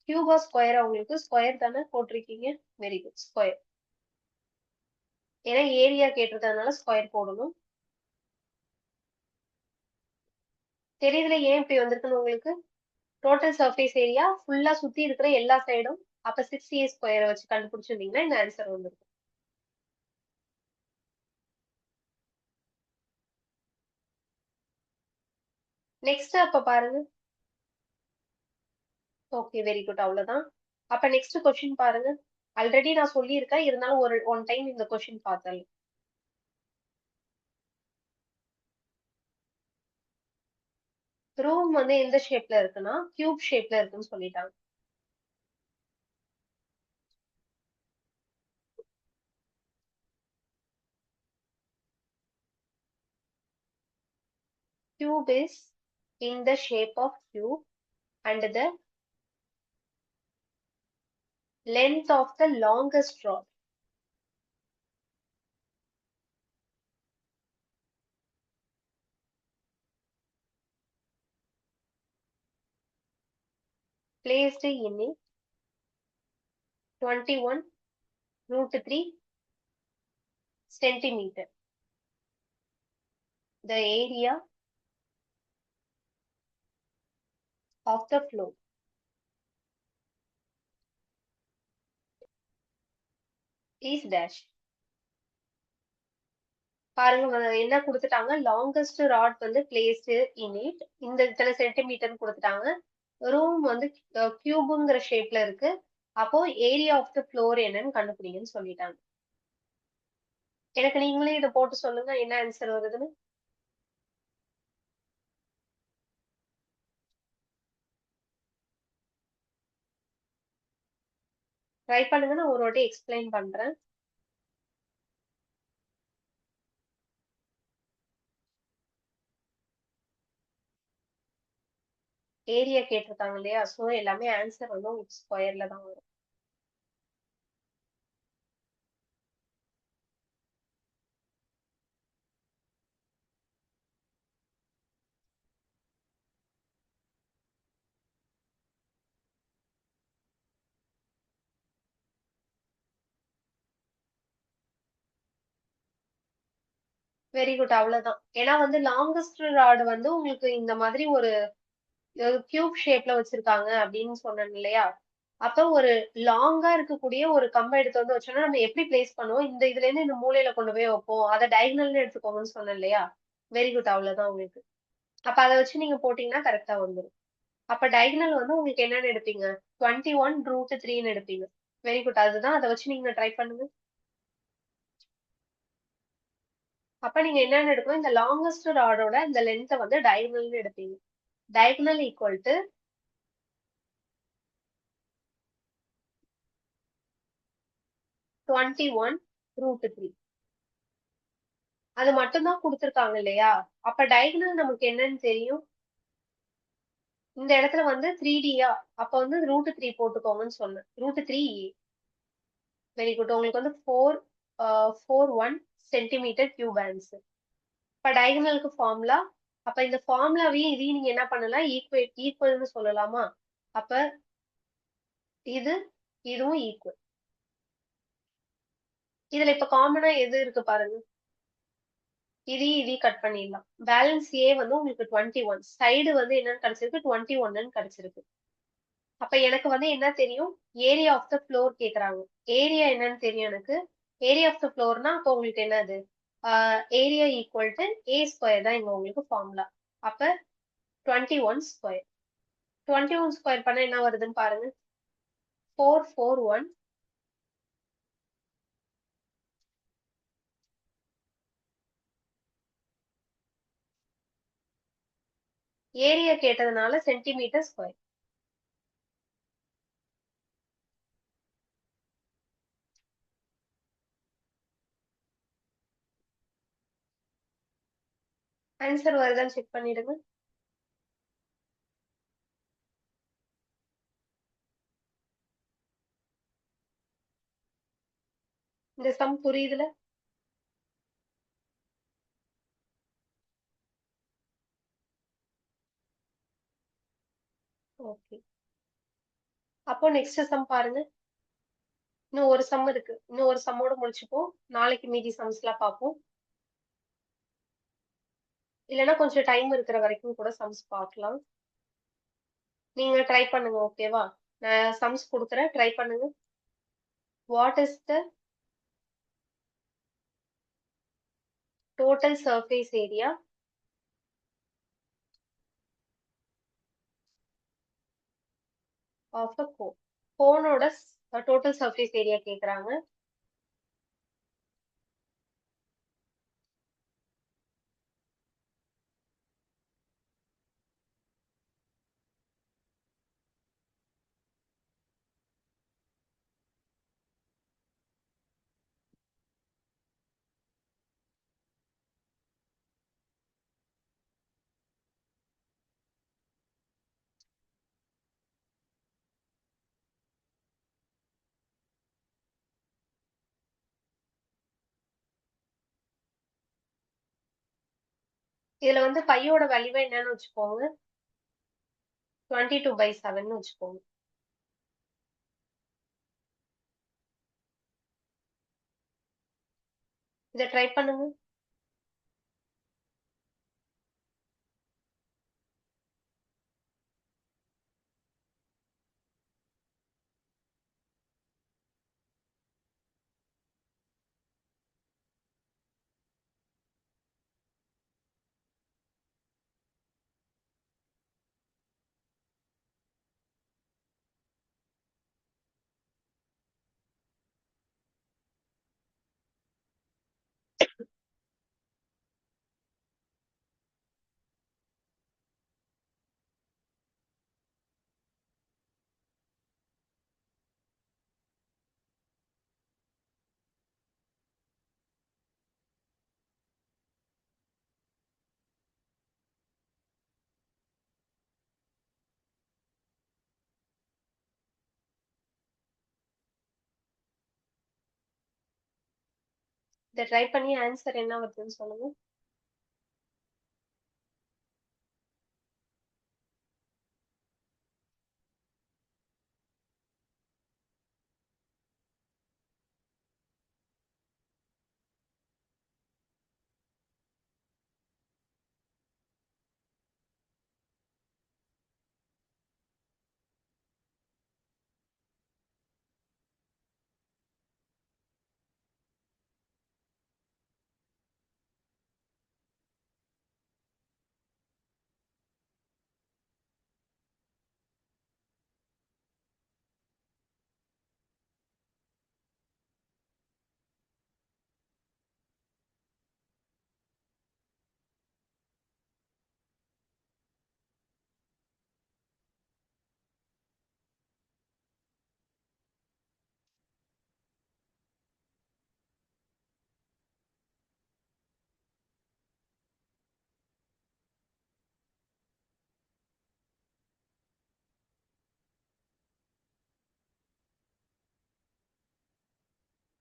கியூபா ஸ்கொயரா உங்களுக்கு? ஸ்கொயர் தானே போட்டிருக்கீங்க. Very good square. ஏன்னா ஏரியா கேட்டிருக்கறதுனால ஸ்கொயர் போடணும். தெரியுதுல ஏன் இப்படி வந்திருக்குன்னு உங்களுக்கு? டோட்டல் சர்ஃபேஸ் ஏரியா ஃபுல்லா சுத்தி இருக்கிற எல்லா சைடும். அப்ப 6a ஸ்கொயரை வச்சு கண்டுபிடிச்சிருந்தீங்கன்னா இந்த ஆன்சர் வந்துருக்கும். நெக்ஸ்ட் அப்ப பாருங்க. ஓகே வெரி குட் அவ்வளவுதான். அப்ப நெக்ஸ்ட் கொஸ்டின் பாருங்க. ஆல்ரெடி நான் சொல்லியிருக்கேன், இருந்தாலும் ஒரு ஒன் டைம் இந்த கொஸ்டின் பார்த்தேன். ரூம் வந்து எந்த ஷேப்ல இருக்குன்னா கியூப் ஷேப்ல இருக்குன்னு சொல்லிட்டாங்க. Cube is in the shape of cube and the length of the longest rod placed in it 21 root 3 centimeter. The area of the floor is dash. பாருங்க என்ன கொடுத்துட்டாங்க, லாங்கஸ்ட் ராட் வந்து பிளேஸ்டு இன் இட், இந்த இத்தனை centimetre கொடுத்துட்டாங்க. Room வந்து கியூபுங்கிற ஷேப்ல இருக்கு. அப்போ ஏரியா ஆஃப் த ஃப்ளோர் என்னன்னு கண்டுபிடிங்கன்னு சொல்லிட்டாங்க. எனக்கு நீங்களே இதை போட்டு சொல்லுங்க என்ன ஆன்சர் வருதுன்னு. ட்ரை பண்ணுங்க, நான் ஒரு வாட்டி எக்ஸ்பிளைன் பண்றேன். ஏரியா கேட்டிருக்காங்க இல்லையா, சோ எல்லாமே ஆன்சர் வந்து உங்களுக்கு ஸ்கொயர்ல தான் வரும். வெரி குட் அவ்வளவுதான். ஏன்னா வந்து லாங்கஸ்ட் ராட் வந்து உங்களுக்கு இந்த மாதிரி ஒரு கியூப் ஷேப்ல வச்சிருக்காங்க அப்படின்னு சொன்னேன் இல்லையா. அப்ப ஒரு லாங்கா இருக்கக்கூடிய ஒரு கம்பை எடுத்து வந்து வச்சோம்னா நம்ம எப்படி பிளேஸ் பண்ணுவோம், இந்த இதுல இருந்து இந்த மூலையில கொண்டு போய் வைப்போம், அதை டயகனல்னு எடுத்துக்கோங்கன்னு சொன்னேன் இல்லையா. வெரி குட் அவ்வளவுதான் உங்களுக்கு. அப்ப அதை வச்சு நீங்க போட்டீங்கன்னா கரெக்டா வந்துடும். அப்ப டயகனல் வந்து உங்களுக்கு என்னன்னு எடுப்பீங்க, 21 √3 எடுப்பீங்க. வெரி குட், அதுதான். அதை வச்சு நீங்க ட்ரை பண்ணுங்க. அப்ப நீங்க என்னன்னு எடுக்கணும், இந்த லாங்கஸ்ட் ராடோட இந்த லென்த்தை வந்து டயகனல்னு எடுப்பீங்க. Diagonal equal to 21 √3. அது மட்டும் தான் கொடுத்திருக்காங்க இல்லையா. அப்ப டயகனல் நமக்கு என்னன்னு தெரியும். இந்த இடத்துல வந்து 3Dயா, அப்ப வந்து √3 போட்டுக்கோங்கன்னு சொன்னேன். √3a. Very good. உங்களுக்கு வந்து 441 சென்டிமீட்டர் ஆன்சர். இப்ப டயகனலுக்கு ஃபார்முலா. அப்ப இந்த ஃபார்முலாவையும் இதையும் நீங்க என்ன பண்ணலாம், ஈக்குவல்னு சொல்லலாமா. அப்ப இது இதுவும் ஈக்குவல். இதுல இப்ப காமனா எது இருக்கு பாருங்க. இது கட் பண்ணிடலாம். பேலன்ஸ் ஏ வந்து உங்களுக்கு 21. சைடு வந்து என்னன்னு கிடைச்சிருக்கு? 21ன்னு கிடைச்சிருக்கு. அப்ப எனக்கு வந்து என்ன தெரியும்? ஏரியா ஆஃப் த ஃப்ளோர் கேக்குறாங்க. ஏரியா என்னன்னு தெரியும் எனக்கு. ஏரியா ஆஃப் த ஃப்ளோர்னா அப்போ உங்களுக்கு என்னது? Area equal to A square தான் இங்க உங்களுக்கு ஃபார்முலா. அப்ப 21 ஸ்கொயர். 21 ஸ்கொயர் பண்ணா என்ன வருதுன்னு பாருங்க. 441. ஏரியா கேட்டதுனால சென்டிமீட்டர் ஸ்கொயர். ஆன்சர் வருதான்னு செக் பண்ணிடுங்க. இந்த சம் புரியுதுல? ஓகே. அப்போ நெக்ஸ்ட் சம் பாருங்க. இன்னும் ஒரு சம் இருக்கு. இன்னும் ஒரு சம்மோட முடிச்சுப்போம். நாளைக்கு மீதி சம்ஸ்லாம் பார்ப்போம். இல்லைன்னா கொஞ்சம் டைம் இருக்கிற வரைக்கும் கூட சம்ஸ் பார்க்கலாம். நீங்க ட்ரை பண்ணுங்க, ஓகேவா? நான் சம்ஸ் கொடுக்குறேன், ட்ரை பண்ணுங்க. What is the total surface area of a cone? கோனோட டோட்டல் சர்ஃபேஸ் ஏரியா கேக்குறாங்க. இதுல வந்து பையோட வேல்யூவை என்னன்னு வச்சுக்கோங்க. 22/7 வச்சுக்கோங்க. இதை ட்ரை பண்ணுங்க. இதை ட்ரை பண்ணி ஆன்சர் என்ன வருதுன்னு சொல்லுங்க.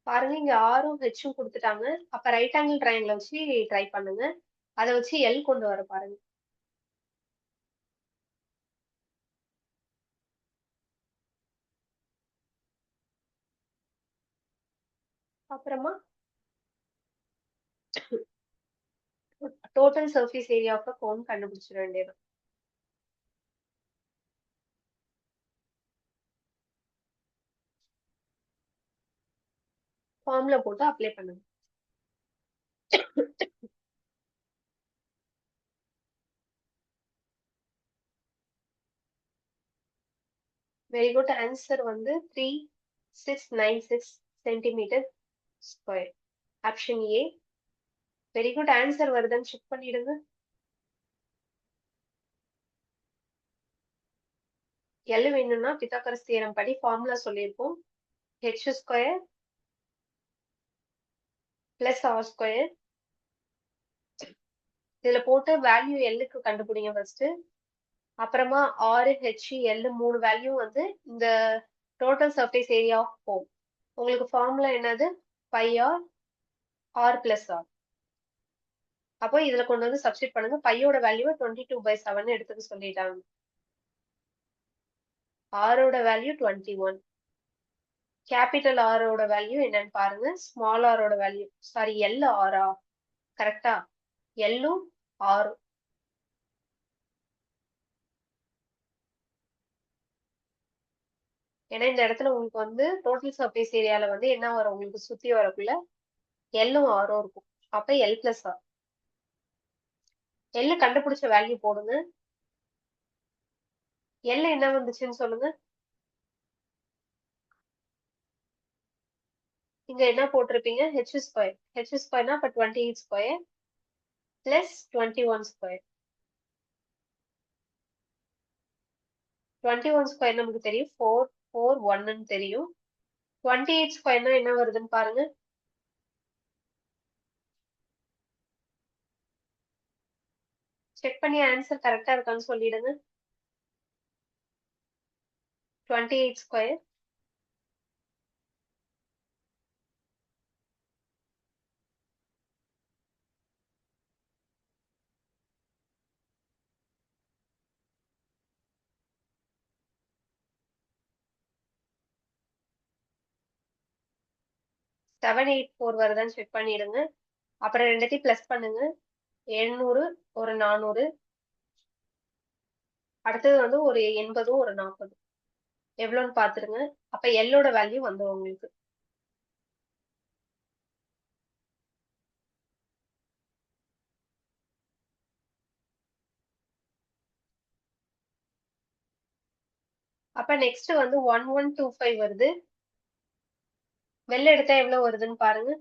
பாருங்க, இங்க ஆரும் ஹெச்சும் கொடுத்துட்டாங்க. அப்ப ரைட் ஆங்கிள் ட்ரையாங்கிள் வச்சு ட்ரை பண்ணுங்க. அதை வச்சு எல் கொண்டு வர பாருங்க. அப்புறமா total surface area of a cone கண்டுபிடிச்சிட வேண்டியது. ஃபார்முலா போட்டு அப்ளை பண்ணுங்க. Very good. ஆன்சர் வந்து 3696 centimetre square. Option A. Very good. Answer வருதுன்னு செக் பண்ணிடுங்க. எல் வேணும்னா பித்தாகரஸ் தியரம் படி ஃபார்முலா சொல்லியிருக்கோம். h square plus R square. இதுல போட்டு வேல்யூ எல்லுக்கு கண்டுபிடிங்க ஃபர்ஸ்ட். அப்புறமா ஆர் ஹெச் எல் 3 வேல்யூ வந்து இந்த total surface area of cone. உங்களுக்கு ஃபார்முலா என்னது? Pi R R plus R. அப்போ இதுல கொண்டு வந்து சப்ஸ்டிட் பண்ணுங்க. பையோட வேல்யூ 22/7 எடுத்துக்க சொல்லிட்டாங்க. ஆரோட வேல்யூ 21. கேபிட்டல் ஆரோட வேல்யூ என்னன்னு பாருங்க. ஸ்மால் ஆரோட வேல்யூ சாரி எல் ஆரா கரெக்டா? எல்லும் ஆரும். ஏன்னா இந்த இடத்துல உங்களுக்கு வந்து டோட்டல் சர்ஃபேஸ் ஏரியால வந்து என்ன வரும்? உங்களுக்கு சுத்தி வரக்குள்ள எல்லும் ஆரும் இருக்கும். அப்ப எல் பிளஸ் ஆர். எல் கண்டுபிடிச்ச வேல்யூ போடுங்க. எல் என்ன வந்துச்சுன்னு சொல்லுங்க. இங்க என்ன போட்டிருப்பீங்க? H square. ஹெச் ஸ்கொயர்னா அப்ப 28 ஸ்கொயர் பிளஸ் 21 ஸ்கொயர். 21 ஸ்கொயர் நமக்கு தெரியும் 441 தெரியும். 28 ஸ்கொயர்னா என்ன வருதுன்னு பாருங்க. செக் பண்ணி ஆன்சர் கரெக்டா இருக்கான்னு சொல்லிடுங்க. 28 ஸ்கொயர் 784 வருதான்னு செக் பண்ணிடுங்க. அப்புறம் ரெண்டுத்தையும் பிளஸ் பண்ணுங்க. 700 ஒரு 400. அடுத்தது வந்து ஒரு 80 ஒரு 40. எவ்வளோன்னு பாத்துருங்க. அப்ப எல்லோட வேல்யூ வந்துடும் உங்களுக்கு. அப்ப நெக்ஸ்ட் வந்து 1125 வருது. வெளில எடுத்தா எவ்வளவு வருதுன்னு பாருங்க.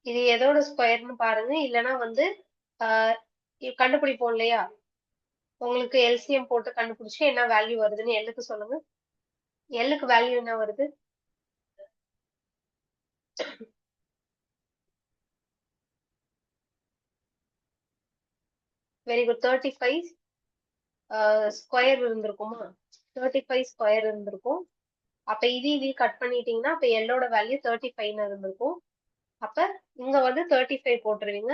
இது எதோட ஸ்கொயர்னு பாருங்க. இல்லைன்னா வந்து கண்டுபிடிப்போம் இல்லையா? உங்களுக்கு எல்சிஎம் போட்டு கண்டுபிடிச்சு என்ன வேல்யூ வருதுன்னு எல்லுக்கு சொல்லுங்க. எல்லுக்கு வேல்யூ என்ன வருது? Very good. 35 ஸ்கொயர் இருந்திருக்குமா? 35 ஸ்கொயர் இருந்திருக்கும். அப்ப இது கட் பண்ணிட்டீங்கன்னா அப்ப எல்லோட வேல்யூ 35ன்னு இருந்திருக்கும். அப்ப இங்க வந்து 35 போட்டுருவீங்க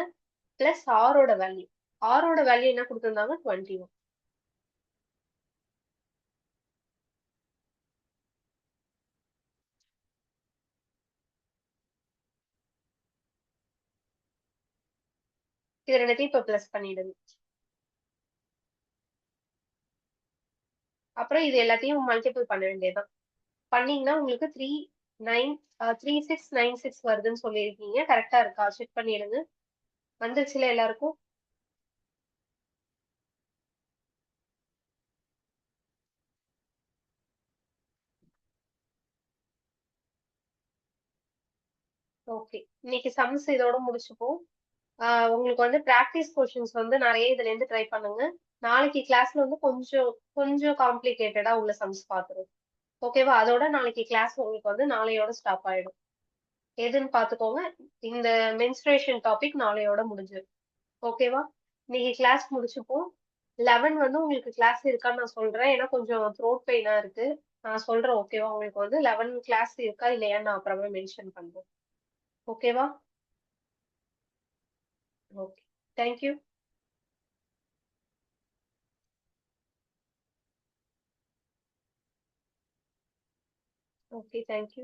பிளஸ் ஆரோட வேல்யூ. ஆரோட வேல்யூ என்ன கொடுத்திருந்தாங்க? 21. இது ரெண்டுத்தையும் இப்ப பிளஸ் பண்ணிடுங்க. அப்புறம் இது எல்லாத்தையும் மல்டிபிள் பண்ண வேண்டியதுதான். பண்ணீங்கன்னா உங்களுக்கு 3696 வருதுன்னு சொல்லியிருக்கீங்க. கரெக்டா இருக்கா? செக் பண்ணிடுங்க. வந்துருச்சுல எல்லாருக்கும்? ஓகே. இன்னைக்கு சம்ஸ் இதோட முடிச்சுப்போம். உங்களுக்கு வந்து பிராக்டிஸ் கொஸ்டின்ஸ் வந்து நிறைய இதுல இருந்து ட்ரை பண்ணுங்க. நாளைக்கு கிளாஸ்ல வந்து கொஞ்சம் கொஞ்சம் காம்ப்ளிகேட்டடா உள்ள சம்ஸ் பாத்துருவோம். ஓகேவா? அதோட நாளைக்கு கிளாஸ் உங்களுக்கு வந்து நாளையோட ஸ்டாப் ஆயிடும். எதுன்னு பாத்துக்கோங்க. இந்த மென்ஸ்ட்ரேஷன் டாபிக் நாளையோட முடிஞ்சிடும். ஓகேவா? இன்னைக்கு கிளாஸ் முடிச்சுப்போம். 11 வந்து உங்களுக்கு கிளாஸ் இருக்கான்னு நான் சொல்றேன். ஏன்னா கொஞ்சம் த்ரோட் பெயினா இருக்கு. நான் சொல்றேன். ஓகேவா? உங்களுக்கு வந்து 11 கிளாஸ் இருக்கா இல்லையான்னு நான் அப்புறமே மென்ஷன் பண்றேன். ஓகேவா? ஓகே. தேங்க்யூ. ஓகே. தேங்க்யூ.